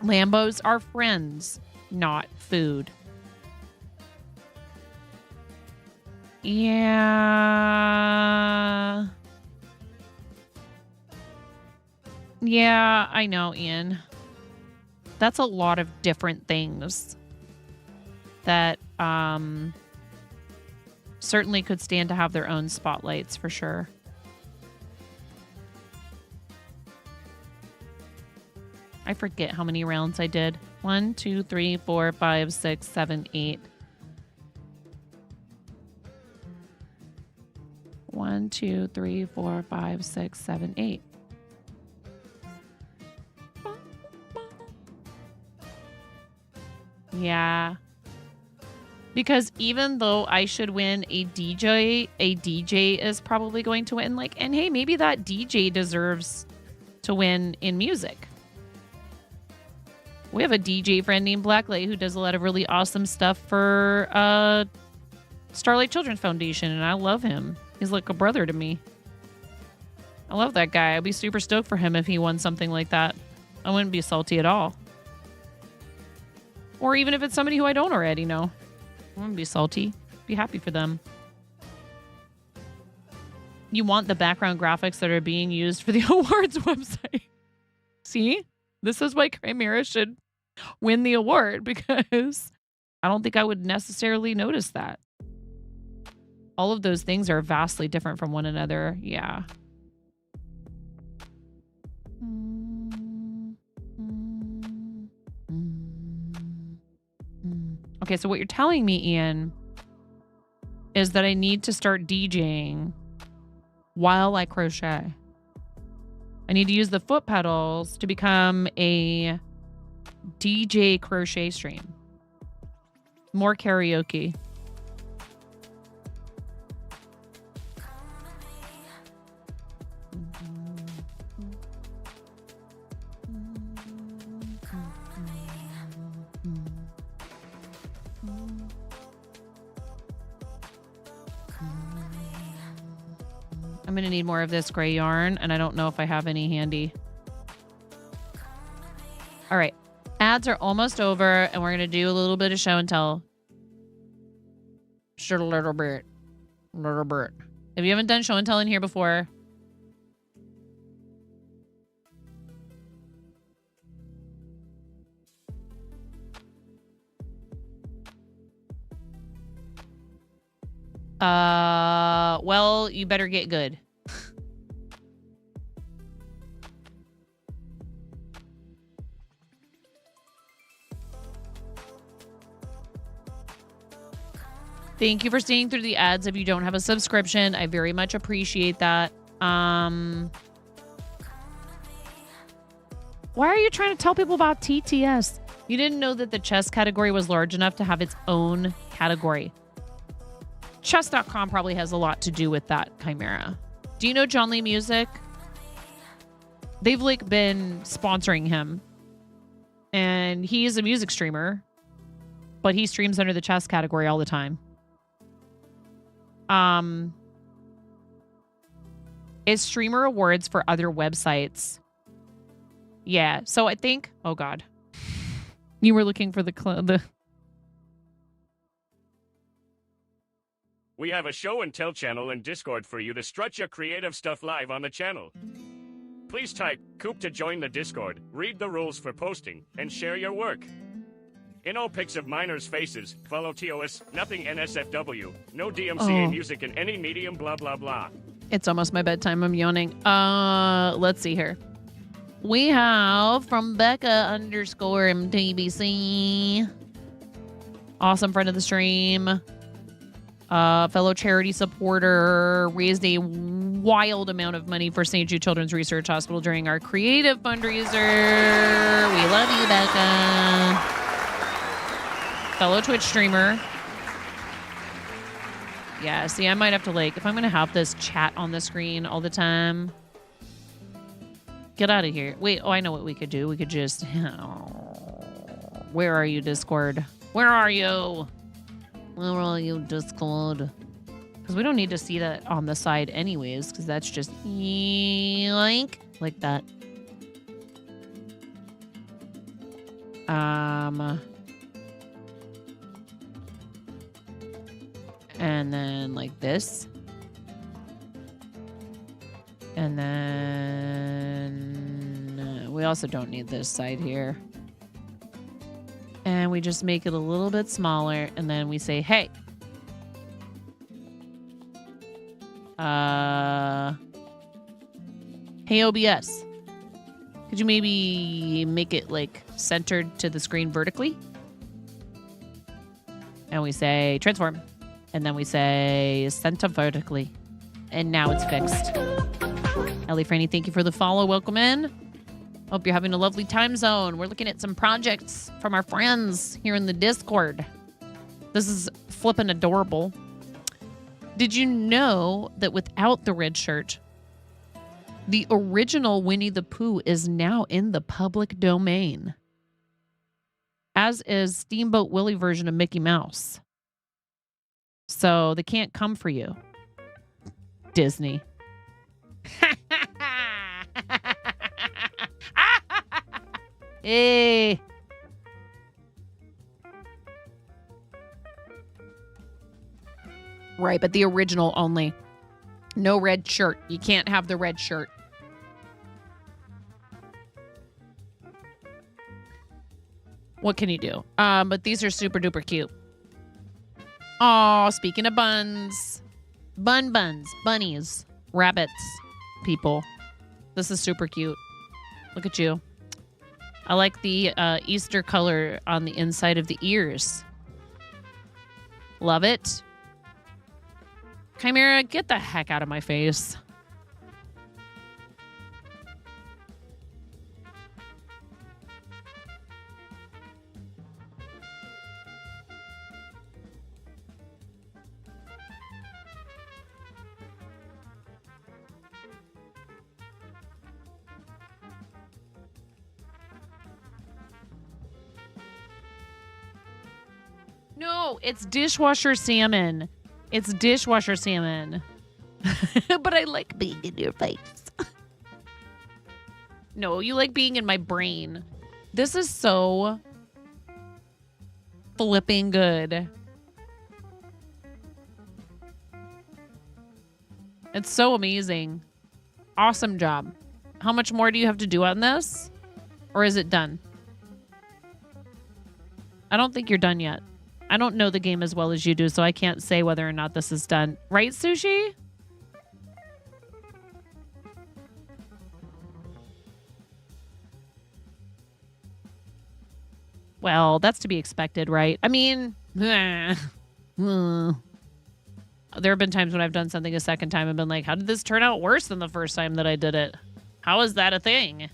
Lambos are friends, not food. Yeah. Yeah, I know, Ian. That's a lot of different things that certainly could stand to have their own spotlights for sure. I forget how many rounds I did. 1, 2, 3, 4, 5, 6, 7, 8. 1, 2, 3, 4, 5, 6, 7, 8. Yeah. Because even though I should win a DJ is probably going to win. Like, and hey, maybe that DJ deserves to win in music. We have a DJ friend named Blacklight who does a lot of really awesome stuff for Starlight Children's Foundation, and I love him. He's like a brother to me. I love that guy. I'd be super stoked for him if he won something like that. I wouldn't be salty at all. Or even if it's somebody who I don't already know. I wouldn't be salty. Be happy for them. You want the background graphics that are being used for the awards website. See? This is why Chimera should win the award, because I don't think I would necessarily notice that. All of those things are vastly different from one another. Yeah. Okay, so what you're telling me, Ian, is that I need to start DJing while I crochet. I need to use the foot pedals to become a DJ crochet stream. More karaoke. I'm going to need more of this gray yarn, and I don't know if I have any handy. All right. Ads are almost over, and we're going to do a little bit of show and tell. Just a little bit. Little bit. If you haven't done show and tell in here before, well, you better get good. Thank you for staying through the ads. If you don't have a subscription, I very much appreciate that. Why are you trying to tell people about TTS? You didn't know that the chess category was large enough to have its own category. Chess.com probably has a lot to do with that, Chimera. Do you know John Lee Music? They've like been sponsoring him. And he is a music streamer, but he streams under the chess category all the time. Is streamer awards for other websites. Yeah, so I think, oh God. You were looking for the We have a show and tell channel in Discord for you to strut your creative stuff live on the channel. Please type Coop to join the Discord, read the rules for posting, and share your work. In all pics of minors' faces, follow TOS, nothing NSFW, no DMCA music in any medium, blah blah blah. It's almost my bedtime. I'm yawning. Let's see here. We have from Becca_MTBC. Awesome friend of the stream. Fellow charity supporter, raised a wild amount of money for St. Jude Children's Research Hospital during our creative fundraiser. We love you, Becca. Fellow Twitch streamer. Yeah, see, I might have to, like, if I'm going to have this chat on the screen all the time. Get out of here. Wait, I know what we could do. We could just... Where are you, Discord? Where are you? Where are you, Discord? Because we don't need to see that on the side anyways, because that's just like that. And then like this. And then we also don't need this side here. And we just make it a little bit smaller. And then we say, hey. Hey, OBS. Could you maybe make it like centered to the screen vertically? And we say transform. And then we say center vertically. And now it's fixed. Ellie Franny, thank you for the follow. Welcome in. Hope you're having a lovely time zone. We're looking at some projects from our friends here in the Discord. This is flippin' adorable. Did you know that without the red shirt, the original Winnie the Pooh is now in the public domain? As is Steamboat Willie version of Mickey Mouse. So they can't come for you. Disney. Hey. Right, but the original only. No red shirt. You can't have the red shirt. What can you do? But these are super duper cute. Oh, speaking of buns. Buns, bunnies, rabbits, people. This is super cute. Look at you. I like the Easter color on the inside of the ears. Love it. Chimera, get the heck out of my face. No, it's dishwasher salmon. It's dishwasher salmon. But I like being in your face. No, you like being in my brain. This is so flipping good. It's so amazing. Awesome job. How much more do you have to do on this? Or is it done? I don't think you're done yet. I don't know the game as well as you do, so I can't say whether or not this is done. Right, Sushi? Well, that's to be expected, right? I mean, there have been times when I've done something a second time and been like, how did this turn out worse than the first time that I did it? How is that a thing?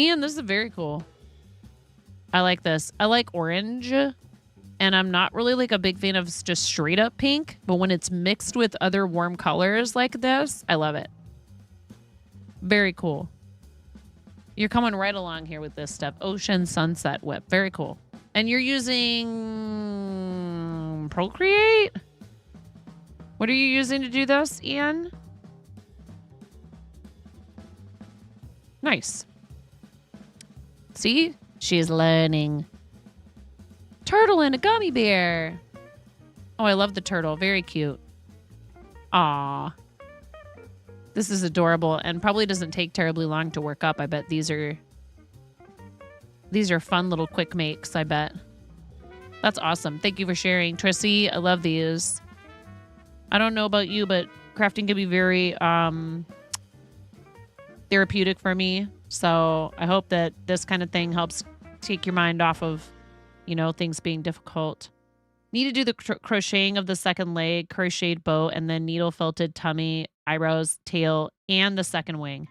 Ian, this is very cool. I like this. I like orange, and I'm not really like a big fan of just straight up pink, but when it's mixed with other warm colors like this, I love it. Very cool. You're coming right along here with this stuff. Ocean Sunset Whip. Very cool. And you're using Procreate? What are you using to do this, Ian? Nice. See? She's learning. Turtle and a gummy bear. Oh, I love the turtle. Very cute. Aw. This is adorable and probably doesn't take terribly long to work up. I bet these are fun little quick makes, I bet. That's awesome. Thank you for sharing. Trissy, I love these. I don't know about you, but crafting can be very therapeutic for me. So I hope that this kind of thing helps take your mind off of, you know, things being difficult. Need to do the crocheting of the second leg, crocheted bow, and then needle felted tummy, eyebrows, tail, and the second wing.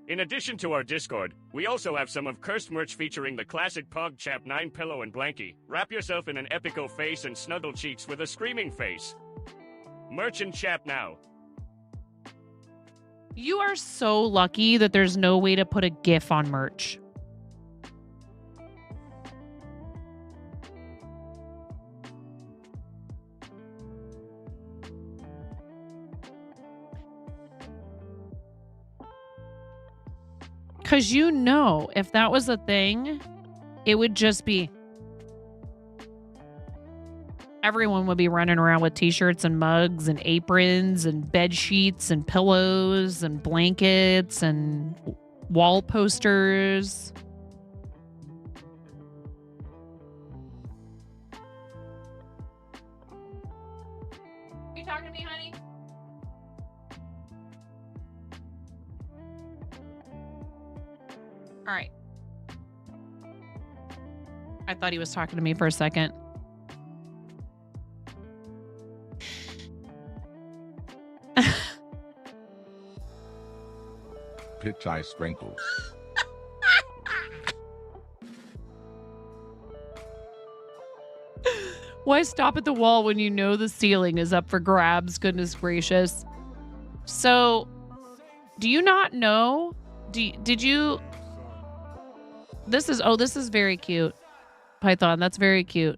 In addition to our Discord, we also have some of Cursed merch featuring the classic PogChamp 9 pillow and blankie. Wrap yourself in an epico face and snuggle cheeks with a screaming face. Merch and chap now. You are so lucky that there's no way to put a GIF on merch. Because you know, if that was a thing, it would just be... Everyone would be running around with t-shirts and mugs and aprons and bed sheets and pillows and blankets and wall posters. Are you talking to me, honey? All right. I thought he was talking to me for a second. Pitch eye sprinkles. Why stop at the wall when you know the ceiling is up for grabs? Goodness gracious. So, do you not know? Did you... This is very cute. Python, that's very cute.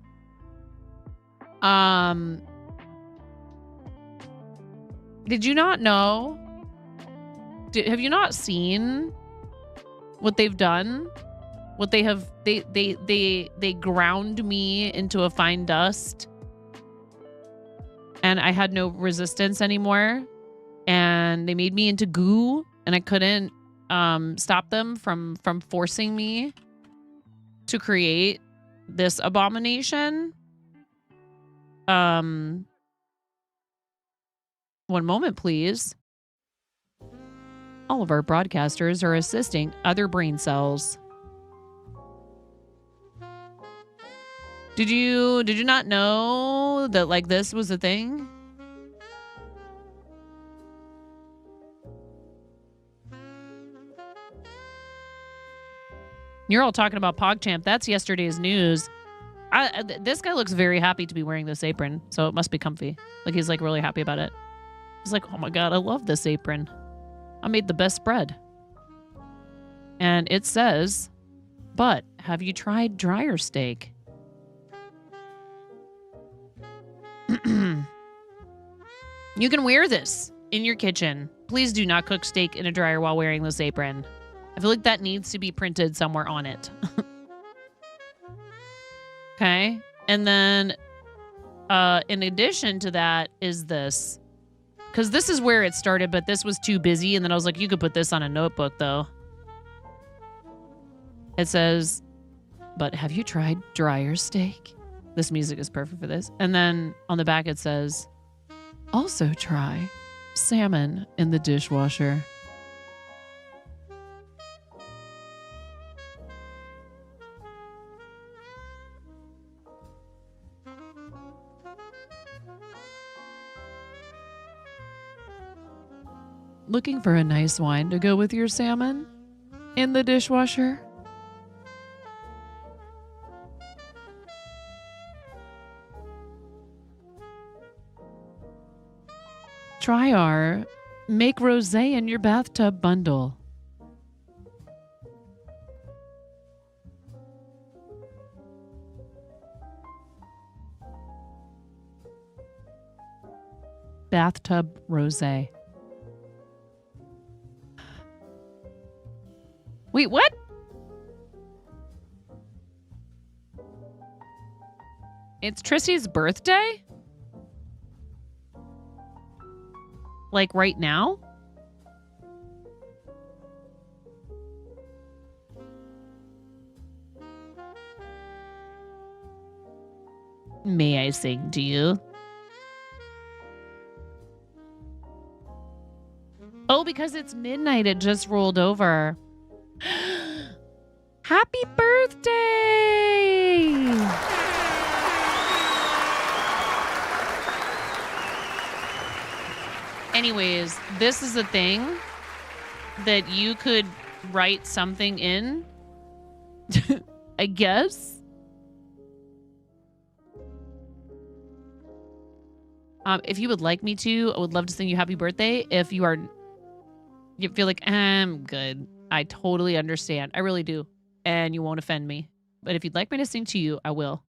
Did you not know? Have you not seen what they've done? What they have, they ground me into a fine dust, and I had no resistance anymore, and they made me into goo, and I couldn't stop them from forcing me to create this abomination. One moment, please. All of our broadcasters are assisting other brain cells. Did you not know that like this was a thing? You're all talking about PogChamp. That's yesterday's news. This guy looks very happy to be wearing this apron, so it must be comfy. Like he's like really happy about it. He's like, oh my God, I love this apron. I made the best bread. And it says, but have you tried dryer steak? You can wear this in your kitchen. Please do not cook steak in a dryer while wearing this apron. I feel like that needs to be printed somewhere on it. Okay. And then in addition to that is this. Because this is where it started, but this was too busy. And then I was like, you could put this on a notebook, though. It says, but have you tried dryer steak? This music is perfect for this. And then on the back it says, also try salmon in the dishwasher. Looking for a nice wine to go with your salmon? In the dishwasher? Try our Make Rosé in Your Bathtub bundle. Bathtub Rosé. Wait, what? It's Trissy's birthday? Like right now? May I sing to you? Oh, because it's midnight, it just rolled over. Happy birthday! Anyways, this is a thing that you could write something in, I guess. If you would like me to, I would love to sing you happy birthday. If you feel like, I'm good. I totally understand. I really do. And you won't offend me. But if you'd like me to sing to you, I will.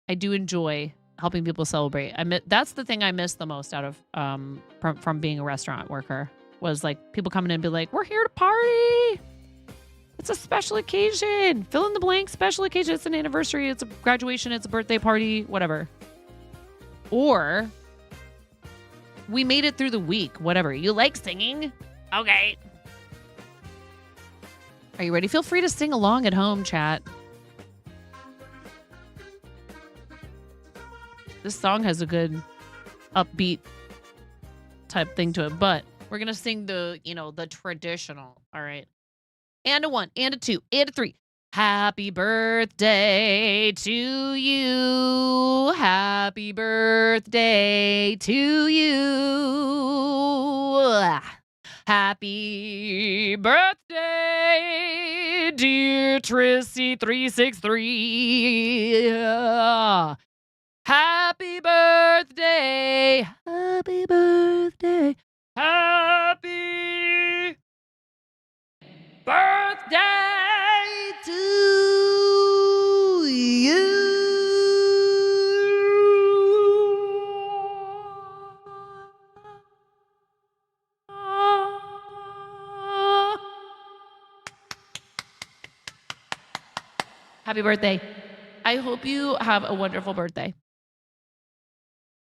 I do enjoy helping people celebrate. That's the thing I miss the most out of from being a restaurant worker, was like people coming in and be like, we're here to party. It's a special occasion. Fill in the blank, special occasion. It's an anniversary. It's a graduation. It's a birthday party, whatever. Or we made it through the week, whatever. You like singing? Okay. Are you ready? Feel free to sing along at home, chat. This song has a good upbeat type thing to it, but we're going to sing the traditional. All right. And a 1, and a 2, and a 3. Happy birthday to you. Happy birthday to you. Happy birthday, dear Trissy 363. Happy birthday. Happy birthday. Happy birthday to you. Happy birthday. I hope you have a wonderful birthday.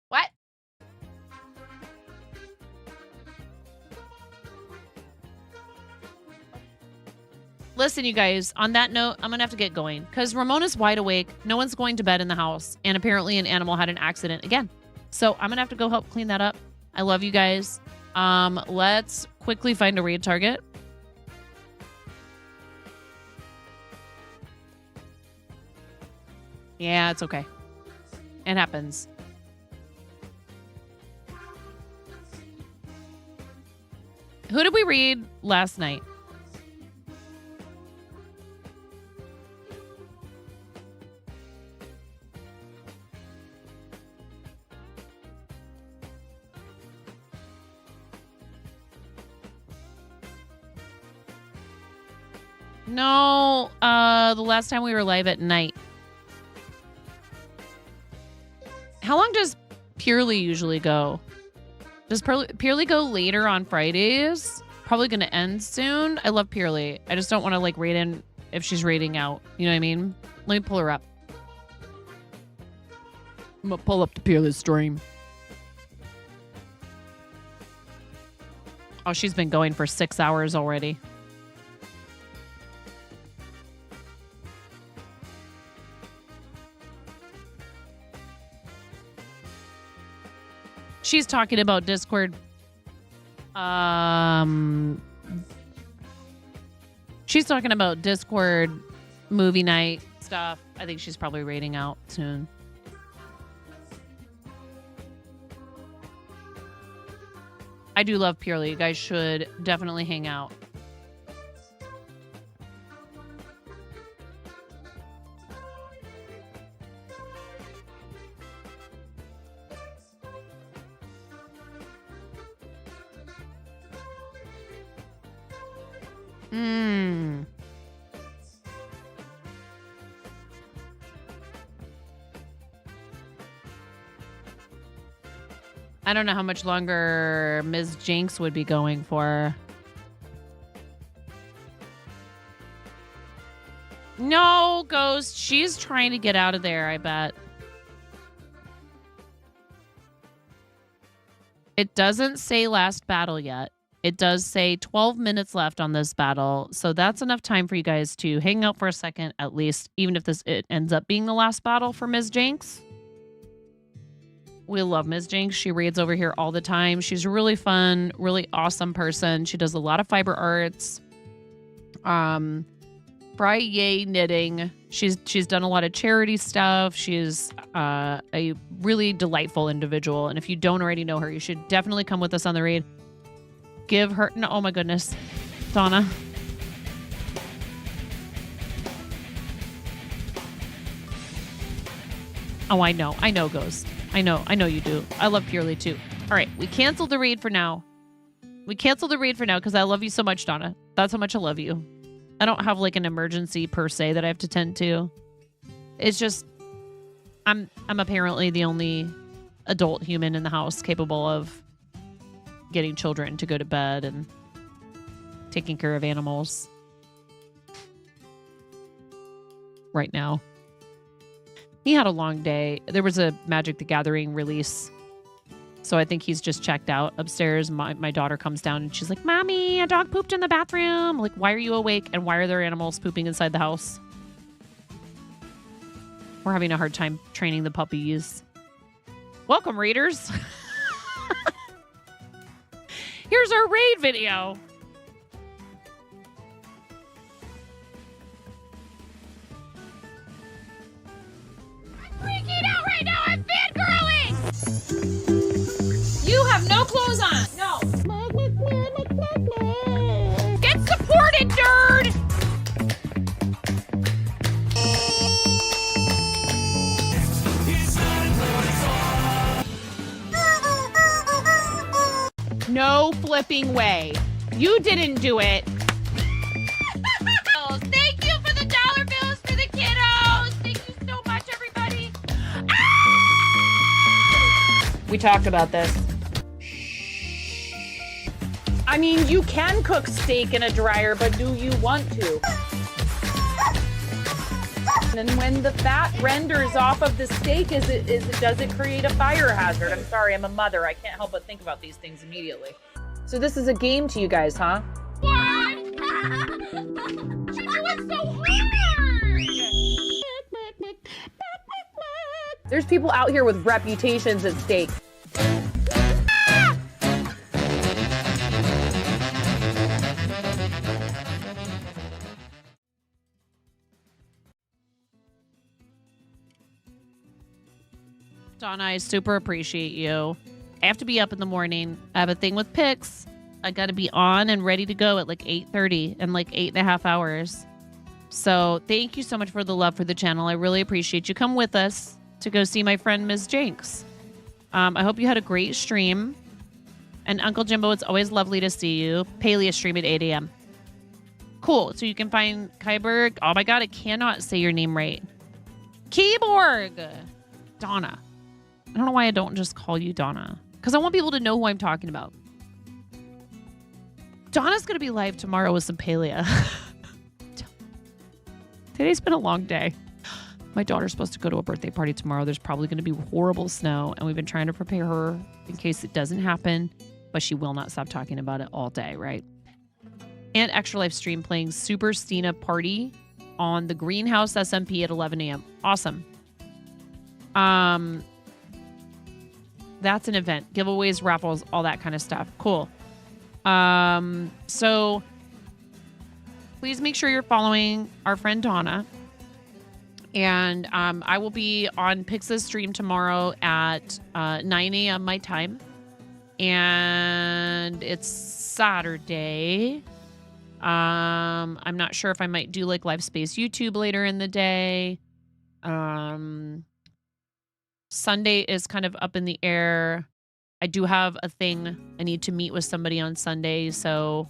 What? Listen, you guys, on that note, I'm going to have to get going because Ramona's wide awake. No one's going to bed in the house. And apparently an animal had an accident again. So I'm going to have to go help clean that up. I love you guys. Let's quickly find a raid target. Yeah, it's okay. It happens. Who did we read last night? No, the last time we were live at night. How long does Purely usually go? Does Purely go later on Fridays? Probably going to end soon. I love Purely. I just don't want to like raid in if she's raiding out. You know what I mean? Let me pull her up. I'm going to pull up the Purely stream. Oh, she's been going for 6 hours already. She's talking about Discord. She's talking about Discord movie night stuff. I think she's probably raiding out soon. I do love Purely. You guys should definitely hang out. Mmm. I don't know how much longer Ms. Jinx would be going for. No, Ghost. She's trying to get out of there, I bet. It doesn't say last battle yet. It does say 12 minutes left on this battle. So that's enough time for you guys to hang out for a second, at least, even if it ends up being the last battle for Ms. Jinx. We love Ms. Jinx. She raids over here all the time. She's a really fun, really awesome person. She does a lot of fiber arts. Yay knitting. She's done a lot of charity stuff. She's a really delightful individual. And if you don't already know her, you should definitely come with us on the raid. Give her... No, oh my goodness. Donna. Oh, I know. I know, Ghost. I know you do. I love Purely too. All right, we canceled the raid for now. Because I love you so much, Donna. That's how much I love you. I don't have like an emergency per se that I have to tend to. It's just I'm apparently the only adult human in the house capable of getting children to go to bed and taking care of animals right now. He had a long day. There was a Magic the Gathering release. So I think he's just checked out upstairs. My daughter comes down and she's like, Mommy, a dog pooped in the bathroom. I'm like, why are you awake? And why are there animals pooping inside the house? We're having a hard time training the puppies. Welcome, raiders. Here's our raid video. Freaking out right now. I'm fangirling. You have no clothes on. No. Get supported, nerd. No flipping way. You didn't do it. Thank you for the dollar bills for the kiddos. Thank you so much, everybody. We talked about this. I mean, you can cook steak in a dryer, but do you want to? And when the fat renders off of the steak, does it create a fire hazard? I'm sorry, I'm a mother. I can't help but think about these things immediately. So this is a game to you guys, huh? What? You're doing so hard! There's people out here with reputations at stake. Donna, I super appreciate you. I have to be up in the morning. I have a thing with Pix. I got to be on and ready to go at like 8:30 in like 8.5 hours. So thank you so much for the love for the channel. I really appreciate you. Come with us to go see my friend Ms. Jinx. I hope you had a great stream. And Uncle Jimbo, it's always lovely to see you. Palea stream at 8 a.m. Cool. So you can find Kyberg. Oh my God, I cannot say your name right. Keyborg. Donna. I don't know why I don't just call you Donna. Because I want people to know who I'm talking about. Donna's going to be live tomorrow with some Palea. Today's been a long day. My daughter's supposed to go to a birthday party tomorrow. There's probably going to be horrible snow. And we've been trying to prepare her in case it doesn't happen. But she will not stop talking about it all day, right? And Extra Life stream playing Super Stina Party on the Greenhouse SMP at 11 a.m. Awesome. That's an event. Giveaways, raffles, all that kind of stuff. Cool. So please make sure you're following our friend Donna. And I will be on Pix's stream tomorrow at 9 a.m. my time. And it's Saturday. I'm not sure if I might do like Live Space YouTube later in the day. Sunday is kind of up in the air. I do have a thing. I need to meet with somebody on Sunday, so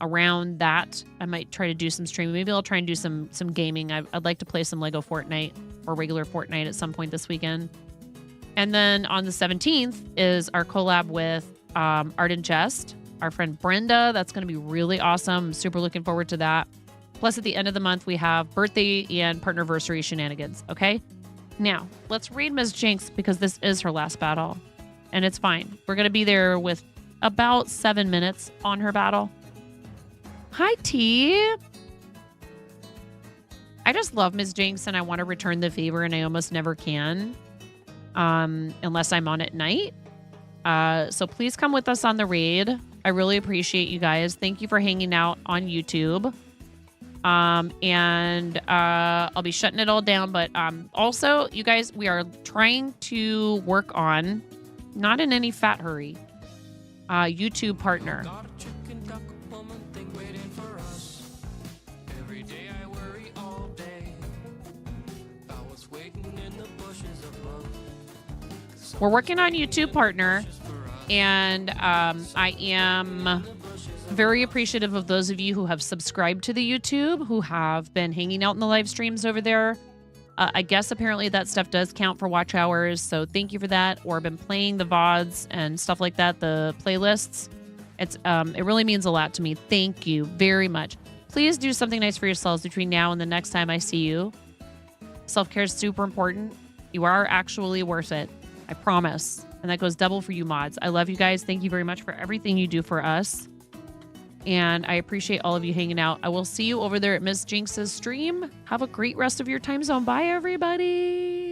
around that, I might try to do some streaming. Maybe I'll try and do some gaming. I'd like to play some Lego Fortnite or regular Fortnite at some point this weekend. And then on the 17th is our collab with Art and Jest, our friend Brenda. That's going to be really awesome. I'm super looking forward to that. Plus, at the end of the month, we have birthday and partnerversary shenanigans, okay? Now, let's read Ms. Jinx because this is her last battle. And it's fine. We're going to be there with about 7 minutes on her battle. Hi, T. I just love Ms. Jinx and I want to return the favor and I almost never can. Unless I'm on at night. So please come with us on the raid. I really appreciate you guys. Thank you for hanging out on YouTube. And I'll be shutting it all down. But also, you guys, we are trying to work on, not in any fat hurry, YouTube partner. We're working on YouTube partner, and I am very appreciative of those of you who have subscribed to the YouTube, who have been hanging out in the live streams over there. I guess apparently that stuff does count for watch hours, so thank you for that. Or been playing the VODs and stuff like that, the playlists. It really means a lot to me. Thank you very much. Please do something nice for yourselves between now and the next time I see you. Self-care is super important. You are actually worth it. I promise. And that goes double for you mods. I love you guys. Thank you very much for everything you do for us. And I appreciate all of you hanging out. I will see you over there at Miss Jinx's stream. Have a great rest of your time zone. Bye, everybody.